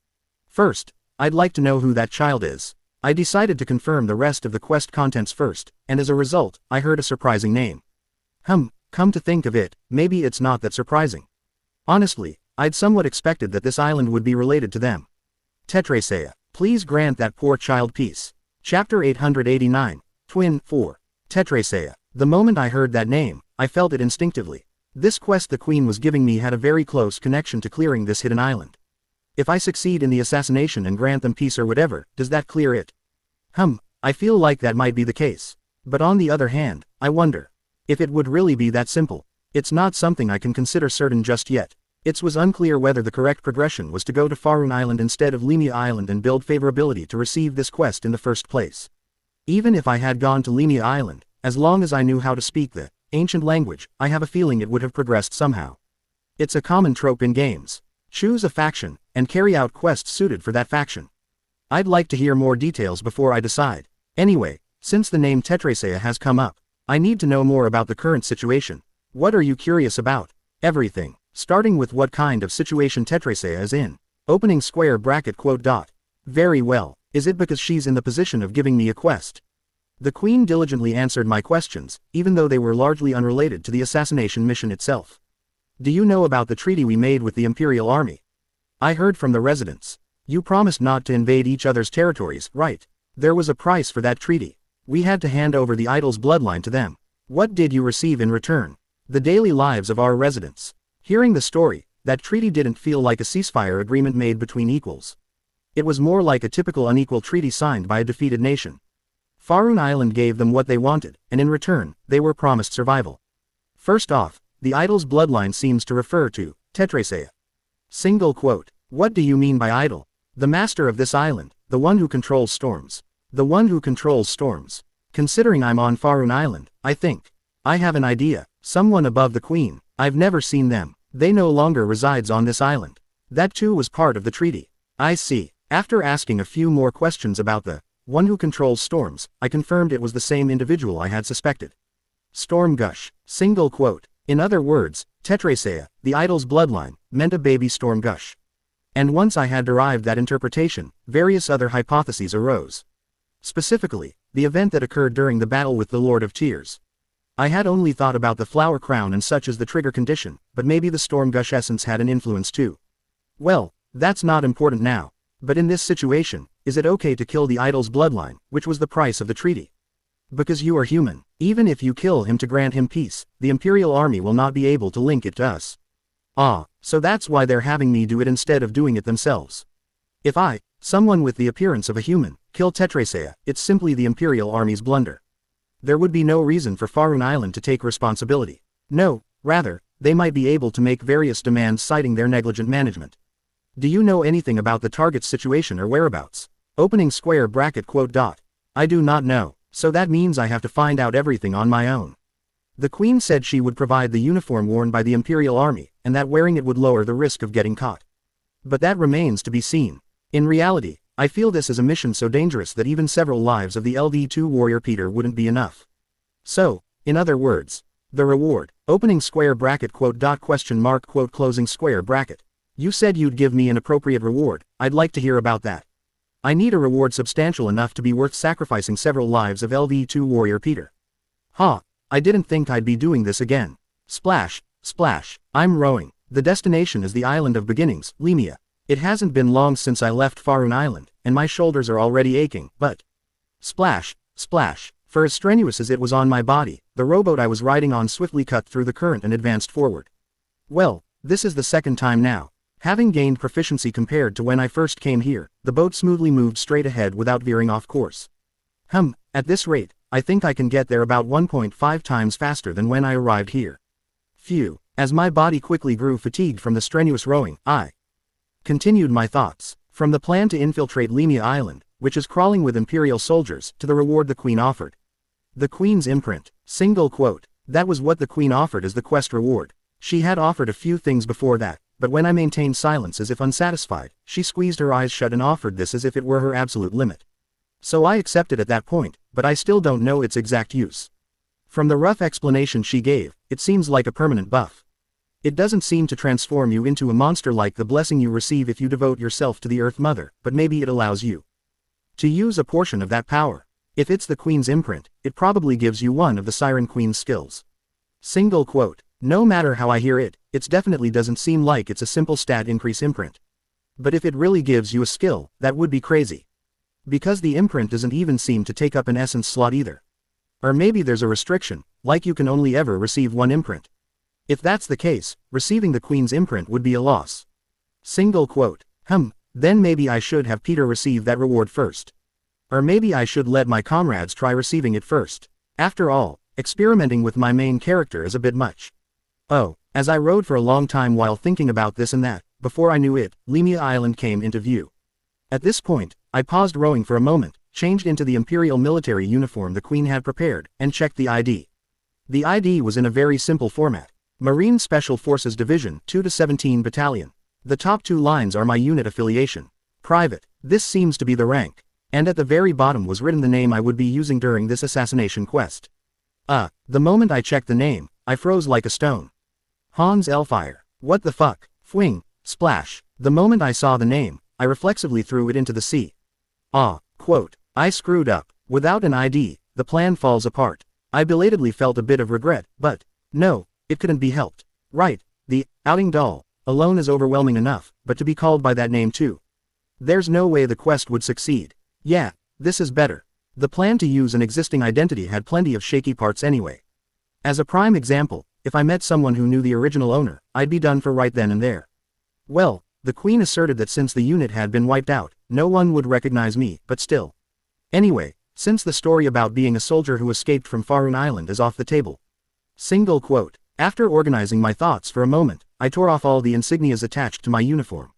first, I'd like to know who that child is. I decided to confirm the rest of the quest contents first, and as a result, I heard a surprising name. Come to think of it, maybe it's not that surprising. Honestly, I'd somewhat expected that this island would be related to them. Tetraa, please grant that poor child peace. Chapter 889, Twin 4. Tetraa. The moment I heard that name, I felt it instinctively. This quest the Queen was giving me had a very close connection to clearing this hidden island. If I succeed in the assassination and grant them peace or whatever, does that clear it? I feel like that might be the case. But on the other hand, I wonder if it would really be that simple. It's not something I can consider certain just yet. It was unclear whether the correct progression was to go to Farun Island instead of Lima Island and build favorability to receive this quest in the first place. Even if I had gone to Lima Island, as long as I knew how to speak the ancient language, I have a feeling it would have progressed somehow. It's a common trope in games. Choose a faction, and carry out quests suited for that faction. I'd like to hear more details before I decide. Anyway, since the name Tetraa has come up, I need to know more about the current situation. What are you curious about? Everything. Starting with what kind of situation Tetraa is in. Opening square bracket quote dot. Very well, is it because she's in the position of giving me a quest? The Queen diligently answered my questions, even though they were largely unrelated to the assassination mission itself. Do you know about the treaty we made with the Imperial Army? I heard from the residents. You promised not to invade each other's territories, right? There was a price for that treaty. We had to hand over the idol's bloodline to them. What did you receive in return? The daily lives of our residents. Hearing the story, that treaty didn't feel like a ceasefire agreement made between equals. It was more like a typical unequal treaty signed by a defeated nation. Farun Island gave them what they wanted, and in return, they were promised survival. First off, the idol's bloodline seems to refer to Tetraa. Single quote. What do you mean by idol? The master of this island, the one who controls storms. The one who controls storms. Considering I'm on Farun Island, I think. I have an idea. Someone above the queen. I've never seen them. They no longer resides on this island. That too was part of the treaty. I see. After asking a few more questions about the one who controls storms, I confirmed it was the same individual I had suspected. Storm gush. Single quote. In other words, Tetraa, the idol's bloodline, meant a baby storm gush. And once I had derived that interpretation, various other hypotheses arose. Specifically, the event that occurred during the battle with the Lord of Tears. I had only thought about the flower crown and such as the trigger condition, but maybe the storm gush essence had an influence too. Well, that's not important now. But in this situation, is it okay to kill the idol's bloodline, which was the price of the treaty? Because you are human. Even if you kill him to grant him peace, the Imperial army will not be able to link it to us. Ah, so that's why they're having me do it instead of doing it themselves. If I, someone with the appearance of a human, kill Tetraa, it's simply the Imperial army's blunder. There would be no reason for Farun Island to take responsibility. No, rather, they might be able to make various demands citing their negligent management. Do you know anything about the target's situation or whereabouts? Opening square bracket quote dot. I do not know, so that means I have to find out everything on my own. The Queen said she would provide the uniform worn by the Imperial army, and that wearing it would lower the risk of getting caught. But that remains to be seen. In reality, I feel this is a mission so dangerous that even several lives of the LD2 warrior Peter wouldn't be enough. So, in other words, the reward, opening square bracket quote dot question mark quote closing square bracket. You said you'd give me an appropriate reward. I'd like to hear about that. I need a reward substantial enough to be worth sacrificing several lives of LD2 warrior Peter. Ha, I didn't think I'd be doing this again. Splash, splash, I'm rowing. The destination is the island of beginnings, Lima. It hasn't been long since I left Farun Island, and my shoulders are already aching, but... Splash, splash, for as strenuous as it was on my body, the rowboat I was riding on swiftly cut through the current and advanced forward. Well, this is the second time now. Having gained proficiency compared to when I first came here, the boat smoothly moved straight ahead without veering off course. At this rate, I think I can get there about 1.5 times faster than when I arrived here. Phew, as my body quickly grew fatigued from the strenuous rowing, I continued my thoughts, from the plan to infiltrate Lima Island, which is crawling with Imperial soldiers, to the reward the Queen offered. The Queen's imprint, single quote, that was what the Queen offered as the quest reward. She had offered a few things before that, but when I maintained silence as if unsatisfied, she squeezed her eyes shut and offered this as if it were her absolute limit. So I accepted at that point, but I still don't know its exact use. From the rough explanation she gave, it seems like a permanent buff. It doesn't seem to transform you into a monster like the blessing you receive if you devote yourself to the Earth Mother, but maybe it allows you to use a portion of that power. If it's the Queen's imprint, it probably gives you one of the Siren Queen's skills. Single quote. No matter how I hear it, it definitely doesn't seem like it's a simple stat increase imprint. But if it really gives you a skill, that would be crazy. Because the imprint doesn't even seem to take up an essence slot either. Or maybe there's a restriction, like you can only ever receive one imprint. If that's the case, receiving the Queen's imprint would be a loss. Single quote. Then maybe I should have Peter receive that reward first. Or maybe I should let my comrades try receiving it first. After all, experimenting with my main character is a bit much. Oh, as I rode for a long time while thinking about this and that, before I knew it, Lima Island came into view. At this point, I paused rowing for a moment, changed into the Imperial military uniform the Queen had prepared, and checked the ID. The ID was in a very simple format. Marine Special Forces Division 2-17 Battalion. The top two lines are my unit affiliation. Private. This seems to be the rank. And at the very bottom was written the name I would be using during this assassination quest. The moment I checked the name, I froze like a stone. Hans Elfire. What the fuck? Fwing. Splash. The moment I saw the name, I reflexively threw it into the sea. Quote. I screwed up. Without an ID, the plan falls apart. I belatedly felt a bit of regret, but, no, it couldn't be helped. Right, the outing doll alone is overwhelming enough, but to be called by that name too. There's no way the quest would succeed. Yeah, this is better. The plan to use an existing identity had plenty of shaky parts anyway. As a prime example, if I met someone who knew the original owner, I'd be done for right then and there. Well, the Queen asserted that since the unit had been wiped out, no one would recognize me, but still. Anyway, since the story about being a soldier who escaped from Farun Island is off the table. Single quote. After organizing my thoughts for a moment, I tore off all the insignias attached to my uniform.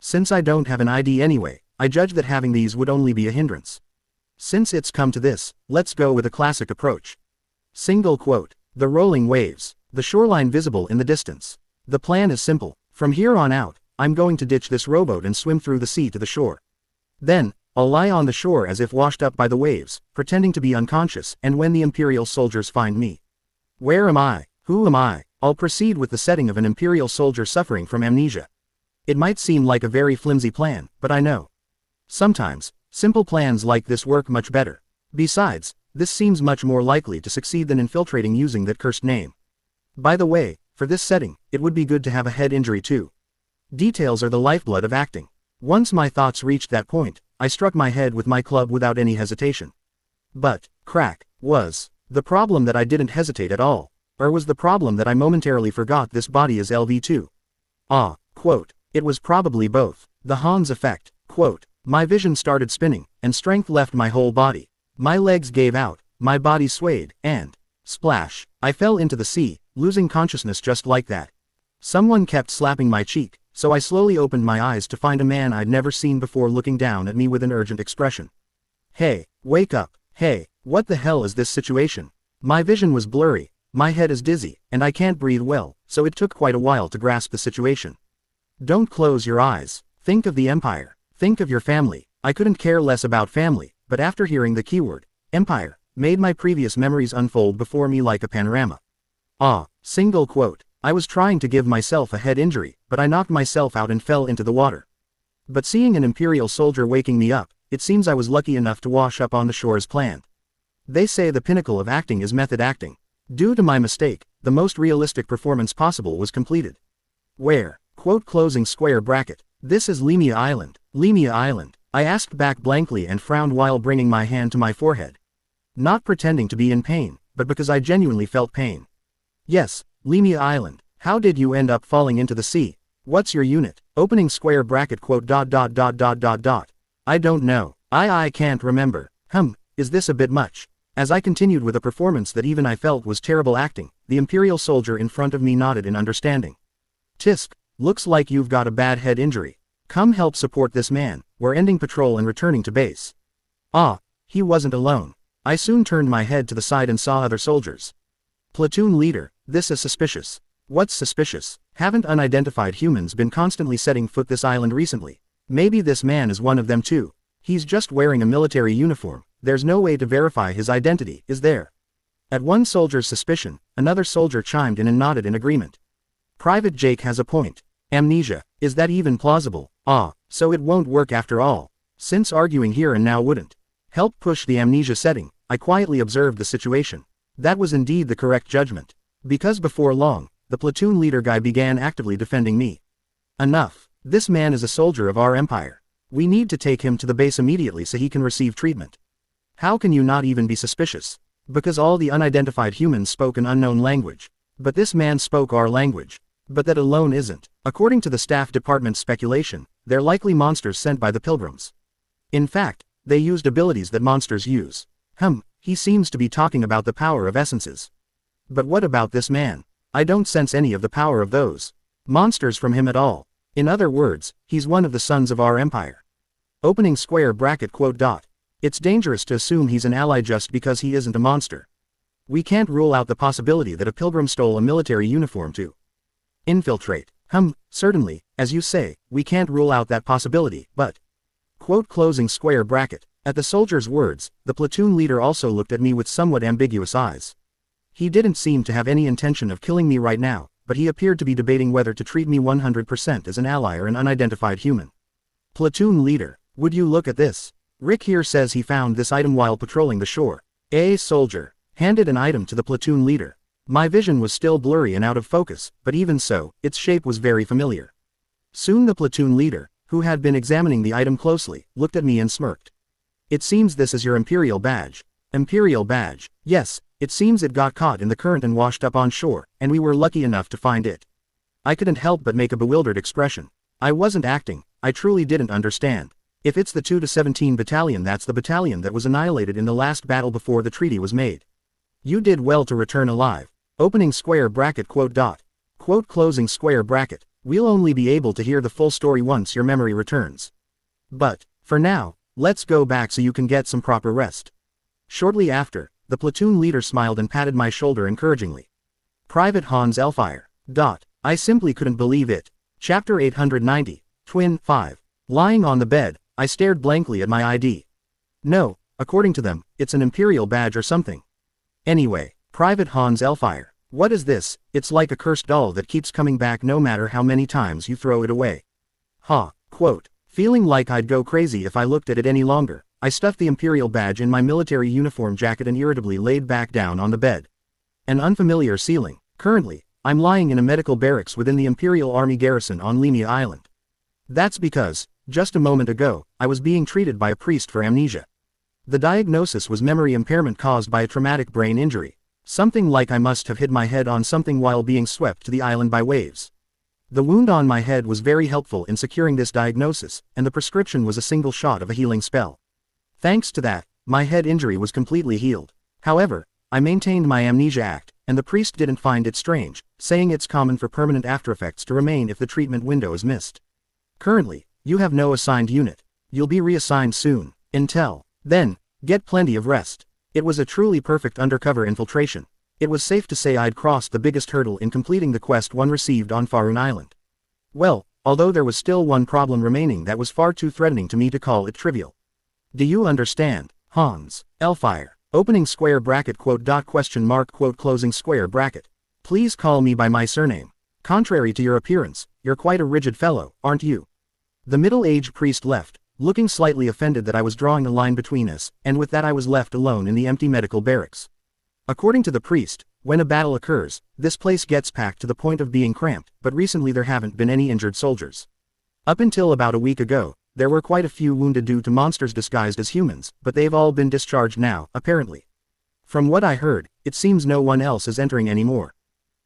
Since I don't have an ID anyway, I judge that having these would only be a hindrance. Since it's come to this, let's go with a classic approach. Single quote. The rolling waves, the shoreline visible in the distance. The plan is simple. From here on out, I'm going to ditch this rowboat and swim through the sea to the shore. Then, I'll lie on the shore as if washed up by the waves, pretending to be unconscious, and when the Imperial soldiers find me. Where am I? Who am I? I'll proceed with the setting of an Imperial soldier suffering from amnesia. It might seem like a very flimsy plan, but I know. Sometimes, simple plans like this work much better. Besides, this seems much more likely to succeed than infiltrating using that cursed name. By the way, for this setting, it would be good to have a head injury too. Details are the lifeblood of acting. Once my thoughts reached that point, I struck my head with my club without any hesitation. But, crack, was the problem that I didn't hesitate at all, or was the problem that I momentarily forgot this body is LV2? Quote, it was probably both. The Hans effect, quote, my vision started spinning, and strength left my whole body. My legs gave out, my body swayed, and, splash, I fell into the sea, losing consciousness just like that. Someone kept slapping my cheek, so I slowly opened my eyes to find a man I'd never seen before looking down at me with an urgent expression. Hey, wake up, hey, what the hell is this situation? My vision was blurry, my head is dizzy, and I can't breathe well, so it took quite a while to grasp the situation. Don't close your eyes. Think of the Empire. Think of your family. I couldn't care less about family, but after hearing the keyword, Empire, made my previous memories unfold before me like a panorama. Single quote. I was trying to give myself a head injury, but I knocked myself out and fell into the water. But seeing an Imperial soldier waking me up, it seems I was lucky enough to wash up on the shore as planned. They say the pinnacle of acting is method acting. Due to my mistake, the most realistic performance possible was completed. Where? Quote closing square bracket. This is Lima Island. Lima Island. I asked back blankly and frowned while bringing my hand to my forehead. Not pretending to be in pain, but because I genuinely felt pain. Yes, Lima Island. How did you end up falling into the sea? What's your unit? Opening square bracket quote ... I don't know. I can't remember. Is this a bit much? As I continued with a performance that even I felt was terrible acting, the Imperial soldier in front of me nodded in understanding. Tisk, looks like you've got a bad head injury. Come help support this man. We're ending patrol and returning to base. He wasn't alone. I soon turned my head to the side and saw other soldiers. Platoon leader, this is suspicious. What's suspicious? Haven't unidentified humans been constantly setting foot this island recently? Maybe this man is one of them too. He's just wearing a military uniform. There's no way to verify his identity, is there? At one soldier's suspicion, another soldier chimed in and nodded in agreement. Private Jake has a point. Amnesia, is that even plausible? So it won't work after all. Since arguing here and now wouldn't help push the amnesia setting, I quietly observed the situation. That was indeed the correct judgment. Because before long, the platoon leader guy began actively defending me. Enough. This man is a soldier of our empire. We need to take him to the base immediately so he can receive treatment. How can you not even be suspicious? Because all the unidentified humans spoke an unknown language. But this man spoke our language. But that alone isn't. According to the staff department's speculation, they're likely monsters sent by the pilgrims. In fact, they used abilities that monsters use. He seems to be talking about the power of essences. But what about this man? I don't sense any of the power of those monsters from him at all. In other words, he's one of the sons of our empire. Opening square bracket quote ... It's dangerous to assume he's an ally just because he isn't a monster. We can't rule out the possibility that a pilgrim stole a military uniform to infiltrate. Certainly, as you say, we can't rule out that possibility, but... Quote closing square bracket. At the soldier's words, the platoon leader also looked at me with somewhat ambiguous eyes. He didn't seem to have any intention of killing me right now, but he appeared to be debating whether to treat me 100% as an ally or an unidentified human. Platoon leader, would you look at this? Rick here says he found this item while patrolling the shore. A soldier handed an item to the platoon leader. My vision was still blurry and out of focus, but even so, its shape was very familiar. Soon the platoon leader, who had been examining the item closely, looked at me and smirked. It seems this is your Imperial badge. Imperial badge. Yes, it seems it got caught in the current and washed up on shore, and we were lucky enough to find it. I couldn't help but make a bewildered expression. I wasn't acting, I truly didn't understand. If it's the 2-17 battalion, that's the battalion that was annihilated in the last battle before the treaty was made. You did well to return alive. Opening square bracket quote dot. Quote closing square bracket. We'll only be able to hear the full story once your memory returns. But, for now, let's go back so you can get some proper rest. Shortly after, the platoon leader smiled and patted my shoulder encouragingly. Private Hans Elfire. I simply couldn't believe it. Chapter 890, Twin 5. Lying on the bed, I stared blankly at my ID. No, according to them, it's an Imperial badge or something. Anyway, Private Hans Elfire. What is this? It's like a cursed doll that keeps coming back no matter how many times you throw it away. Quote. Feeling like I'd go crazy if I looked at it any longer, I stuffed the Imperial badge in my military uniform jacket and irritably laid back down on the bed. An unfamiliar ceiling. Currently, I'm lying in a medical barracks within the Imperial Army garrison on Lima Island. That's because, just a moment ago, I was being treated by a priest for amnesia. The diagnosis was memory impairment caused by a traumatic brain injury. Something like I must have hit my head on something while being swept to the island by waves. The wound on my head was very helpful in securing this diagnosis, and the prescription was a single shot of a healing spell. Thanks to that, my head injury was completely healed. However, I maintained my amnesia act, and the priest didn't find it strange, saying it's common for permanent aftereffects to remain if the treatment window is missed. Currently, you have no assigned unit. You'll be reassigned soon. Until then, get plenty of rest. It was a truly perfect undercover infiltration. It was safe to say I'd crossed the biggest hurdle in completing the quest one received on Farun Island. Well, although there was still one problem remaining that was far too threatening to me to call it trivial. Do you understand, Hans Elfire? Opening square bracket quote dot question mark quote closing square bracket. Please call me by my surname. Contrary to your appearance, you're quite a rigid fellow, aren't you? The middle-aged priest left, looking slightly offended that I was drawing a line between us, and with that I was left alone in the empty medical barracks. According to the priest, when a battle occurs, this place gets packed to the point of being cramped, but recently there haven't been any injured soldiers. Up until about a week ago, there were quite a few wounded due to monsters disguised as humans, but they've all been discharged now, apparently. From what I heard, it seems no one else is entering anymore.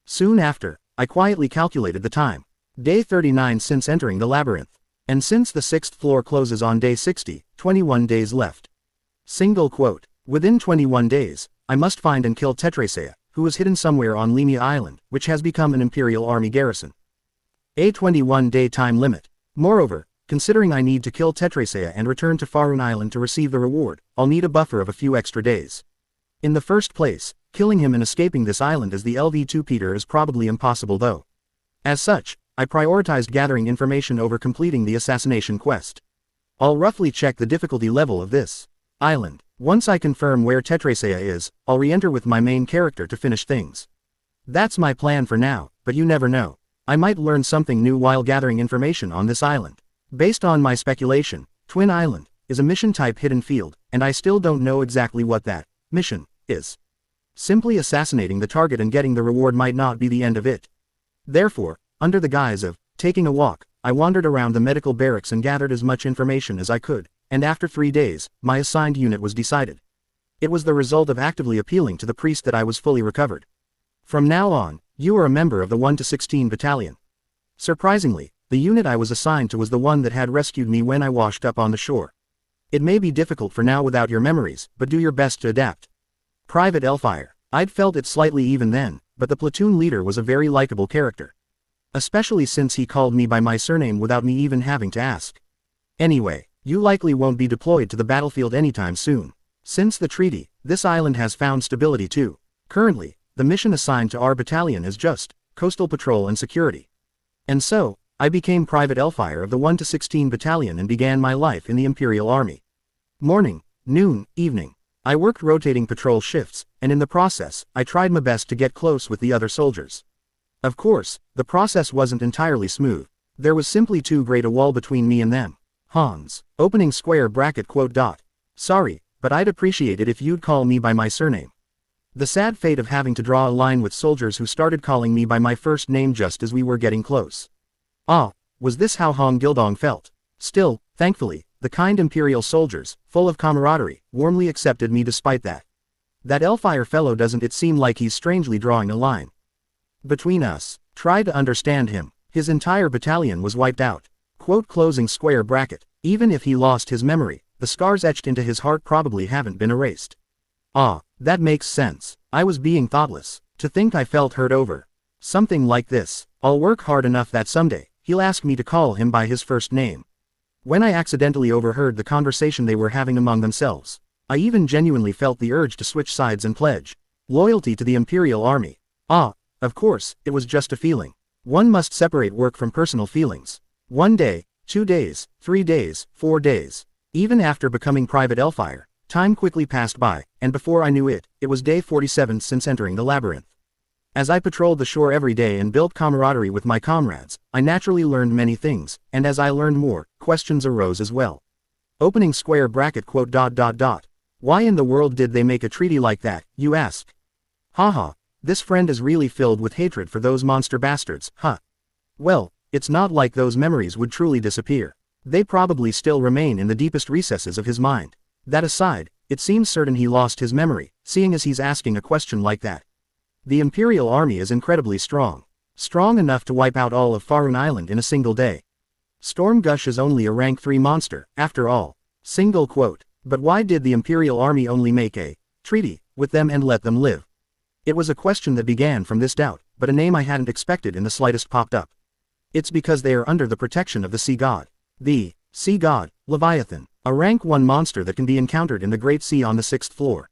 Soon after, I quietly calculated the time. Day 39 since entering the labyrinth. And since the 6th floor closes on day 60, 21 days left. Single quote. Within 21 days, I must find and kill Tetraa, who is hidden somewhere on Lima Island, which has become an Imperial Army garrison. A 21-day time limit. Moreover, considering I need to kill Tetraa and return to Farun Island to receive the reward, I'll need a buffer of a few extra days. In the first place, killing him and escaping this island as the LV2 Peter is probably impossible though. As such, I prioritized gathering information over completing the assassination quest. I'll roughly check the difficulty level of this island. Once I confirm where Tetraa is, I'll re-enter with my main character to finish things. That's my plan for now, but you never know. I might learn something new while gathering information on this island. Based on my speculation, Twin Island is a mission-type hidden field, and I still don't know exactly what that mission is. Simply assassinating the target and getting the reward might not be the end of it. Therefore, under the guise of taking a walk, I wandered around the medical barracks and gathered as much information as I could, and after 3 days, my assigned unit was decided. It was the result of actively appealing to the priest that I was fully recovered. From now on, you are a member of the 1-16 battalion. Surprisingly, the unit I was assigned to was the one that had rescued me when I washed up on the shore. It may be difficult for now without your memories, but do your best to adapt. Private Elfire. I'd felt it slightly even then, but the platoon leader was a very likable character. Especially since he called me by my surname without me even having to ask. Anyway, you likely won't be deployed to the battlefield anytime soon. Since the treaty, this island has found stability too. Currently, the mission assigned to our battalion is just coastal patrol and security. And so, I became Private Elfire of the 1-16 battalion and began my life in the Imperial Army. Morning, noon, evening. I worked rotating patrol shifts, and in the process, I tried my best to get close with the other soldiers. Of course, the process wasn't entirely smooth. There was simply too great a wall between me and them. Hans. Opening square bracket quote dot. Sorry, but I'd appreciate it if you'd call me by my surname. The sad fate of having to draw a line with soldiers who started calling me by my first name just as we were getting close. Ah, was this how Hong Gildong felt? Still, thankfully, the kind Imperial soldiers, full of camaraderie, warmly accepted me despite that. That Elfire fellow doesn't it seem like he's strangely drawing a line between us. Try to understand him. His entire battalion was wiped out. Quote closing square bracket. Even if he lost his memory, the scars etched into his heart probably haven't been erased. Ah, that makes sense. I was being thoughtless. To think I felt hurt over something like this. I'll work hard enough that someday, he'll ask me to call him by his first name. When I accidentally overheard the conversation they were having among themselves, I even genuinely felt the urge to switch sides and pledge loyalty to the Imperial Army. Ah, of course, it was just a feeling. One must separate work from personal feelings. 1 day, 2 days, 3 days, 4 days. Even after becoming Private Elfire, time quickly passed by, and before I knew it, it was day 47 since entering the labyrinth. As I patrolled the shore every day and built camaraderie with my comrades, I naturally learned many things, and as I learned more, questions arose as well. Opening square bracket quote ... Why in the world did they make a treaty like that, you ask? Haha, this friend is really filled with hatred for those monster bastards, huh? Well, it's not like those memories would truly disappear. They probably still remain in the deepest recesses of his mind. That aside, it seems certain he lost his memory, seeing as he's asking a question like that. The Imperial Army is incredibly strong. Strong enough to wipe out all of Farun Island in a single day. Stormgush is only a rank 3 monster, after all. Single quote. But why did the Imperial Army only make a treaty with them and let them live? It was a question that began from this doubt, but a name I hadn't expected in the slightest popped up. It's because they are under the protection of the Sea God. The Sea God, Leviathan, a rank 1 monster that can be encountered in the Great Sea on the 6th floor.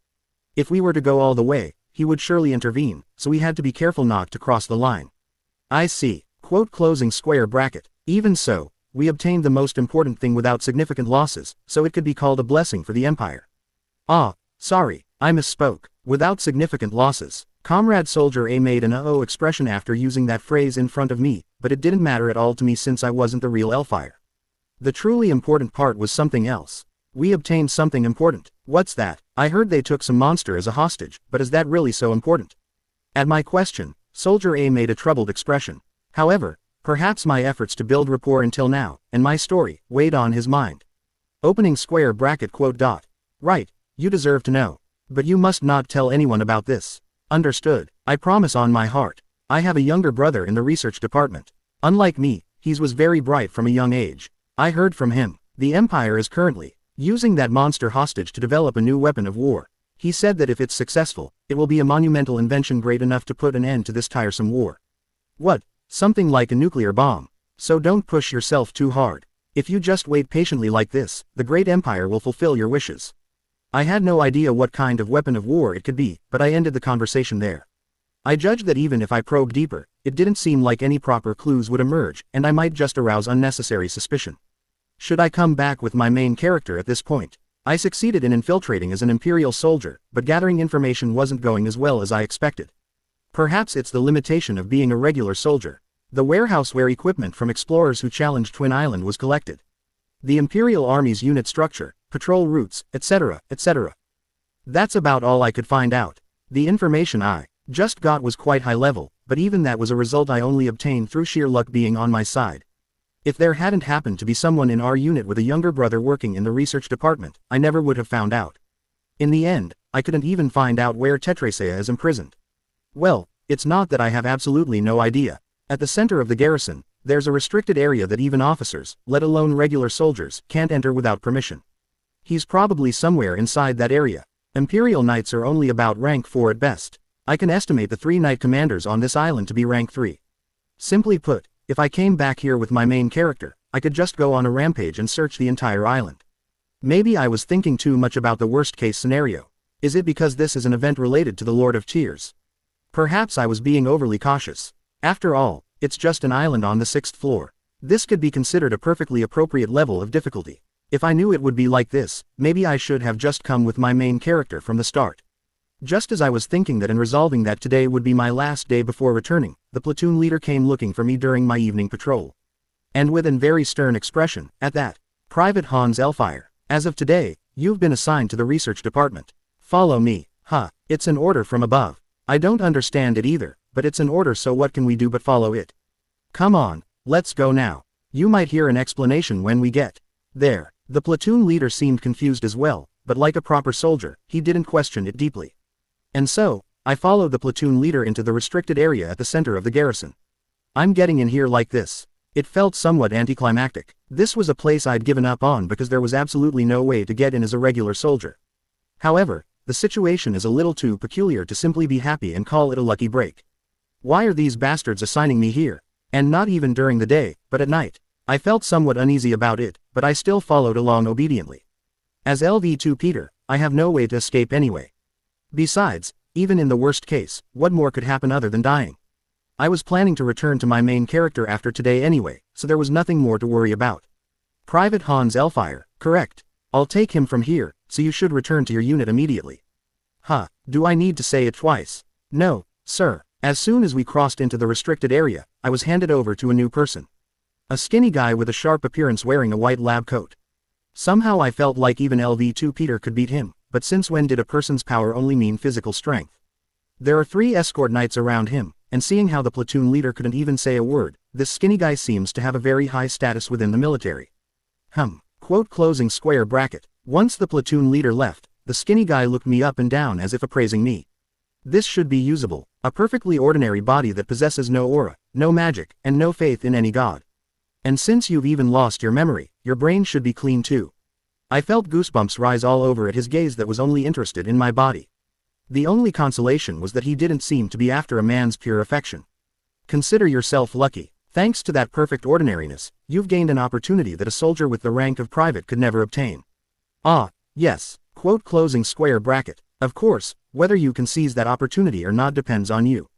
If we were to go all the way, he would surely intervene, so we had to be careful not to cross the line. I see. Quote closing square bracket. Even so, we obtained the most important thing without significant losses, so it could be called a blessing for the Empire. Ah, sorry, I misspoke. Without significant losses. Comrade Soldier A made an uh-oh expression after using that phrase in front of me, but it didn't matter at all to me since I wasn't the real Elfire. The truly important part was something else. We obtained something important. What's that? I heard they took some monster as a hostage, but is that really so important? At my question, Soldier A made a troubled expression. However, perhaps my efforts to build rapport until now, and my story, weighed on his mind. Opening square bracket quote ... Right, you deserve to know. But you must not tell anyone about this. Understood. I promise on my heart. I have a younger brother in the research department. Unlike me, he was very bright from a young age. I heard from him. The Empire is currently using that monster hostage to develop a new weapon of war. He said that if it's successful, it will be a monumental invention great enough to put an end to this tiresome war. What? Something like a nuclear bomb. So don't push yourself too hard. If you just wait patiently like this, the great Empire will fulfill your wishes. I had no idea what kind of weapon of war it could be, but I ended the conversation there. I judged that even if I probed deeper, it didn't seem like any proper clues would emerge, and I might just arouse unnecessary suspicion. Should I come back with my main character at this point? I succeeded in infiltrating as an Imperial soldier, but gathering information wasn't going as well as I expected. Perhaps it's the limitation of being a regular soldier. The warehouse where equipment from explorers who challenged Twin Island was collected. The Imperial Army's unit structure, patrol routes, etc., etc. That's about all I could find out. The information I just got was quite high level, but even that was a result I only obtained through sheer luck being on my side. If there hadn't happened to be someone in our unit with a younger brother working in the research department, I never would have found out. In the end, I couldn't even find out where Tetraa is imprisoned. Well, it's not that I have absolutely no idea. At the center of the garrison, there's a restricted area that even officers, let alone regular soldiers, can't enter without permission. He's probably somewhere inside that area. Imperial Knights are only about rank 4 at best. I can estimate the 3 Knight commanders on this island to be rank 3. Simply put, if I came back here with my main character, I could just go on a rampage and search the entire island. Maybe I was thinking too much about the worst case scenario. Is it because this is an event related to the Lord of Tears? Perhaps I was being overly cautious. After all, it's just an island on the 6th floor. This could be considered a perfectly appropriate level of difficulty. If I knew it would be like this, maybe I should have just come with my main character from the start. Just as I was thinking that and resolving that today would be my last day before returning, the platoon leader came looking for me during my evening patrol. And with a very stern expression, at that. Private Hans Elfire, as of today, you've been assigned to the research department. Follow me. Huh, it's an order from above. I don't understand it either, but it's an order, so what can we do but follow it? Come on, let's go now. You might hear an explanation when we get there. The platoon leader seemed confused as well, but like a proper soldier, he didn't question it deeply. And so, I followed the platoon leader into the restricted area at the center of the garrison. I'm getting in here like this. It felt somewhat anticlimactic. This was a place I'd given up on because there was absolutely no way to get in as a regular soldier. However, the situation is a little too peculiar to simply be happy and call it a lucky break. Why are these bastards assigning me here? And not even during the day, but at night. I felt somewhat uneasy about it, but I still followed along obediently. As LV2 Peter, I have no way to escape anyway. Besides, even in the worst case, what more could happen other than dying? I was planning to return to my main character after today anyway, so there was nothing more to worry about. Private Hans Elfire, correct. I'll take him from here, so you should return to your unit immediately. Huh, do I need to say it twice? No, sir. As soon as we crossed into the restricted area, I was handed over to a new person. A skinny guy with a sharp appearance wearing a white lab coat. Somehow I felt like even LV2 Peter could beat him, but since when did a person's power only mean physical strength? There are 3 escort knights around him, and seeing how the platoon leader couldn't even say a word, this skinny guy seems to have a very high status within the military. Quote closing square bracket. Once the platoon leader left, the skinny guy looked me up and down as if appraising me. This should be usable, a perfectly ordinary body that possesses no aura, no magic, and no faith in any god. And since you've even lost your memory, your brain should be clean too. I felt goosebumps rise all over at his gaze that was only interested in my body. The only consolation was that he didn't seem to be after a man's pure affection. Consider yourself lucky. Thanks to that perfect ordinariness, you've gained an opportunity that a soldier with the rank of private could never obtain. Ah, yes, quote closing square bracket. Of course, whether you can seize that opportunity or not depends on you.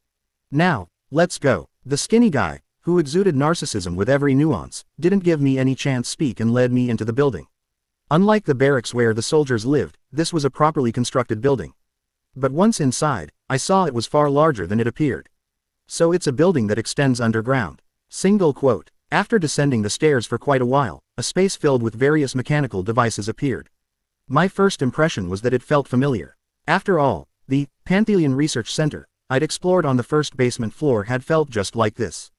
Now, let's go. The skinny guy, who exuded narcissism with every nuance, didn't give me any chance to speak and led me into the building. Unlike the barracks where the soldiers lived, this was a properly constructed building. But once inside, I saw it was far larger than it appeared. So it's a building that extends underground. Single quote. After descending the stairs for quite a while, a space filled with various mechanical devices appeared. My first impression was that it felt familiar. After all, the Pantheon Research Center I'd explored on the first basement floor had felt just like this.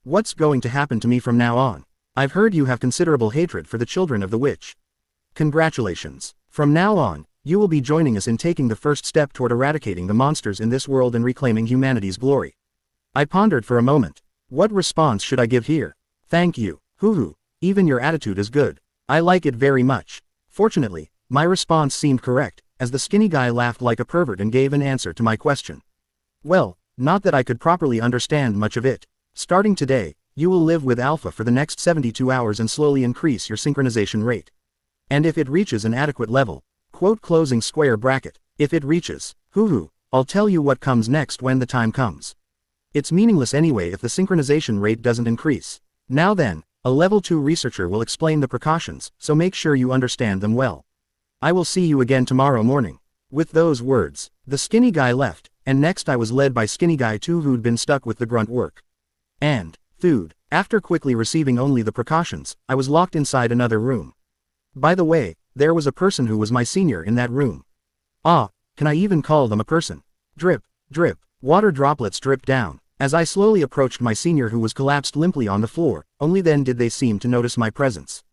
What's going to happen to me from now on? I've heard you have considerable hatred for the children of the witch. Congratulations. From now on, you will be joining us in taking the first step toward eradicating the monsters in this world and reclaiming humanity's glory. I pondered for a moment. What response should I give here? Thank you. Hoo-hoo. Even your attitude is good. I like it very much. Fortunately, my response seemed correct, as the skinny guy laughed like a pervert and gave an answer to my question. Well, not that I could properly understand much of it. Starting today, you will live with Alpha for the next 72 hours and slowly increase your synchronization rate. And if it reaches an adequate level, quote closing square bracket, if it reaches, hoo-hoo, I'll tell you what comes next when the time comes. It's meaningless anyway if the synchronization rate doesn't increase. Now then, a level 2 researcher will explain the precautions, so make sure you understand them well. I will see you again tomorrow morning. With those words, the skinny guy left, and next I was led by skinny guy 2 who'd been stuck with the grunt work. And, food. After quickly receiving only the precautions, I was locked inside another room. By the way, there was a person who was my senior in that room. Ah, can I even call them a person? Drip, drip, water droplets dripped down. As I slowly approached my senior who was collapsed limply on the floor, only then did they seem to notice my presence.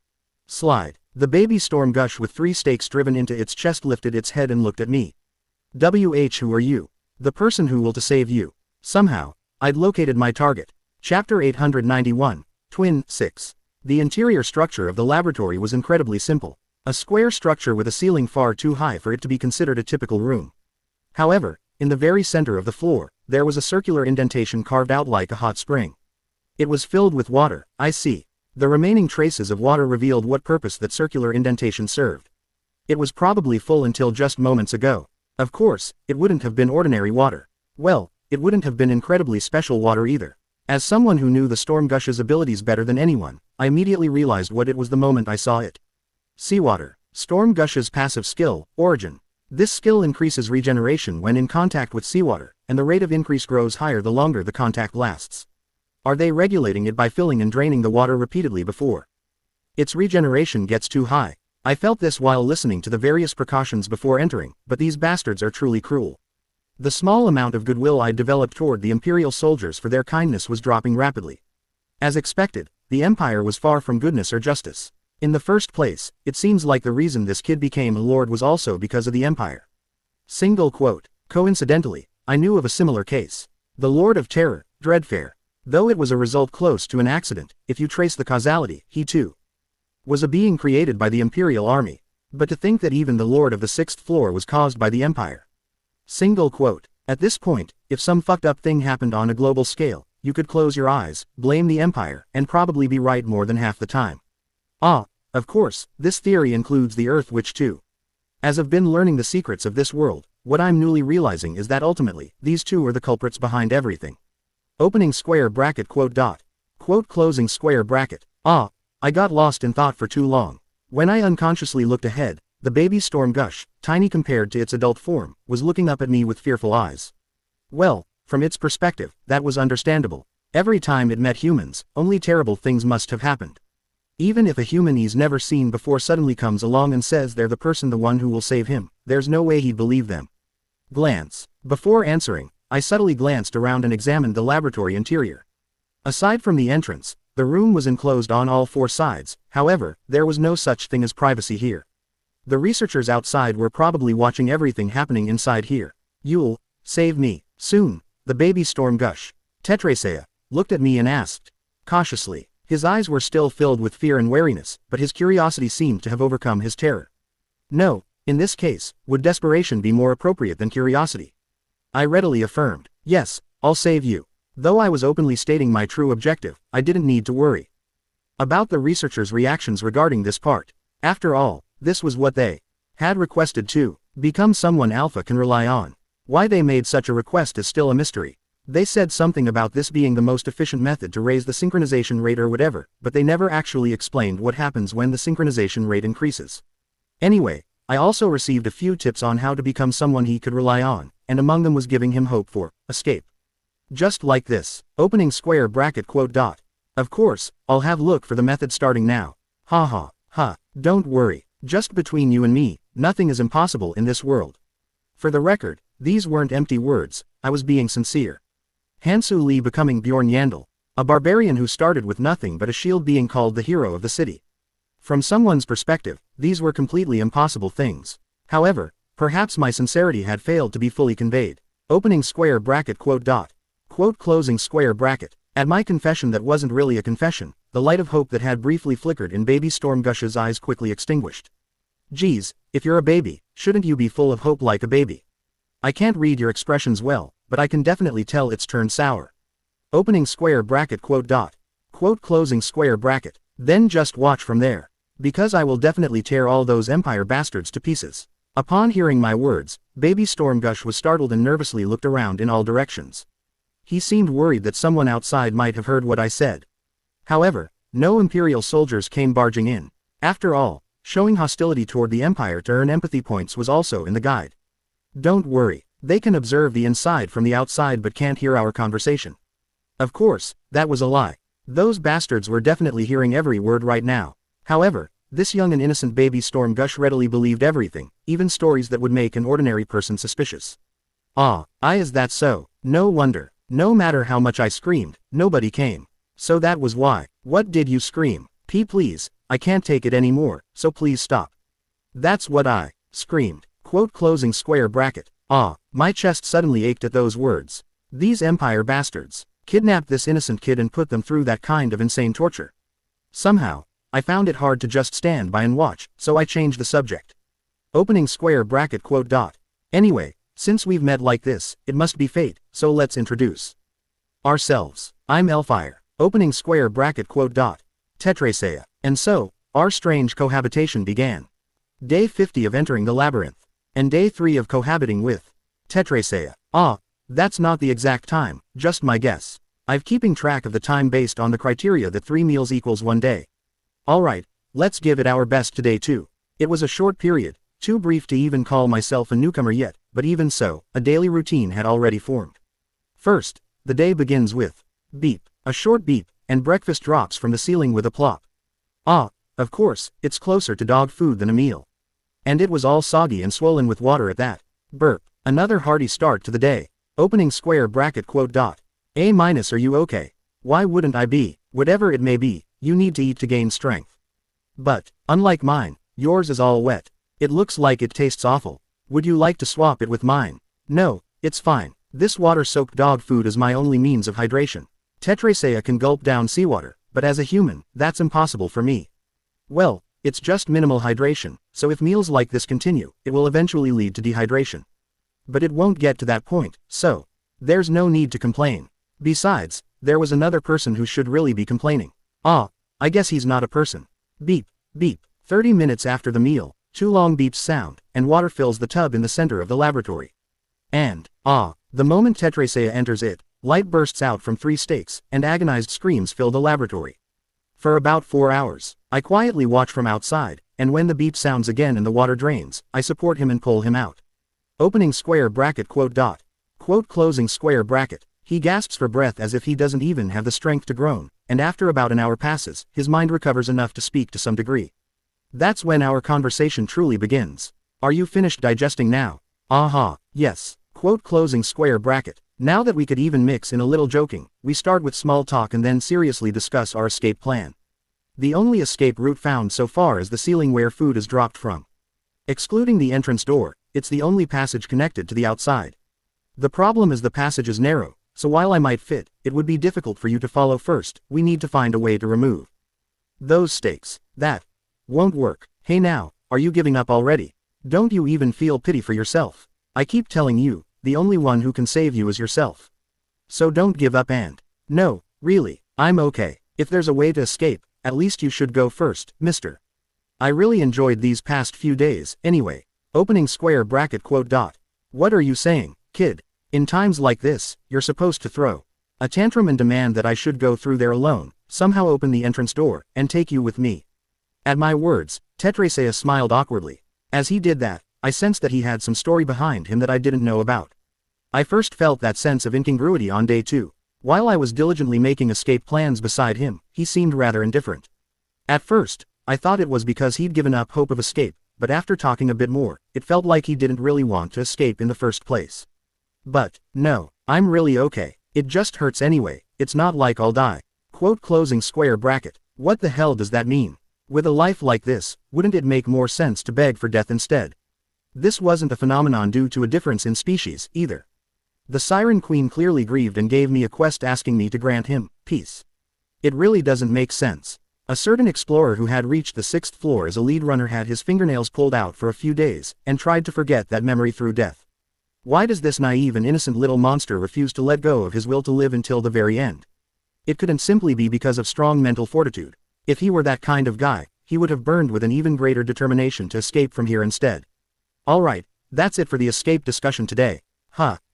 Slide. The baby storm gush with 3 stakes driven into its chest lifted its head and looked at me. Who are you? The person who will to save you. Somehow, I'd located my target. Chapter 891, Twin 6. The interior structure of the laboratory was incredibly simple. A square structure with a ceiling far too high for it to be considered a typical room. However, in the very center of the floor, there was a circular indentation carved out like a hot spring. It was filled with water, I see. The remaining traces of water revealed what purpose that circular indentation served. It was probably full until just moments ago. Of course, it wouldn't have been ordinary water. Well, it wouldn't have been incredibly special water either. As someone who knew the storm gush's abilities better than anyone, I immediately realized what it was the moment I saw it. Seawater. Storm gush's passive skill, origin. This skill increases regeneration when in contact with seawater, and the rate of increase grows higher the longer the contact lasts. Are they regulating it by filling and draining the water repeatedly before its regeneration gets too high? I felt this while listening to the various precautions before entering, but these bastards are truly cruel. The small amount of goodwill I'd developed toward the Imperial soldiers for their kindness was dropping rapidly. As expected, the Empire was far from goodness or justice. In the first place, it seems like the reason this kid became a lord was also because of the Empire. Single quote. Coincidentally, I knew of a similar case. The Lord of Terror, Dreadfair. Though it was a result close to an accident, if you trace the causality, he too was a being created by the Imperial army. But to think that even the Lord of the 6th floor was caused by the Empire. Single quote. At this point, if some fucked up thing happened on a global scale, you could close your eyes, blame the Empire, and probably be right more than half the time. Of course, this theory includes the Earth Witch too. As I've been learning the secrets of this world, what I'm newly realizing is that ultimately, these two are the culprits behind everything. Opening square bracket quote dot. Quote closing square bracket. I got lost in thought for too long. When I unconsciously looked ahead, the baby storm gush, tiny compared to its adult form, was looking up at me with fearful eyes. Well, from its perspective, that was understandable. Every time it met humans, only terrible things must have happened. Even if a human he's never seen before suddenly comes along and says they're the person the one who will save him, there's no way he'd believe them. Glance. Before answering, I subtly glanced around and examined the laboratory interior. Aside from the entrance, the room was enclosed on all 4 sides, however, there was no such thing as privacy here. The researchers outside were probably watching everything happening inside here. You'll save me soon, the baby storm gush. Tetraa looked at me and asked, cautiously. His eyes were still filled with fear and wariness, but his curiosity seemed to have overcome his terror. No, in this case, would desperation be more appropriate than curiosity? I readily affirmed, yes, I'll save you. Though I was openly stating my true objective, I didn't need to worry about the researchers' reactions regarding this part. After all, this was what they had requested to become someone Alpha can rely on. Why they made such a request is still a mystery. They said something about this being the most efficient method to raise the synchronization rate or whatever, but they never actually explained what happens when the synchronization rate increases. Anyway, I also received a few tips on how to become someone he could rely on, and among them was giving him hope for escape. Just like this. Opening square bracket quote dot. Of course, I'll have look for the method starting now. Ha. Don't worry. Just between you and me, nothing is impossible in this world. For the record, these weren't empty words, I was being sincere. Hansu Lee becoming Bjorn Yandel, a barbarian who started with nothing but a shield being called the hero of the city. From someone's perspective, these were completely impossible things. However, perhaps my sincerity had failed to be fully conveyed. Opening square bracket quote dot. Quote closing square bracket. At my confession that wasn't really a confession, the light of hope that had briefly flickered in baby Storm Gush's eyes quickly extinguished. Geez, if you're a baby, shouldn't you be full of hope like a baby? I can't read your expressions well, but I can definitely tell it's turned sour. Opening square bracket quote dot. Quote closing square bracket. Then just watch from there. Because I will definitely tear all those Empire bastards to pieces. Upon hearing my words, baby Stormgush was startled and nervously looked around in all directions. He seemed worried that someone outside might have heard what I said. However, no Imperial soldiers came barging in. After all, showing hostility toward the Empire to earn empathy points was also in the guide. Don't worry, they can observe the inside from the outside but can't hear our conversation. Of course, that was a lie. Those bastards were definitely hearing every word right now. However, this young and innocent baby Stormgush readily believed everything, even stories that would make an ordinary person suspicious. Is that so? No wonder. No matter how much I screamed, nobody came. So that was why. What did you scream? Please, I can't take it anymore, so please stop. That's what I screamed. Quote closing square bracket. My chest suddenly ached at those words. These Empire bastards kidnapped this innocent kid and put them through that kind of insane torture. Somehow, I found it hard to just stand by and watch, so I changed the subject. Opening square bracket quote dot. Anyway, since we've met like this, it must be fate, so let's introduce ourselves. I'm Elfire. Opening square bracket quote dot. Tetraa. And so, our strange cohabitation began. Day 50 of entering the labyrinth. And day 3 of cohabiting with Tetraa. That's not the exact time, just my guess. I've keeping track of the time based on the criteria that 3 meals equals 1 day. Alright, let's give it our best today too. It was a short period, too brief to even call myself a newcomer yet, but even so, a daily routine had already formed. First, the day begins with beep, a short beep, and breakfast drops from the ceiling with a plop. Of course, it's closer to dog food than a meal. And it was all soggy and swollen with water at that. Burp, another hearty start to the day. Opening square bracket quote dot. A-, are you okay? Why wouldn't I be? Whatever it may be, you need to eat to gain strength. But, unlike mine, yours is all wet. It looks like it tastes awful. Would you like to swap it with mine? No, it's fine. This water-soaked dog food is my only means of hydration. Tetraa can gulp down seawater, but as a human, that's impossible for me. Well, it's just minimal hydration, so if meals like this continue, it will eventually lead to dehydration. But it won't get to that point, so there's no need to complain. Besides, there was another person who should really be complaining. I guess he's not a person. Beep, beep. 30 minutes after the meal, 2 long beeps sound, and water fills the tub in the center of the laboratory. And, the moment Tetraa enters it, light bursts out from 3 stakes, and agonized screams fill the laboratory. For about 4 hours, I quietly watch from outside, and when the beep sounds again and the water drains, I support him and pull him out. Opening square bracket quote dot. Quote closing square bracket. He gasps for breath as if he doesn't even have the strength to groan, and after about an hour passes, his mind recovers enough to speak to some degree. That's when our conversation truly begins. Are you finished digesting now? Yes. Quote closing square bracket. Now that we could even mix in a little joking, we start with small talk and then seriously discuss our escape plan. The only escape route found so far is the ceiling where food is dropped from. Excluding the entrance door, it's the only passage connected to the outside. The problem is the passage is narrow, so while I might fit, it would be difficult for you to follow first. We need to find a way to remove those stakes. That won't work. Hey now, are you giving up already? Don't you even feel pity for yourself? I keep telling you, the only one who can save you is yourself. So don't give up and... No, really, I'm okay. If there's a way to escape, at least you should go first, mister. I really enjoyed these past few days, anyway. Opening square bracket quote dot. What are you saying, kid? In times like this, you're supposed to throw a tantrum and demand that I should go through there alone, somehow open the entrance door, and take you with me. At my words, Tetraa smiled awkwardly. As he did that, I sensed that he had some story behind him that I didn't know about. I first felt that sense of incongruity on day 2. While I was diligently making escape plans beside him, he seemed rather indifferent. At first, I thought it was because he'd given up hope of escape, but after talking a bit more, it felt like he didn't really want to escape in the first place. But, no, I'm really okay. It just hurts anyway, it's not like I'll die. Quote closing square bracket. What the hell does that mean? With a life like this, wouldn't it make more sense to beg for death instead? This wasn't a phenomenon due to a difference in species, either. The Siren Queen clearly grieved and gave me a quest asking me to grant him peace. It really doesn't make sense. A certain explorer who had reached the 6th floor as a lead runner had his fingernails pulled out for a few days, and tried to forget that memory through death. Why does this naive and innocent little monster refuse to let go of his will to live until the very end? It couldn't simply be because of strong mental fortitude. If he were that kind of guy, he would have burned with an even greater determination to escape from here instead. Alright, that's it for the escape discussion today.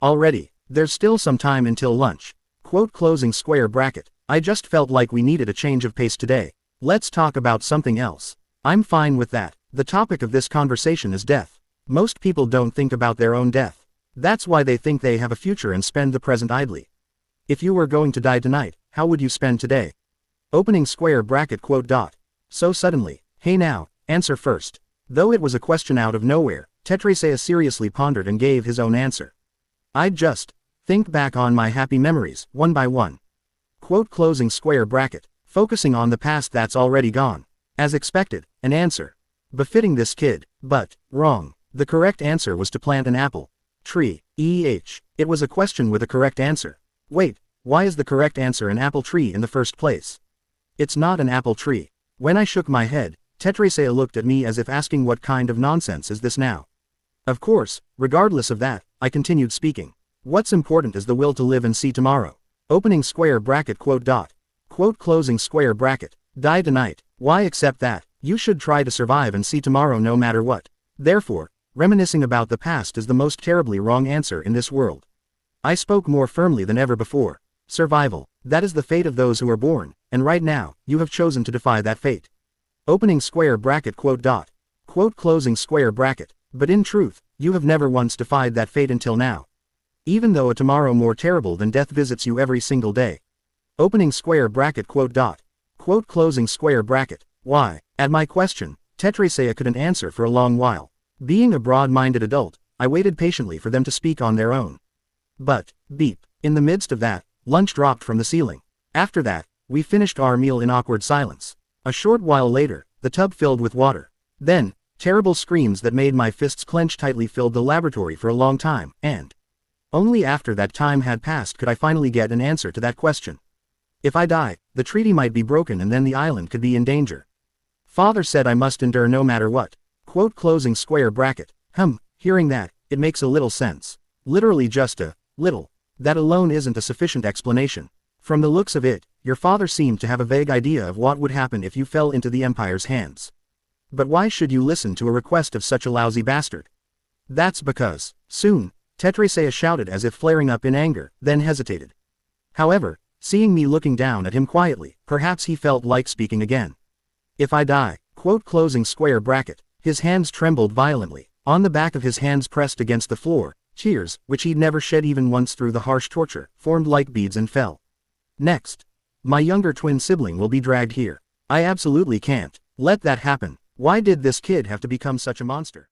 Already. There's still some time until lunch. Quote closing square bracket. I just felt like we needed a change of pace today. Let's talk about something else. I'm fine with that. The topic of this conversation is death. Most people don't think about their own death. That's why they think they have a future and spend the present idly. If you were going to die tonight, how would you spend today? Opening square bracket quote dot. So suddenly, hey now, answer first. Though it was a question out of nowhere, Tetraa seriously pondered and gave his own answer. I'd just think back on my happy memories, one by one. Quote closing square bracket. Focusing on the past that's already gone. As expected, an answer befitting this kid, but wrong. The correct answer was to plant an apple tree. It was a question with a correct answer. Wait, why is the correct answer an apple tree in the first place? It's not an apple tree. When I shook my head, Tetraa looked at me as if asking what kind of nonsense is this now? Of course, regardless of that, I continued speaking. What's important is the will to live and see tomorrow. Opening square bracket quote dot. Quote closing square bracket. Die tonight. Why accept that? You should try to survive and see tomorrow no matter what. Therefore, reminiscing about the past is the most terribly wrong answer in this world. I spoke more firmly than ever before. Survival. That is the fate of those who are born, and right now, you have chosen to defy that fate. Opening square bracket quote dot. Quote closing square bracket. But in truth, you have never once defied that fate until now. Even though a tomorrow more terrible than death visits you every single day. Opening square bracket quote dot. Quote closing square bracket. Why? At my question, Tetraa couldn't answer for a long while. Being a broad-minded adult, I waited patiently for them to speak on their own. But, beep. In the midst of that, lunch dropped from the ceiling. After that, we finished our meal in awkward silence. A short while later, the tub filled with water. Then, terrible screams that made my fists clench tightly filled the laboratory for a long time, and Only after that time had passed could I finally get an answer to that question. If I die, the treaty might be broken and then the island could be in danger. Father said I must endure no matter what. Quote closing square bracket. Hearing that, it makes a little sense. Literally just a little. That alone isn't a sufficient explanation. From the looks of it, your father seemed to have a vague idea of what would happen if you fell into the Empire's hands. But why should you listen to a request of such a lousy bastard? That's because, soon, Tetraa shouted as if flaring up in anger, then hesitated. However, seeing me looking down at him quietly, perhaps he felt like speaking again. If I die, quote closing square bracket, his hands trembled violently, on the back of his hands pressed against the floor, tears, which he'd never shed even once through the harsh torture, formed like beads and fell. Next. My younger twin sibling will be dragged here. I absolutely can't let that happen. Why did this kid have to become such a monster?